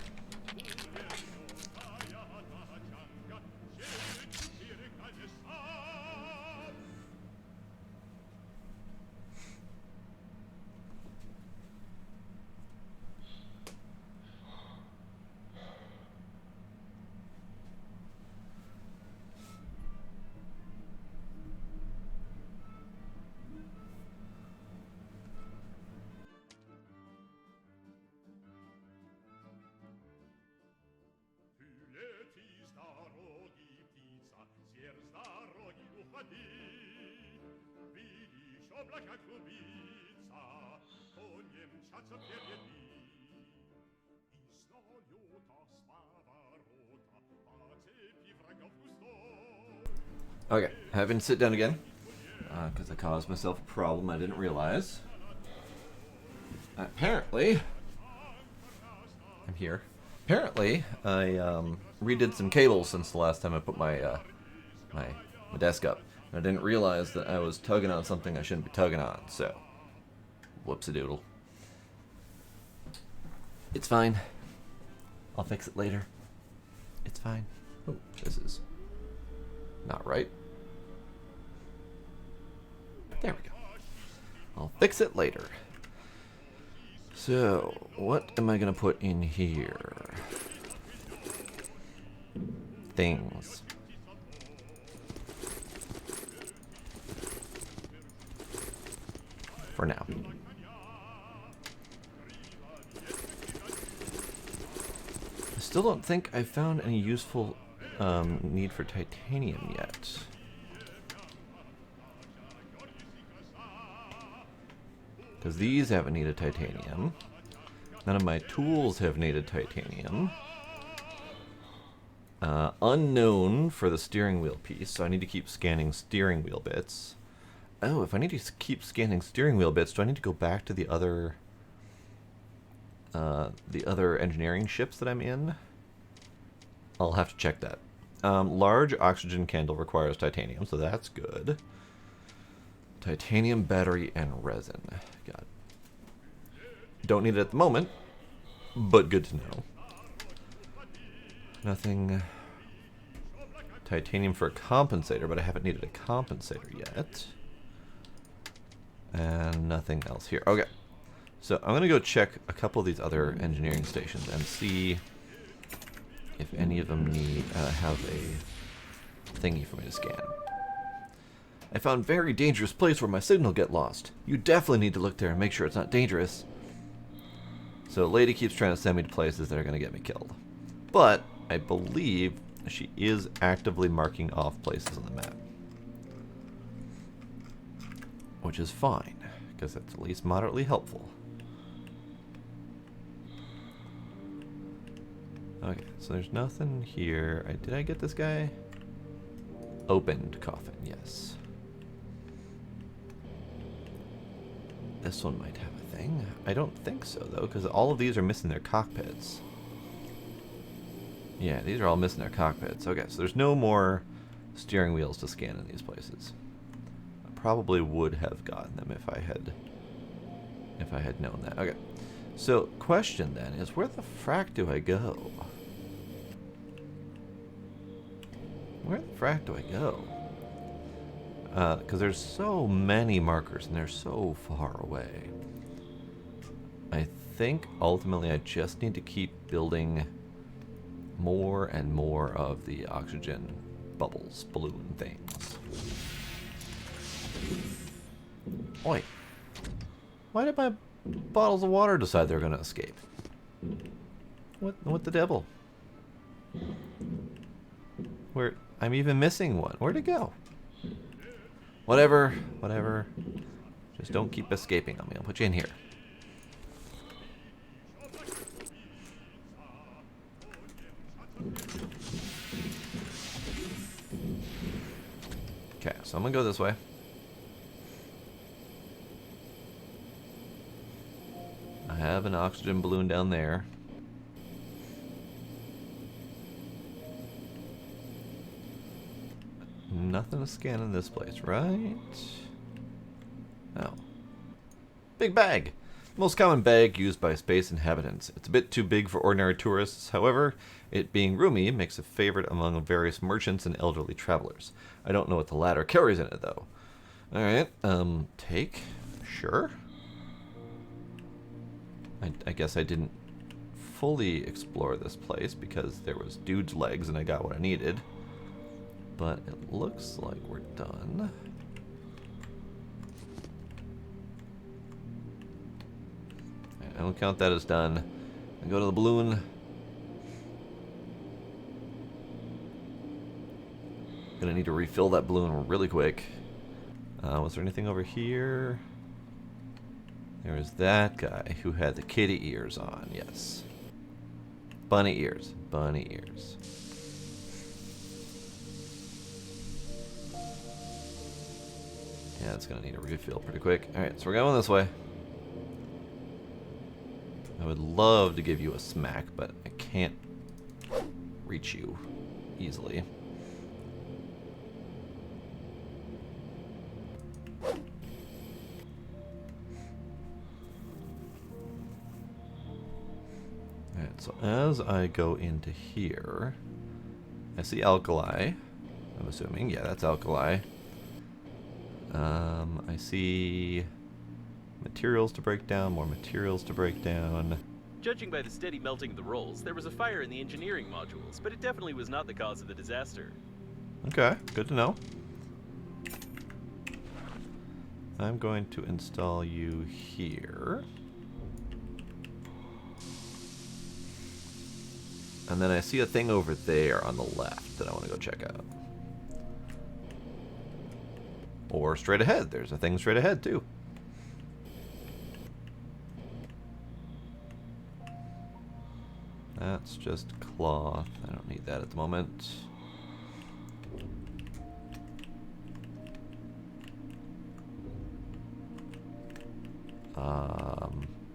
Okay, having to sit down again because I caused myself a problem I didn't realize. Apparently, I'm here. Apparently, I redid some cables since the last time I put my my desk up. And I didn't realize that I was tugging on something I shouldn't be tugging on. So, whoops-a-doodle. It's fine. I'll fix it later. It's fine. Oh, this is not right. There we go. I'll fix it later. So, what am I going to put in here? Things. For now. I still don't think I found any useful need for titanium yet. Because these haven't needed titanium. None of my tools have needed titanium. Unknown for the steering wheel piece, so I need to keep scanning steering wheel bits. Oh, if I need to keep scanning steering wheel bits, do I need to go back to the other engineering ships that I'm in? I'll have to check that. Large oxygen candle requires titanium, so that's good. Titanium battery and resin. God. Don't need it at the moment, but good to know. Nothing. Titanium for a compensator, but I haven't needed a compensator yet. And nothing else here. Okay. So I'm going to go check a couple of these other engineering stations and see if any of them need have a thingy for me to scan. I found very dangerous place where my signal get lost. You definitely need to look there and make sure it's not dangerous. So lady keeps trying to send me to places that are going to get me killed. But I believe she is actively marking off places on the map. Which is fine, because that's at least moderately helpful. Okay, so there's nothing here. Did I get this guy? Opened coffin, yes. This one might have a thing. I don't think so, though, because all of these are missing their cockpits. Yeah, these are all missing their cockpits. Okay, so there's no more steering wheels to scan in these places. I probably would have gotten them if I had known that. Okay, so question then is, where the frack do I go? Where the frack do I go? because there's so many markers and they're so far away. I think ultimately I just need to keep building more and more of the oxygen bubbles, balloon things. Oi. Why did my bottles of water decide they're going to escape? What the devil? Where I'm even missing one. Where'd it go? Whatever. Just don't keep escaping on me. I'll put you in here. Okay, so I'm gonna go this way. I have an oxygen balloon down there. Nothing to scan in this place, right? No. Big bag! Most common bag used by space inhabitants. It's a bit too big for ordinary tourists, however, it being roomy makes a favorite among various merchants and elderly travelers. I don't know what the latter carries in it, though. Alright, take? Sure. I guess I didn't fully explore this place because there was dude's legs and I got what I needed. But it looks like we're done. I don't count that as done. I go to the balloon. Gonna need to refill that balloon really quick. Was there anything over here? There was that guy who had the kitty ears on, yes. Bunny ears. Bunny ears. Yeah, it's gonna need a refill pretty quick. Alright, so we're going this way. I would love to give you a smack, but I can't reach you easily. Alright, so as I go into here, I see alkali. I'm assuming, yeah, that's alkali. I see materials to break down, more materials to break down. Judging by the steady melting of the rolls, there was a fire in the engineering modules, but it definitely was not the cause of the disaster. Okay, good to know. I'm going to install you here. And then I see a thing over there on the left that I want to go check out. Or straight ahead. There's a thing straight ahead, too. That's just cloth. I don't need that at the moment.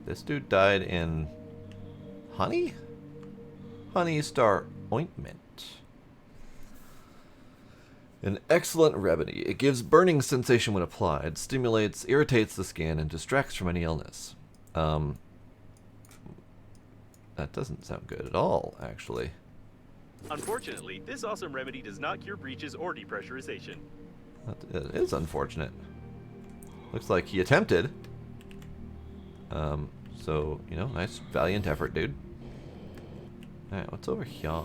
This dude died in honey? Honey Star Ointment. An excellent remedy. It gives burning sensation when applied, stimulates, irritates the skin, and distracts from any illness. That doesn't sound good at all, actually. Unfortunately, this awesome remedy does not cure breaches or depressurization. That is unfortunate. Looks like he attempted. So, you know, nice, valiant effort, dude. Alright, what's over here?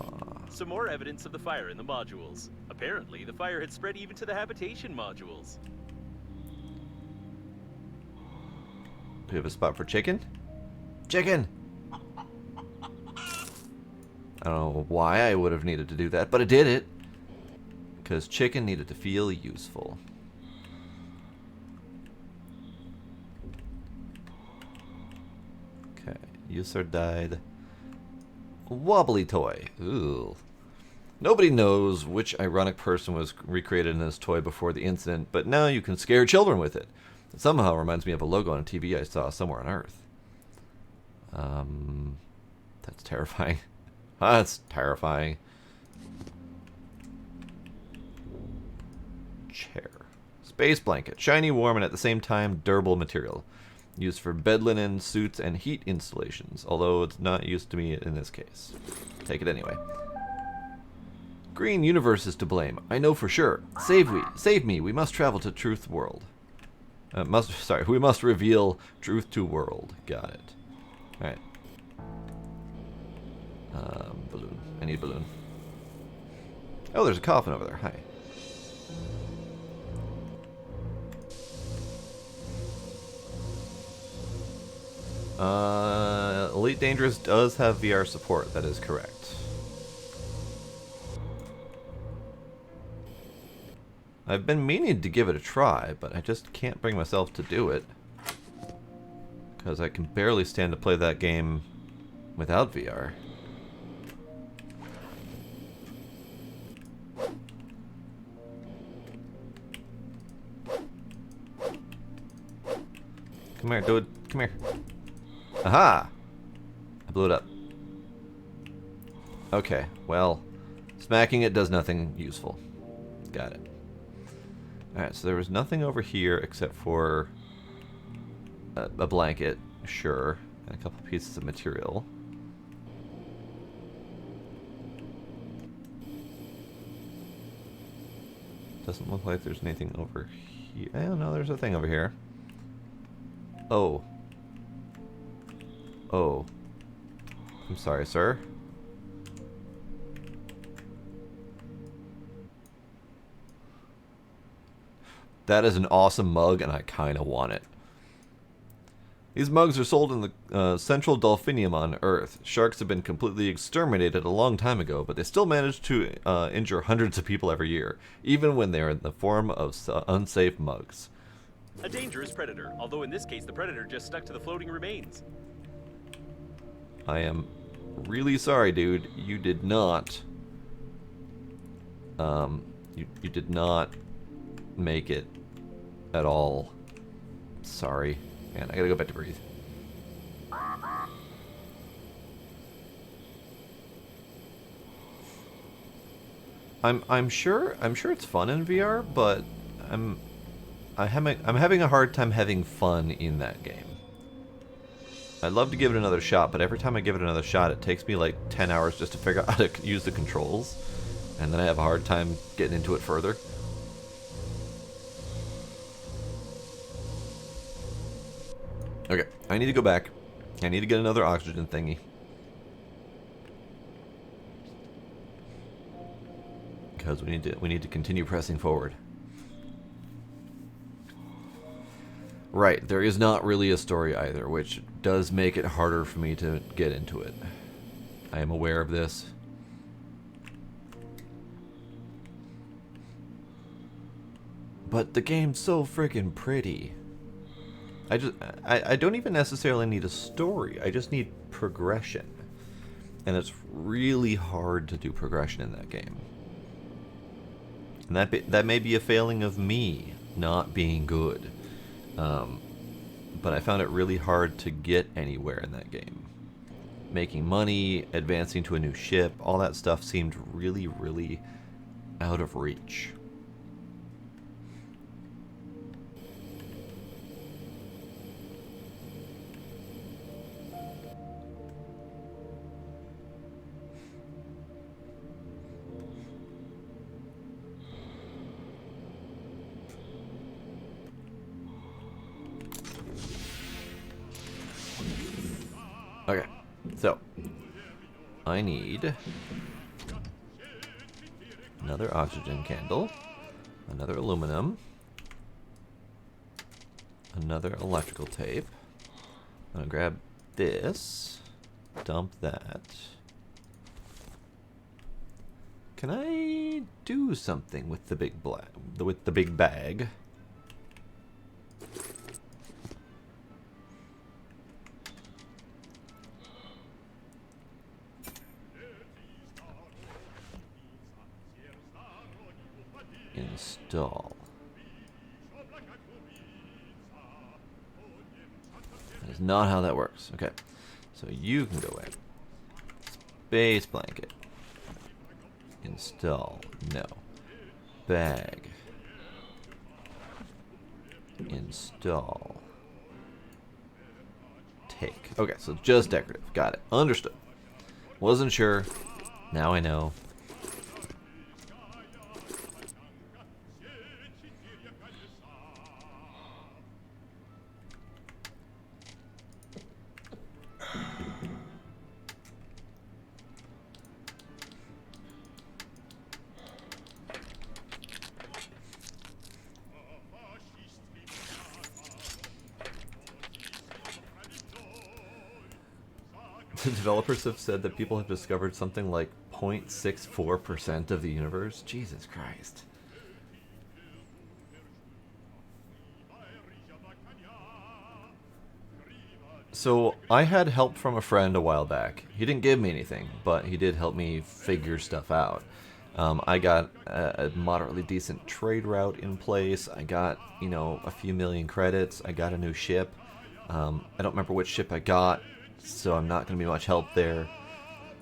Some more evidence of the fire in the modules. Apparently, the fire had spread even to the habitation modules. Do we have a spot for chicken? Chicken! I don't know why I would have needed to do that, but I did it. Because chicken needed to feel useful. Okay, user died. Wobbly toy. Ooh. Nobody knows which ironic person was recreated in this toy before the incident, but now you can scare children with it. It somehow reminds me of a logo on a TV I saw somewhere on Earth. That's terrifying. That's terrifying. Chair. Space blanket. Shiny, warm, and at the same time durable material. Used for bed linen, suits, and heat installations, although it's not used to me in this case. Take it anyway. Green Universe is to blame. I know for sure. Save me. We must travel to Truth World. We must reveal truth to world. Got it. Alright. Balloon. I need a balloon. Oh, there's a coffin over there. Hi. Elite Dangerous does have VR support. That is correct. I've been meaning to give it a try, but I just can't bring myself to do it. Because I can barely stand to play that game without VR. Come here, dude. Come here. Aha! I blew it up. Okay, well, smacking it does nothing useful. Got it. Alright, so there was nothing over here except for a blanket, sure, and a couple pieces of material. Doesn't look like there's anything over here. Oh, no, there's a thing over here. Oh. Oh. I'm sorry, sir. That is an awesome mug, and I kind of want it. These mugs are sold in the Central Delphinium on Earth. Sharks have been completely exterminated a long time ago, but they still manage to injure hundreds of people every year, even when they are in the form of unsafe mugs. A dangerous predator, although in this case the predator just stuck to the floating remains. I am really sorry, dude. You did not... You did not make it at all. Sorry. Man, I gotta go back to breathe. I'm sure it's fun in VR, but I'm having a hard time having fun in that game. I'd love to give it another shot, but every time I give it another shot, it takes me like 10 hours just to figure out how to use the controls, and then I have a hard time getting into it further. Okay, I need to go back. I need to get another oxygen thingy. Because we need to continue pressing forward. Right, there is not really a story either, which does make it harder for me to get into it. I am aware of this. But the game's so freaking pretty. I don't even necessarily need a story. I just need progression. And it's really hard to do progression in that game. And that may be a failing of me not being good. But I found it really hard to get anywhere in that game. Making money, advancing to a new ship, all that stuff seemed really, really out of reach. Okay, so I need another oxygen candle, another aluminum, another electrical tape. I'm gonna grab this, dump that. Can I do something with the big bag? Install. That is not how that works. Okay, so you can go in. Space blanket. Install. No. Bag. Install. Take. Okay, so just decorative. Got it. Understood. Wasn't sure. Now I know. The developers have said that people have discovered something like 0.64% of the universe. Jesus Christ. So, I had help from a friend a while back. He didn't give me anything, but he did help me figure stuff out. I got a moderately decent trade route in place. I got, you know, a few million credits. I got a new ship. I don't remember which ship I got, so I'm not going to be much help there.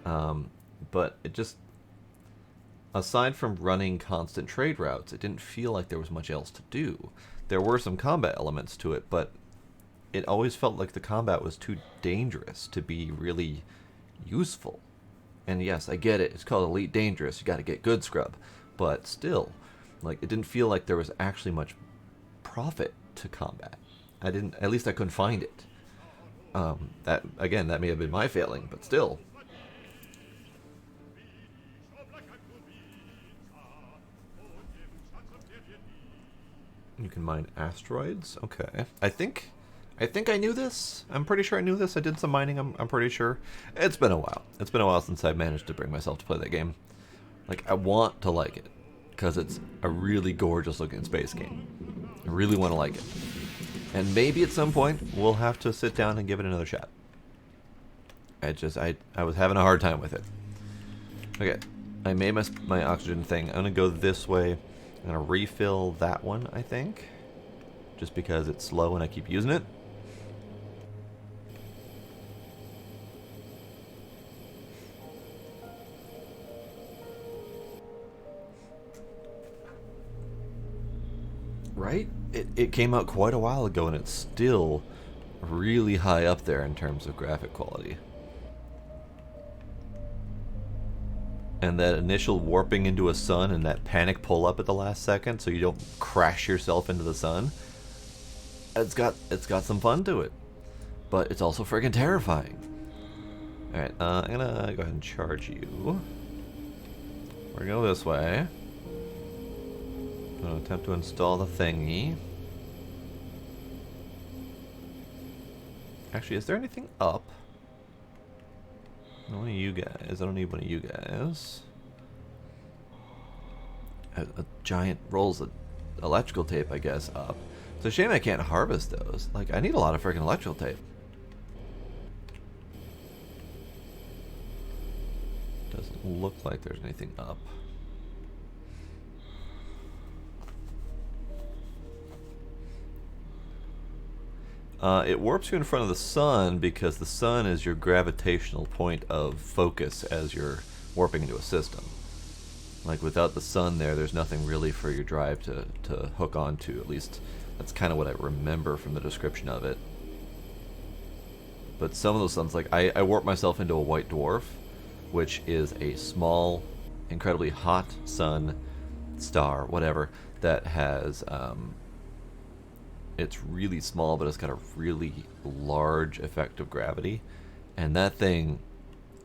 But it just, aside from running constant trade routes, it didn't feel like there was much else to do. There were some combat elements to it, but it always felt like the combat was too dangerous to be really useful. And yes, I get it. It's called Elite Dangerous. You got to get good scrub. But still, like, it didn't feel like there was actually much profit to combat. At least I couldn't find it. That may have been my failing, but still. You can mine asteroids? Okay. I think I knew this. I'm pretty sure I knew this. I did some mining, I'm pretty sure. It's been a while. It's been a while since I've managed to bring myself to play that game. Like, I want to like it, because it's a really gorgeous looking space game. I really want to like it. And maybe at some point, we'll have to sit down and give it another shot. I was having a hard time with it. Okay, I made my oxygen thing. I'm going to go this way. I'm going to refill that one, I think. Just because it's slow and I keep using it. Right? It came out quite a while ago and it's still really high up there in terms of graphic quality. And that initial warping into a sun and that panic pull up at the last second so you don't crash yourself into the sun. It's got some fun to it. But it's also freaking terrifying. Alright, I'm gonna go ahead and charge you. We're gonna go this way. I'm gonna attempt to install the thingy. Actually, is there anything up? No, one of you guys. I don't need one of you guys. A giant rolls of electrical tape, I guess, up. It's a shame I can't harvest those. Like, I need a lot of freaking electrical tape. Doesn't look like there's anything up. It warps you in front of the sun because the sun is your gravitational point of focus as you're warping into a system. Like, without the sun there's nothing really for your drive to hook onto. At least that's kind of what I remember from the description of it. But some of those suns, like, I warp myself into a white dwarf, which is a small, incredibly hot sun, star, whatever, that has... it's really small, but it's got a really large effect of gravity. And that thing,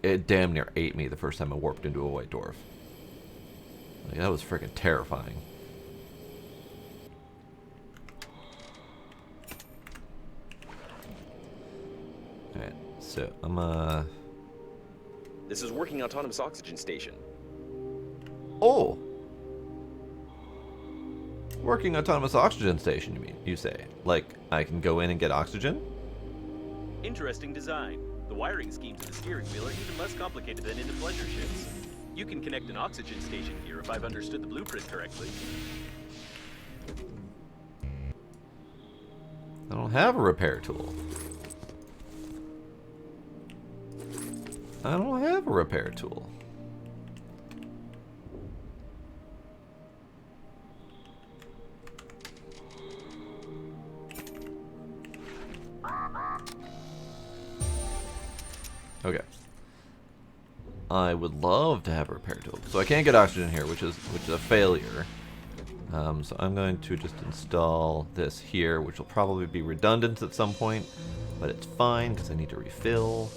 it damn near ate me the first time I warped into a white dwarf. Like, that was freaking terrifying. Alright, so I'm This is working autonomous oxygen station. Oh! Working autonomous oxygen station, you say? Like, I can go in and get oxygen? Interesting design. The wiring scheme to the steering wheel are even less complicated than in the pleasure ships. You can connect an oxygen station here if I've understood the blueprint correctly. I don't have a repair tool. I don't have a repair tool. Okay. I would love to have a repair tool. So I can't get oxygen here, which is a failure. So I'm going to just install this here, which will probably be redundant at some point, but it's fine because I need to refill.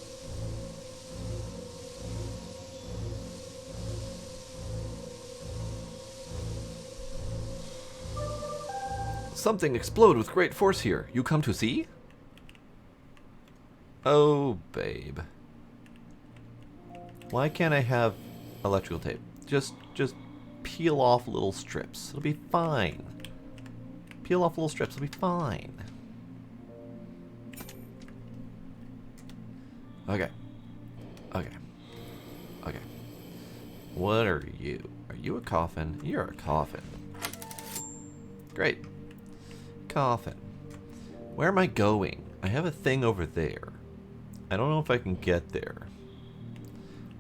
Something explode with great force here. You come to see? Oh, babe. Why can't I have electrical tape? Just peel off little strips. It'll be fine. Peel off little strips. It'll be fine. Okay. Okay. Okay. What are you? Are you a coffin? You're a coffin. Great. Coffin. Where am I going? I have a thing over there. I don't know if I can get there.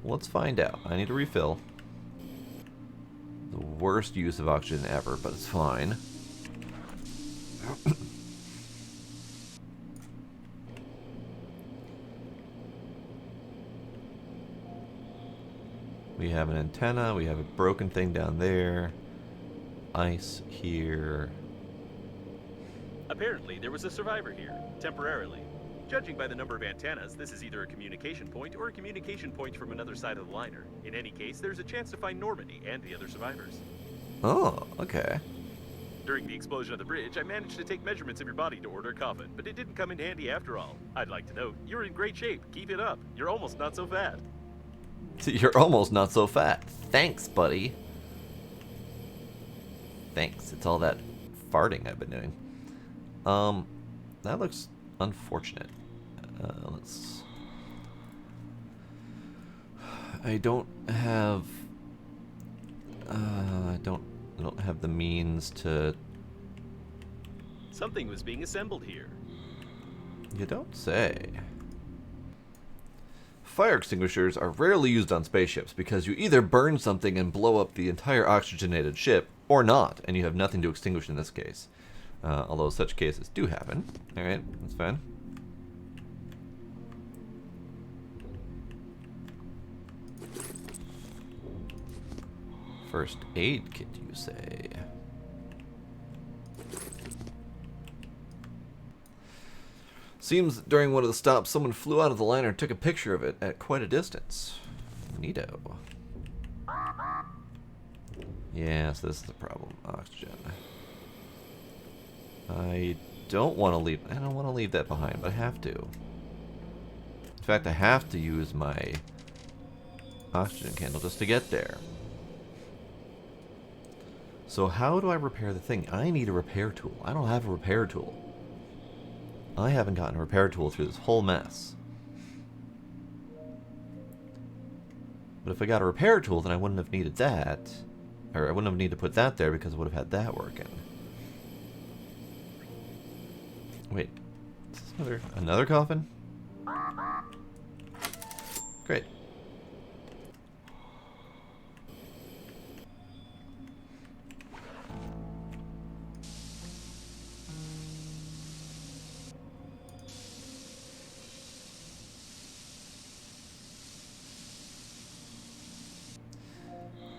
Let's find out. I need to refill. The worst use of oxygen ever, but it's fine. We have an antenna, we have a broken thing down there. Ice here. Apparently, there was a survivor here, temporarily. Judging by the number of antennas, this is either a communication point or a communication point from another side of the liner. In any case, there's a chance to find Normandy and the other survivors. Oh, okay. During the explosion of the bridge, I managed to take measurements of your body to order a coffin, but it didn't come in handy after all. I'd like to note, you're in great shape. Keep it up. You're almost not so fat. You're almost not so fat. Thanks, buddy. Thanks. It's all that farting I've been doing. That looks unfortunate. Let's... I don't have... I don't have the means to... Something was being assembled here. You don't say. Fire extinguishers are rarely used on spaceships because you either burn something and blow up the entire oxygenated ship, or not, and you have nothing to extinguish in this case. Although such cases do happen. Alright, that's fine. First aid kit, you say? Seems that during one of the stops, someone flew out of the liner and took a picture of it at quite a distance. Neato. Yes, this is the problem. Oxygen. I don't want to leave. I don't want to leave that behind, but I have to. In fact, I have to use my oxygen candle just to get there. So how do I repair the thing? I need a repair tool. I don't have a repair tool. I haven't gotten a repair tool through this whole mess. But if I got a repair tool, then I wouldn't have needed that. Or I wouldn't have needed to put that there because I would have had that working. Wait. Is this another coffin? Great.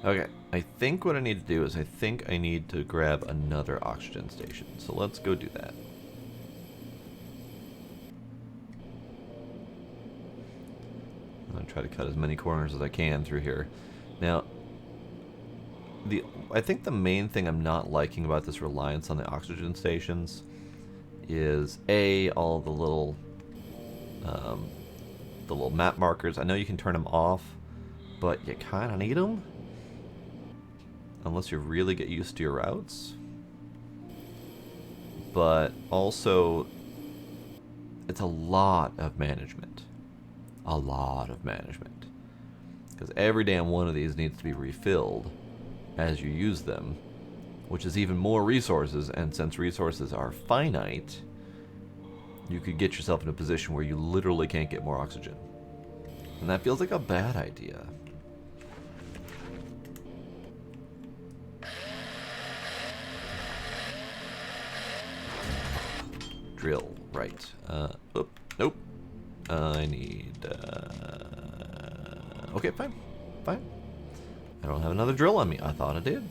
Okay, I think what I need to do is I think I need to grab another oxygen station. So let's go do that. I'm going to try to cut as many corners as I can through here. Now, I think the main thing I'm not liking about this reliance on the oxygen stations is all the little map markers. I know you can turn them off, but you kind of need them. Unless you really get used to your routes. But also, it's a lot of management. A lot of management. Because every damn one of these needs to be refilled as you use them, which is even more resources, and since resources are finite, you could get yourself in a position where you literally can't get more oxygen. And that feels like a bad idea. Drill, right. Nope. I need, okay, fine. Fine. I don't have another drill on me. I thought I did.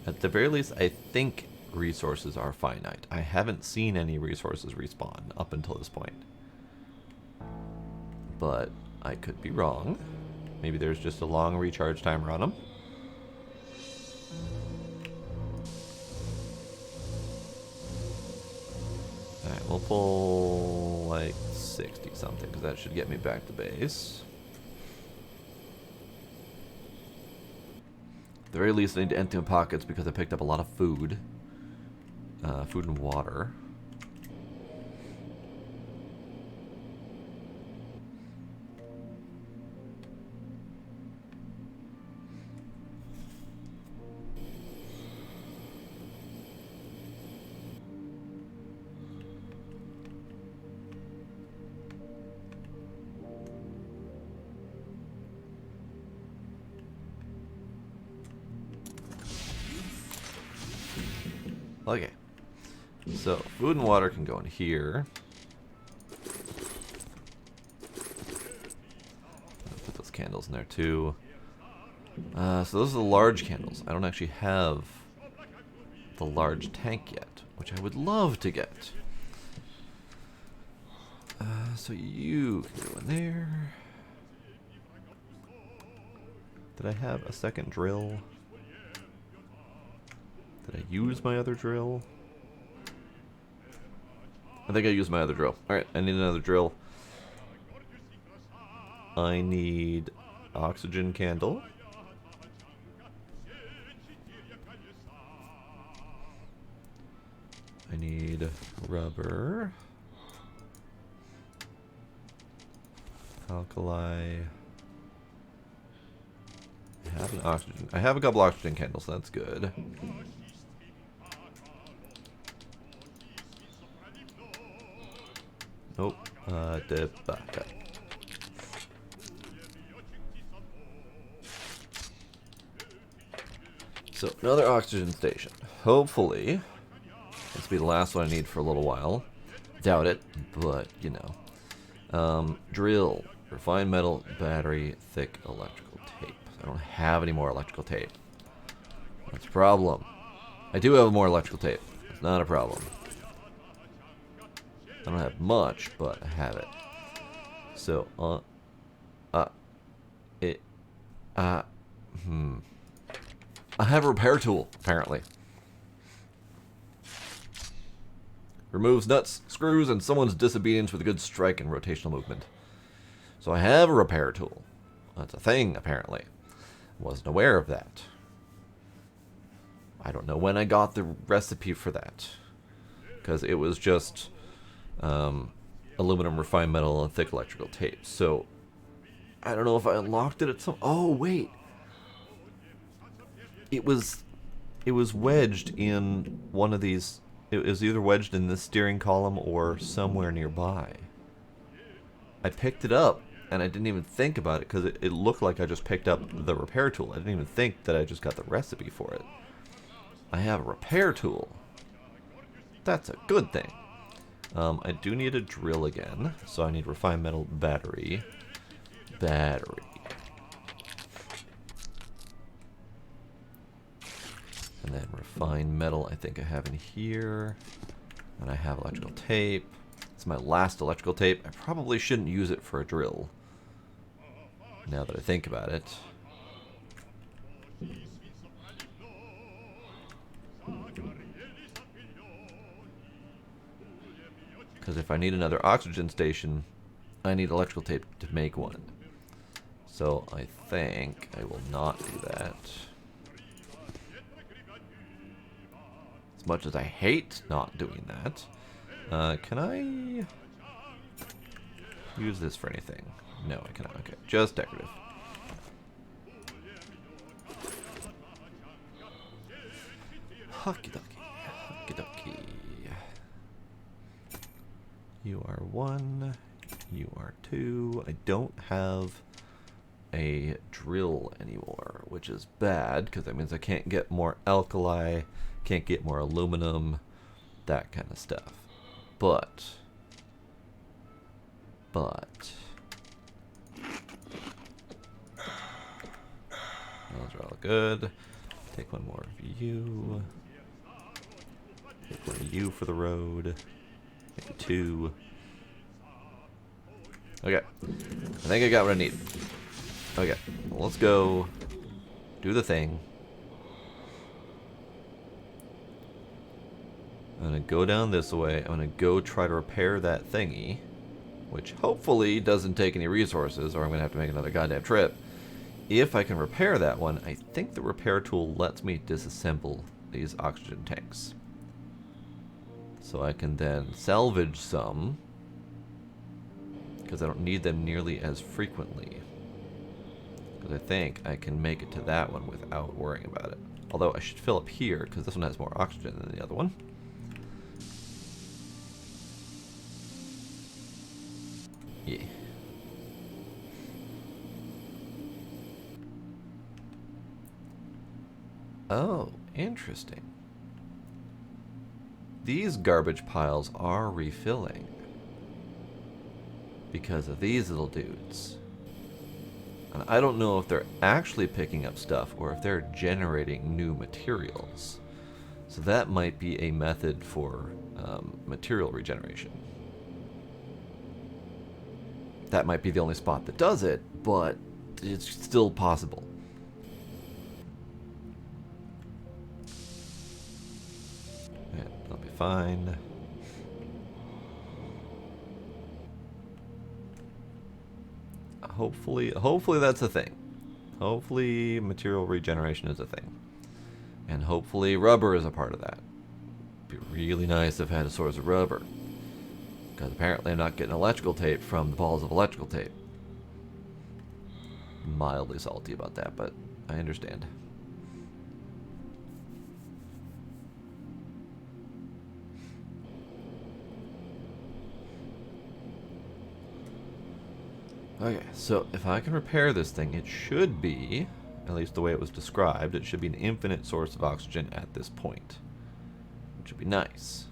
At the very least, I think resources are finite. I haven't seen any resources respawn up until this point. But I could be wrong. Maybe there's just a long recharge timer on them. Alright, we'll pull like 60 something, because that should get me back to base. At the very least, I need to empty my pockets because I picked up a lot of food. Food and water. Okay, so food and water can go in here. Put those candles in there too. So those are the large candles. I don't actually have the large tank yet, which I would love to get. So you can go in there. Did I have a second drill? Did I use my other drill? I think I used my other drill. Alright, I need another drill. I need oxygen candle. I need rubber. Alkali. I have an oxygen. I have a couple oxygen candles, that's good. Nope. Okay. So, another oxygen station. Hopefully, this will be the last one I need for a little while. Doubt it, but, you know. Drill. Refined metal, battery, thick electrical tape. I don't have any more electrical tape. That's a problem. I do have more electrical tape. It's not a problem. I don't have much, but I have it. So, I have a repair tool, apparently. Removes nuts, screws, and someone's disobedience with a good strike and rotational movement. So I have a repair tool. That's a thing, apparently. Wasn't aware of that. I don't know when I got the recipe for that. Because it was just aluminum, refined metal, and thick electrical tape. So I don't know if I unlocked it at some... Oh, wait. It was wedged in one of these... It was either wedged in this steering column or somewhere nearby. I picked it up, and I didn't even think about it, because it looked like I just picked up the repair tool. I didn't even think that I just got the recipe for it. I have a repair tool. That's a good thing. I do need a drill again, so I need refined metal, battery. Battery. And then refined metal I think I have in here. And I have electrical tape. It's my last electrical tape. I probably shouldn't use it for a drill, now that I think about it. Because if I need another oxygen station, I need electrical tape to make one. So I think I will not do that. As much as I hate not doing that. Can I use this for anything? No, I cannot. Okay, just decorative. Hockey dokie. Hockey dokie. You are 1. You are 2. I don't have a drill anymore, which is bad, because that means I can't get more alkali, can't get more aluminum, that kind of stuff. But those are all good. Take one more of you. Take one of you for the road. Maybe 2. Okay. I think I got what I need. Okay. Well, let's go do the thing. I'm going to go down this way. I'm going to go try to repair that thingy, which hopefully doesn't take any resources, or I'm going to have to make another goddamn trip. If I can repair that one, I think the repair tool lets me disassemble these oxygen tanks. So I can then salvage some, because I don't need them nearly as frequently. Because I think I can make it to that one without worrying about it. Although I should fill up here, because this one has more oxygen than the other one. Yeah. Oh, interesting. These garbage piles are refilling because of these little dudes. And I don't know if they're actually picking up stuff or if they're generating new materials. So that might be a method for material regeneration. That might be the only spot that does it, but it's still possible. Yeah, that'll be fine. Hopefully that's a thing. Hopefully material regeneration is a thing. And hopefully rubber is a part of that. It'd be really nice if I had a source of rubber. Because apparently I'm not getting electrical tape from the balls of electrical tape. Mildly salty about that, but I understand. Okay, so if I can repair this thing, it should be, at least the way it was described, it should be an infinite source of oxygen at this point. Which would be nice.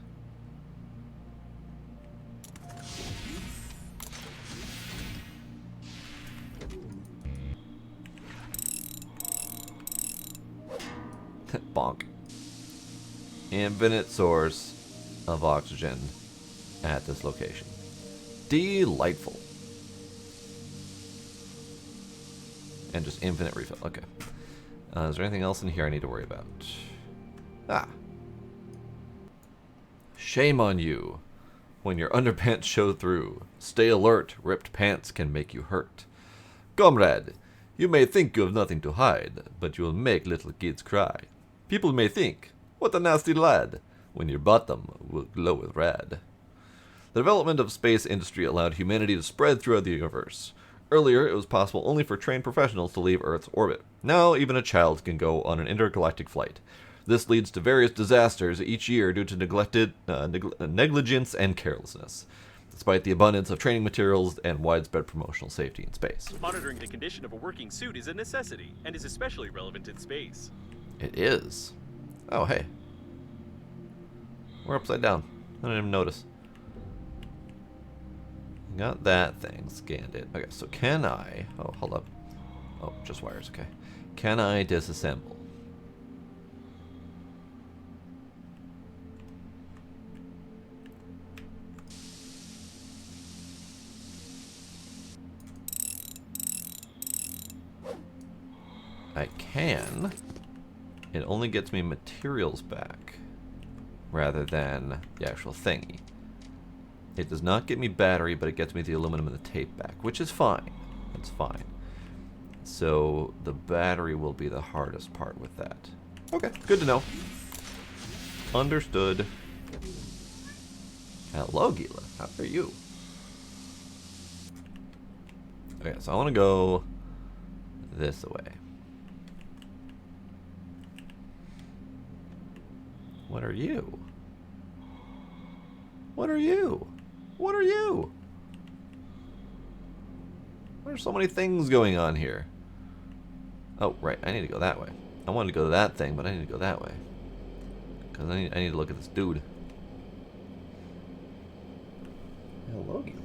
Bonk. Infinite source of oxygen at this location. Delightful. And just infinite refill. Okay. Is there anything else in here I need to worry about? Ah. Shame on you. When your underpants show through, stay alert. Ripped pants can make you hurt. Comrade, you may think you have nothing to hide, but you will make little kids cry. People may think, what a nasty lad, when your bottom will glow with red. The development of space industry allowed humanity to spread throughout the universe. Earlier, it was possible only for trained professionals to leave Earth's orbit. Now, even a child can go on an intergalactic flight. This leads to various disasters each year due to negligence and carelessness, despite the abundance of training materials and widespread promotional safety in space. Monitoring the condition of a working suit is a necessity, and is especially relevant in space. It is. Oh, hey. We're upside down. I didn't even notice. Got that thing. Scanned it. Okay, so can I... Oh, hold up. Oh, just wires. Okay. Can I disassemble? I can. It only gets me materials back rather than the actual thingy. It does not get me battery, but it gets me the aluminum and the tape back, which is fine. That's fine. So the battery will be the hardest part with that. Okay, good to know. Understood. Hello, Gila. How are you? Okay, so I want to go this way. What are you? What are you? What are you? There's so many things going on here. Oh, right. I need to go that way. I wanted to go to that thing, but I need to go that way. Because I need to look at this dude. Hello, Gila.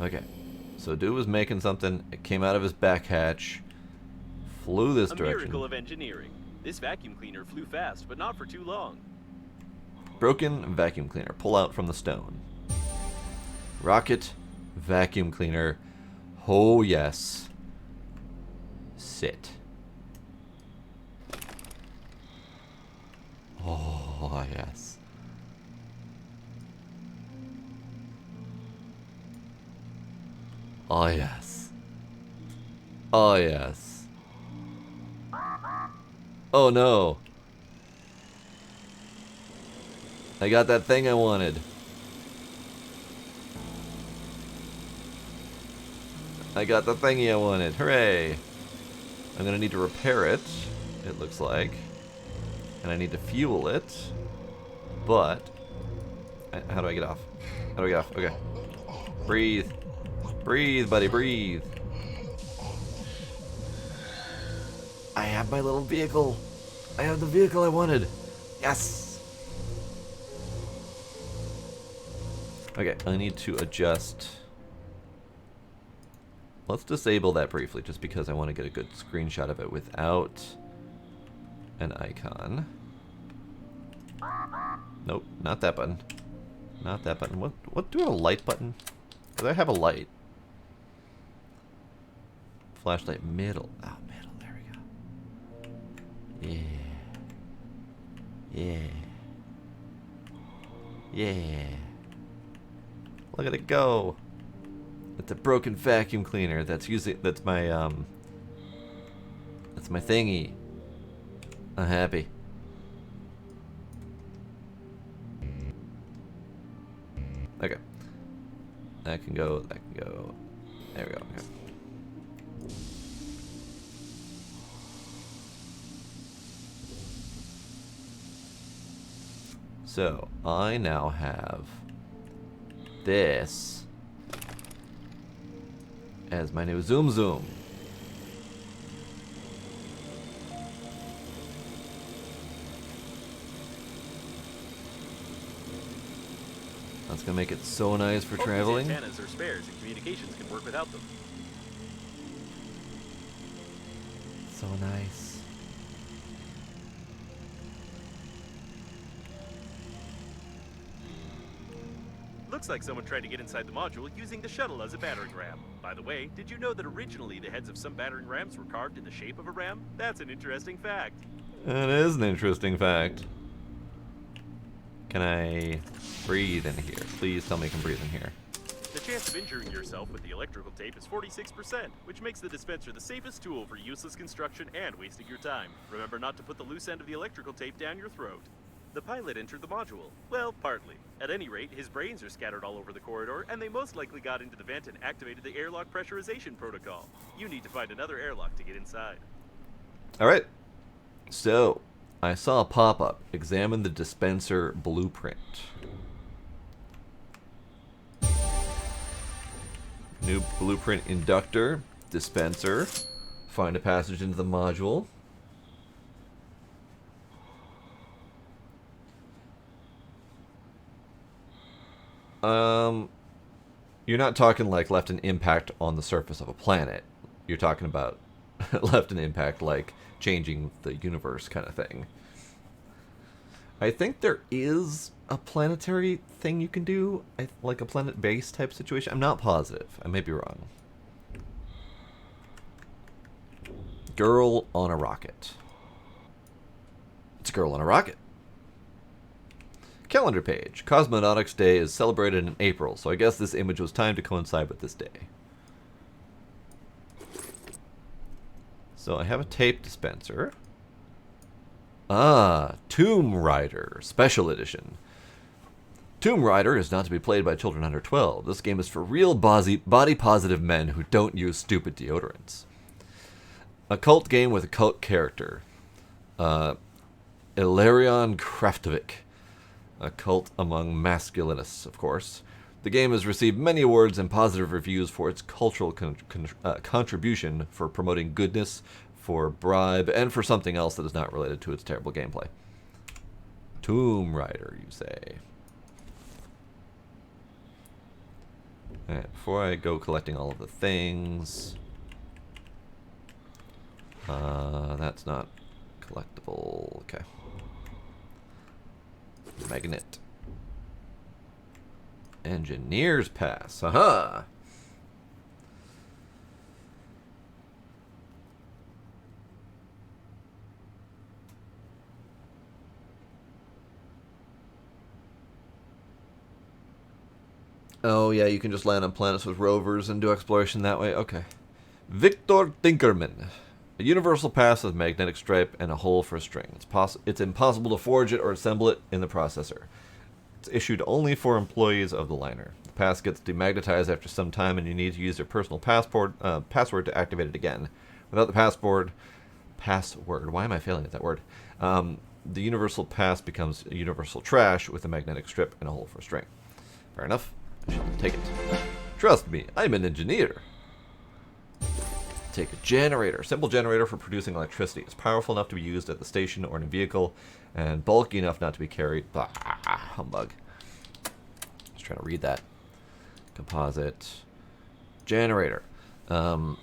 Okay, so dude was making something. It came out of his back hatch, flew this direction. A miracle of engineering. This vacuum cleaner flew fast, but not for too long. Broken vacuum cleaner. Pull out from the stone. Rocket Vacuum cleaner. Oh, yes. Sit. Oh, yes. Oh, yes. Oh, yes. Oh, no. I got that thing I wanted. I got the thingy I wanted. Hooray. I'm going to need to repair it, it looks like. And I need to fuel it. But... how do I get off? How do I get off? Okay. Breathe. Breathe, buddy, breathe. I have my little vehicle. I have the vehicle I wanted. Yes! Okay, I need to adjust. Let's disable that briefly, just because I want to get a good screenshot of it without an icon. Nope, not that button. Not that button. What do a light button? Because I have a light. Flashlight middle. Oh, middle. There we go. Yeah. Yeah. Yeah. Look at it go. It's a broken vacuum cleaner. That's my thingy. I'm happy. Okay. That can go. That can go. There we go. Okay. So, I now have this as my new Zoom Zoom. That's gonna make it so nice for traveling. Antennas are spares, and communications can work without them. So nice. Looks like someone tried to get inside the module using the shuttle as a battering ram. By the way, did you know that originally the heads of some battering rams were carved in the shape of a ram? That's an interesting fact. That is an interesting fact. Can I breathe in here? Please tell me I can breathe in here. The chance of injuring yourself with the electrical tape is 46%, which makes the dispenser the safest tool for useless construction and wasting your time. Remember not to put the loose end of the electrical tape down your throat. The pilot entered the module. Well, partly. At any rate, his brains are scattered all over the corridor, and they most likely got into the vent and activated the airlock pressurization protocol. You need to find another airlock to get inside. Alright. So, I saw a pop-up. Examine the dispenser blueprint. New blueprint inductor, dispenser. Find a passage into the module. You're not talking like left an impact on the surface of a planet. You're talking about left an impact like changing the universe kind of thing. I think there is a planetary thing you can do, like a planet-based type situation. I'm not positive. I may be wrong. Girl on a rocket. It's a girl on a rocket. Calendar page. Cosmonautics Day is celebrated in April, so I guess this image was timed to coincide with this day. So I have a tape dispenser. Ah, Tomb Raider Special Edition. Tomb Raider is not to be played by children under 12. This game is for real body-positive men who don't use stupid deodorants. A cult game with a cult character. Ilarion Kraftovic. A cult among masculinists, of course. The game has received many awards and positive reviews for its cultural contribution, for promoting goodness, for bribe, and for something else that is not related to its terrible gameplay. Tomb Raider, you say? Alright, before I go collecting all of the things... that's not collectible. Okay. Magnet. Engineer's Pass. Aha! Oh, yeah, you can just land on planets with rovers and do exploration that way. Okay. Victor Tinkerman. A universal pass with magnetic stripe and a hole for a string. It's impossible to forge it or assemble it in the processor. It's issued only for employees of the liner. The pass gets demagnetized after some time, and you need to use your personal password to activate it again. Without the password, why am I failing at that word? The universal pass becomes a universal trash with a magnetic strip and a hole for a string. Fair enough. I shall take it. Trust me, I'm an engineer. Take a generator. Simple generator for producing electricity. It's powerful enough to be used at the station or in a vehicle, and bulky enough not to be carried. Humbug. Just trying to read that. Composite. Generator. And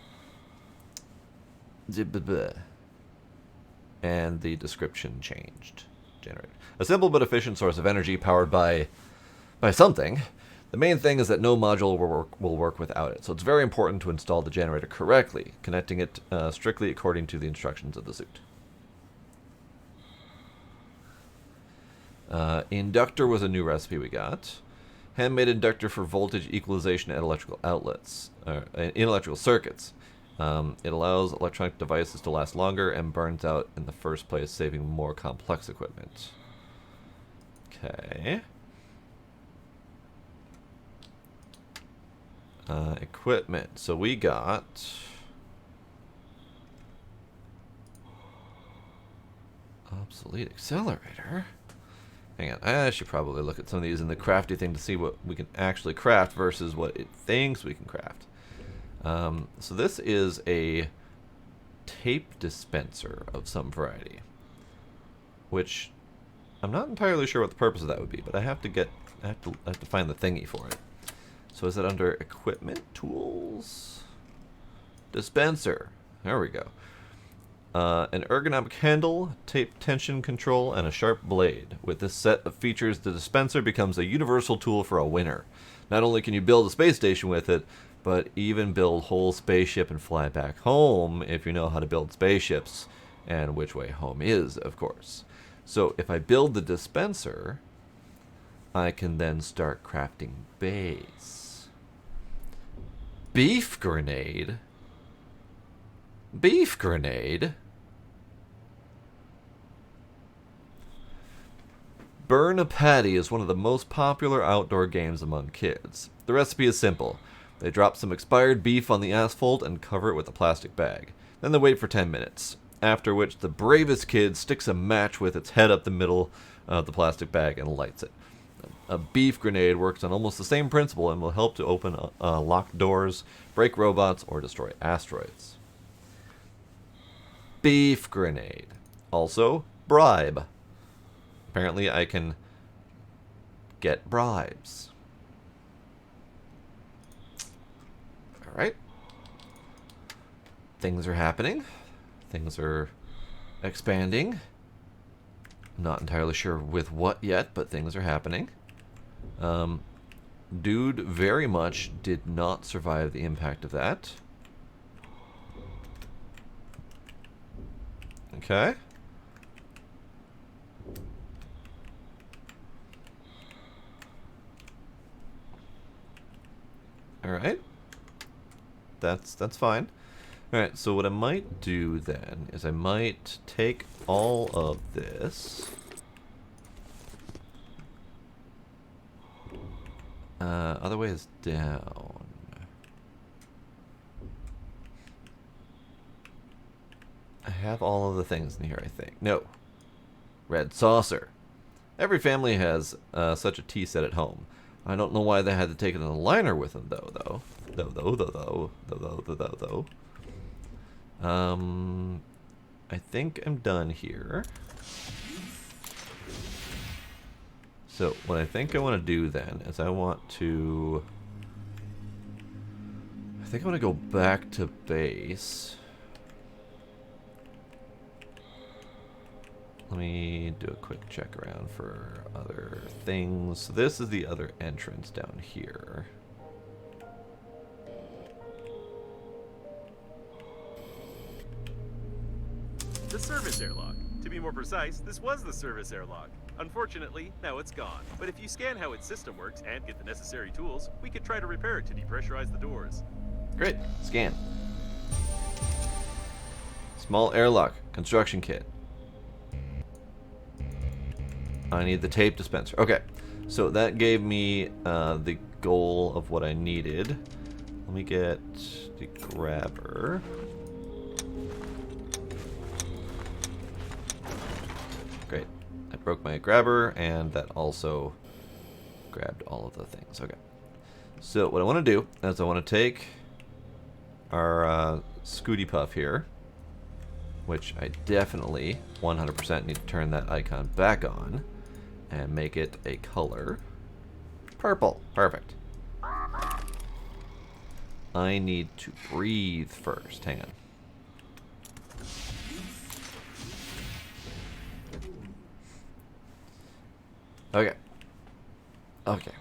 the description changed. Generator. A simple but efficient source of energy powered by something. The main thing is that no module will work without it, so it's very important to install the generator correctly, connecting it strictly according to the instructions of the suit. Inductor was a new recipe we got. Handmade inductor for voltage equalization at electrical outlets, in electrical circuits. It allows electronic devices to last longer and burns out in the first place, saving more complex equipment. Okay. Equipment. So we got obsolete accelerator. Hang on, I should probably look at some of these in the crafty thing to see what we can actually craft versus what it thinks we can craft. So this is a tape dispenser of some variety, which I'm not entirely sure what the purpose of that would be, but I have to find the thingy for it. So is it under equipment, tools, dispenser? There we go. An ergonomic handle, tape tension control, and a sharp blade. With this set of features, the dispenser becomes a universal tool for a winner. Not only can you build a space station with it, but even build whole spaceship and fly back home if you know how to build spaceships, and which way home is, of course. So if I build the dispenser, I can then start crafting base. Beef grenade? Beef grenade? Burn a Patty is one of the most popular outdoor games among kids. The recipe is simple. They drop some expired beef on the asphalt and cover it with a plastic bag. Then they wait for 10 minutes, after which the bravest kid sticks a match with its head up the middle of the plastic bag and lights it. A beef grenade works on almost the same principle and will help to open locked doors, break robots, or destroy asteroids. Beef grenade. Also, bribe. Apparently I can get bribes. Alright. Things are happening. Things are expanding. I'm not entirely sure with what yet, but things are happening. Dude very much did not survive the impact of that. Okay. Alright. That's fine. Alright, so what I might do then is I might take all of this. Other way is down. I have all of the things in here, I think. No. Red saucer. Every family has such a tea set at home. I don't know why they had to take it in a liner with them, though. I think I'm done here. So what I think I want to do then is I want to go back to base. Let me do a quick check around for other things. So this is the other entrance down here. The service airlock. To be more precise, this was the service airlock. Unfortunately, now it's gone. But if you scan how its system works and get the necessary tools, we could try to repair it to depressurize the doors. Great. Scan. Small airlock. Construction kit. I need the tape dispenser. Okay. So that gave me the goal of what I needed. Let me get the grabber. Great. I broke my grabber, and that also grabbed all of the things. Okay. So what I want to do is I want to take our Scooty Puff here, which I definitely 100% need to turn that icon back on and make it a color purple. Perfect. I need to breathe first. Hang on. Okay. Okay.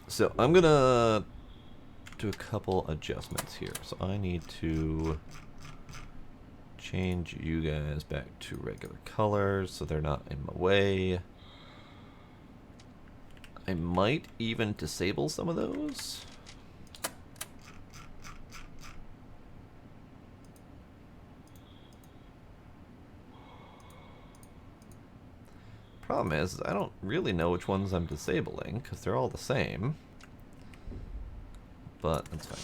So I'm gonna do a couple adjustments here. So I need to change you guys back to regular colors so they're not in my way. I might even disable some of those. Problem is, I don't really know which ones I'm disabling because they're all the same. But that's fine.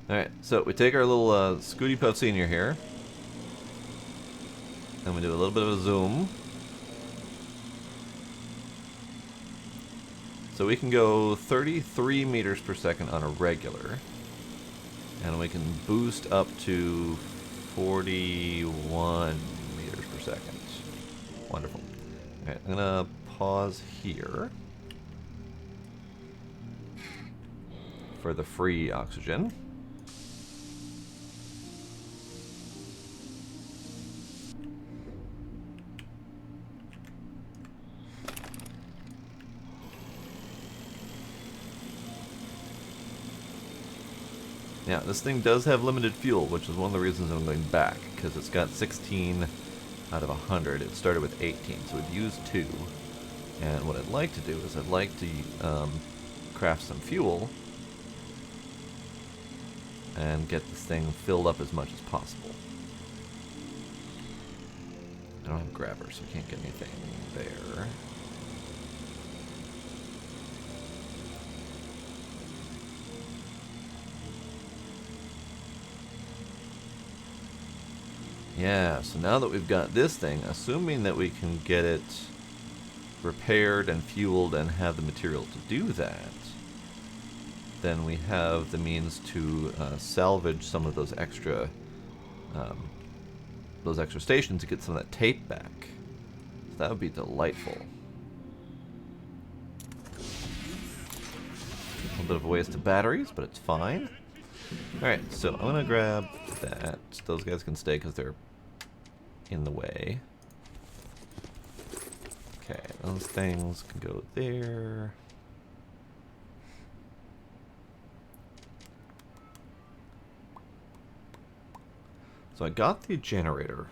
Alright, so we take our little Scooty Puff Senior here. And we do a little bit of a zoom. So we can go 33 meters per second on a regular. And we can boost up to 41 meters per second. Wonderful. Alright, I'm gonna pause here for the free oxygen. Yeah, this thing does have limited fuel, which is one of the reasons I'm going back, because it's got 16 out of 100. It started with 18, so we've used 2. And what I'd like to do is I'd like to craft some fuel and get this thing filled up as much as possible. I don't have a grabber, so I can't get anything there. Yeah, so now that we've got this thing, assuming that we can get it repaired and fueled and have the material to do that, then we have the means to salvage some of those extra stations to get some of that tape back. So that would be delightful. A little bit of a waste of batteries, but it's fine. Alright, so I'm going to grab that. Those guys can stay because they're in the way. Okay, those things can go there. So I got the generator.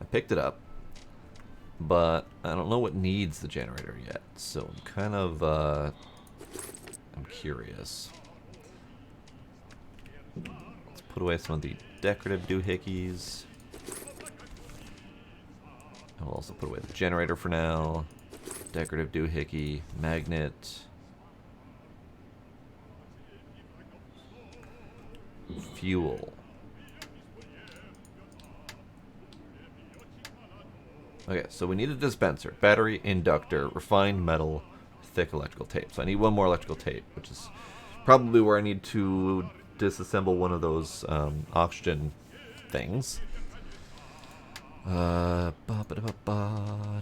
I picked it up. But I don't know what needs the generator yet. So I'm kind of, I'm curious. Let's put away some of the decorative doohickeys. I'll also put away the generator for now. Decorative doohickey, magnet. Fuel. Okay, so we need a dispenser. Battery, inductor, refined metal, thick electrical tape. So I need one more electrical tape, which is probably where I need to disassemble one of those oxygen things.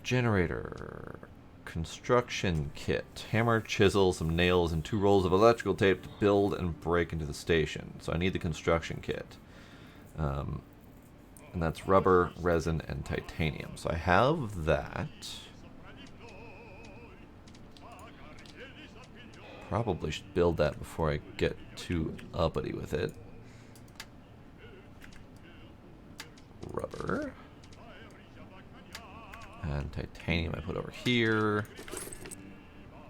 Generator. Construction kit. Hammer, chisel, some nails, and 2 rolls of electrical tape to build and break into the station. So I need the construction kit. And that's rubber, resin, and titanium. So I have that. probably should build that before I get too uppity with it. Rubber. And titanium I put over here.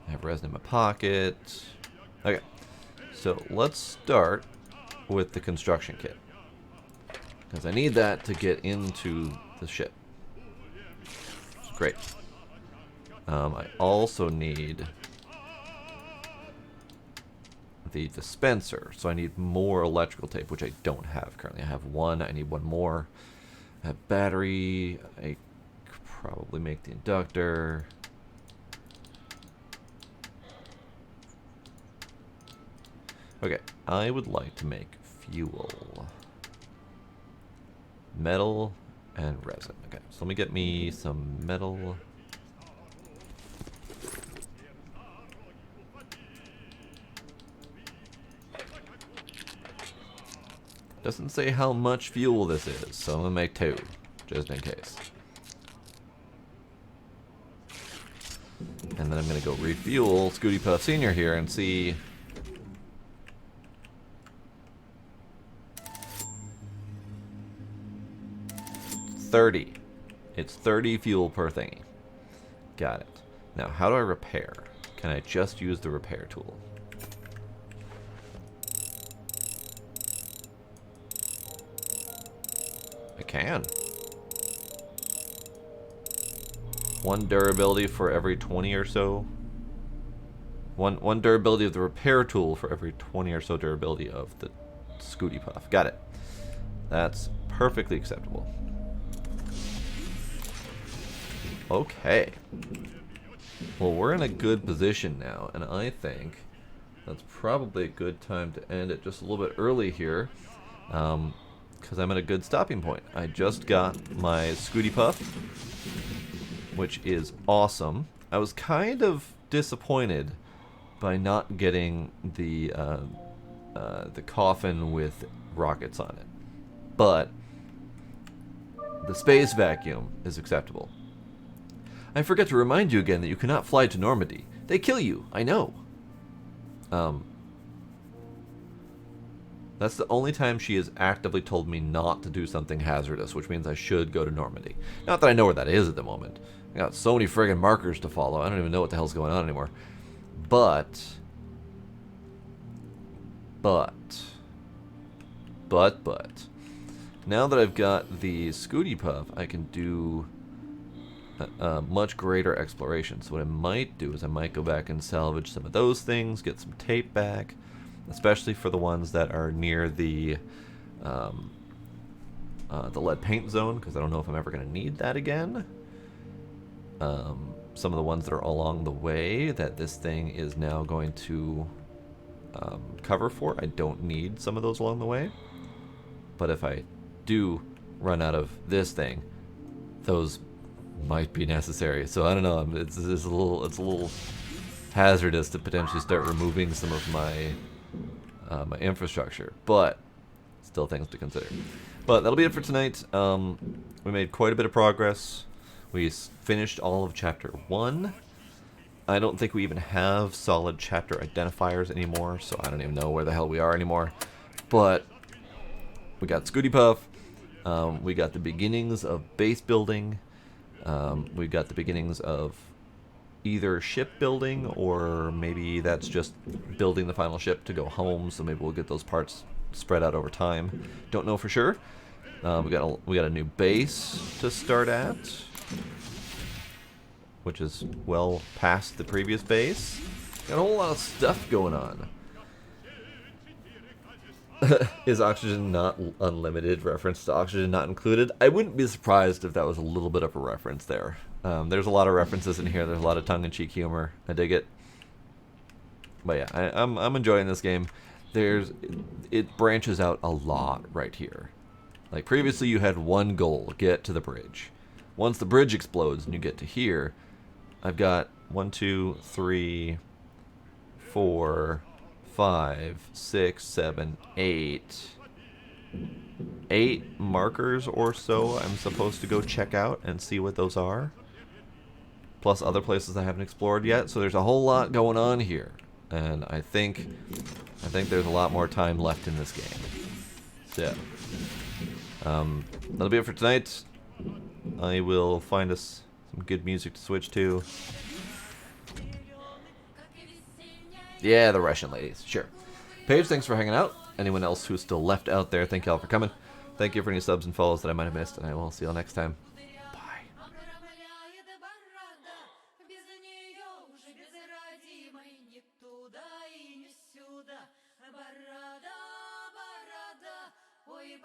I have resin in my pocket. Okay, so let's start with the construction kit, because I need that to get into the ship. Great. I also need the dispenser, so I need more electrical tape, which I don't have currently. I have one, I need one more. I have battery, I could probably make the inductor. Okay, I would like to make fuel. Metal and resin. Okay, so let me get me some metal. Doesn't say how much fuel this is, so I'm gonna make 2, just in case. And then I'm gonna go refuel Scooty Puff Sr. here and see. It's 30 fuel per thingy. Got it. Now, how do I repair? Can I just use the repair tool? I can. 1 durability for every 20 or so. One durability of the repair tool for every 20 or so durability of the Scooty Puff. Got it. That's perfectly acceptable. Okay. Well, we're in a good position now, and I think that's probably a good time to end it just a little bit early here, because I'm at a good stopping point. I just got my Scooty Puff, which is awesome. I was kind of disappointed by not getting the coffin with rockets on it, but the space vacuum is acceptable. I forget to remind you again that you cannot fly to Normandy. They kill you, I know. That's the only time she has actively told me not to do something hazardous, which means I should go to Normandy. Not that I know where that is at the moment. I got so many friggin' markers to follow, I don't even know what the hell's going on anymore. But, now that I've got the Scooty Puff, I can do much greater exploration. So what I might do is I might go back and salvage some of those things, get some tape back, especially for the ones that are near the lead paint zone, because I don't know if I'm ever going to need that again. Some of the ones that are along the way that this thing is now going to cover for, I don't need some of those along the way. But if I do run out of this thing, those might be necessary. So I don't know. It's a little hazardous to potentially start removing some of my my infrastructure, but still things to consider. But that'll be it for tonight. We made quite a bit of progress. We finished all of Chapter 1. I don't think we even have solid chapter identifiers anymore, so I don't even know where the hell we are anymore. But we got Scooty Puff. We got the beginnings of base building. We got the beginnings of either ship building, or maybe that's just building the final ship to go home, so maybe we'll get those parts spread out over time. Don't know for sure. We got a new base to start at, which is well past the previous base. Got a whole lot of stuff going on. Is oxygen not unlimited? Reference to oxygen not included. I wouldn't be surprised if that was a little bit of a reference there. There's a lot of references in here. There's a lot of tongue-in-cheek humor. I dig it. But yeah, I'm enjoying this game. It branches out a lot right here. Like previously, you had one goal: get to the bridge. Once the bridge explodes and you get to here, I've got 1, 2, 3, 4, 5, 6, 7, 8. 8 markers or so I'm supposed to go check out and see what those are. Plus other places I haven't explored yet, so there's a whole lot going on here. and I think there's a lot more time left in this game. So, that'll be it for tonight. I will find us some good music to switch to. Yeah, the Russian ladies, sure. Paige, thanks for hanging out. Anyone else who's still left out there, thank y'all for coming. Thank you for any subs and follows that I might have missed, and I will see y'all next time. Ой,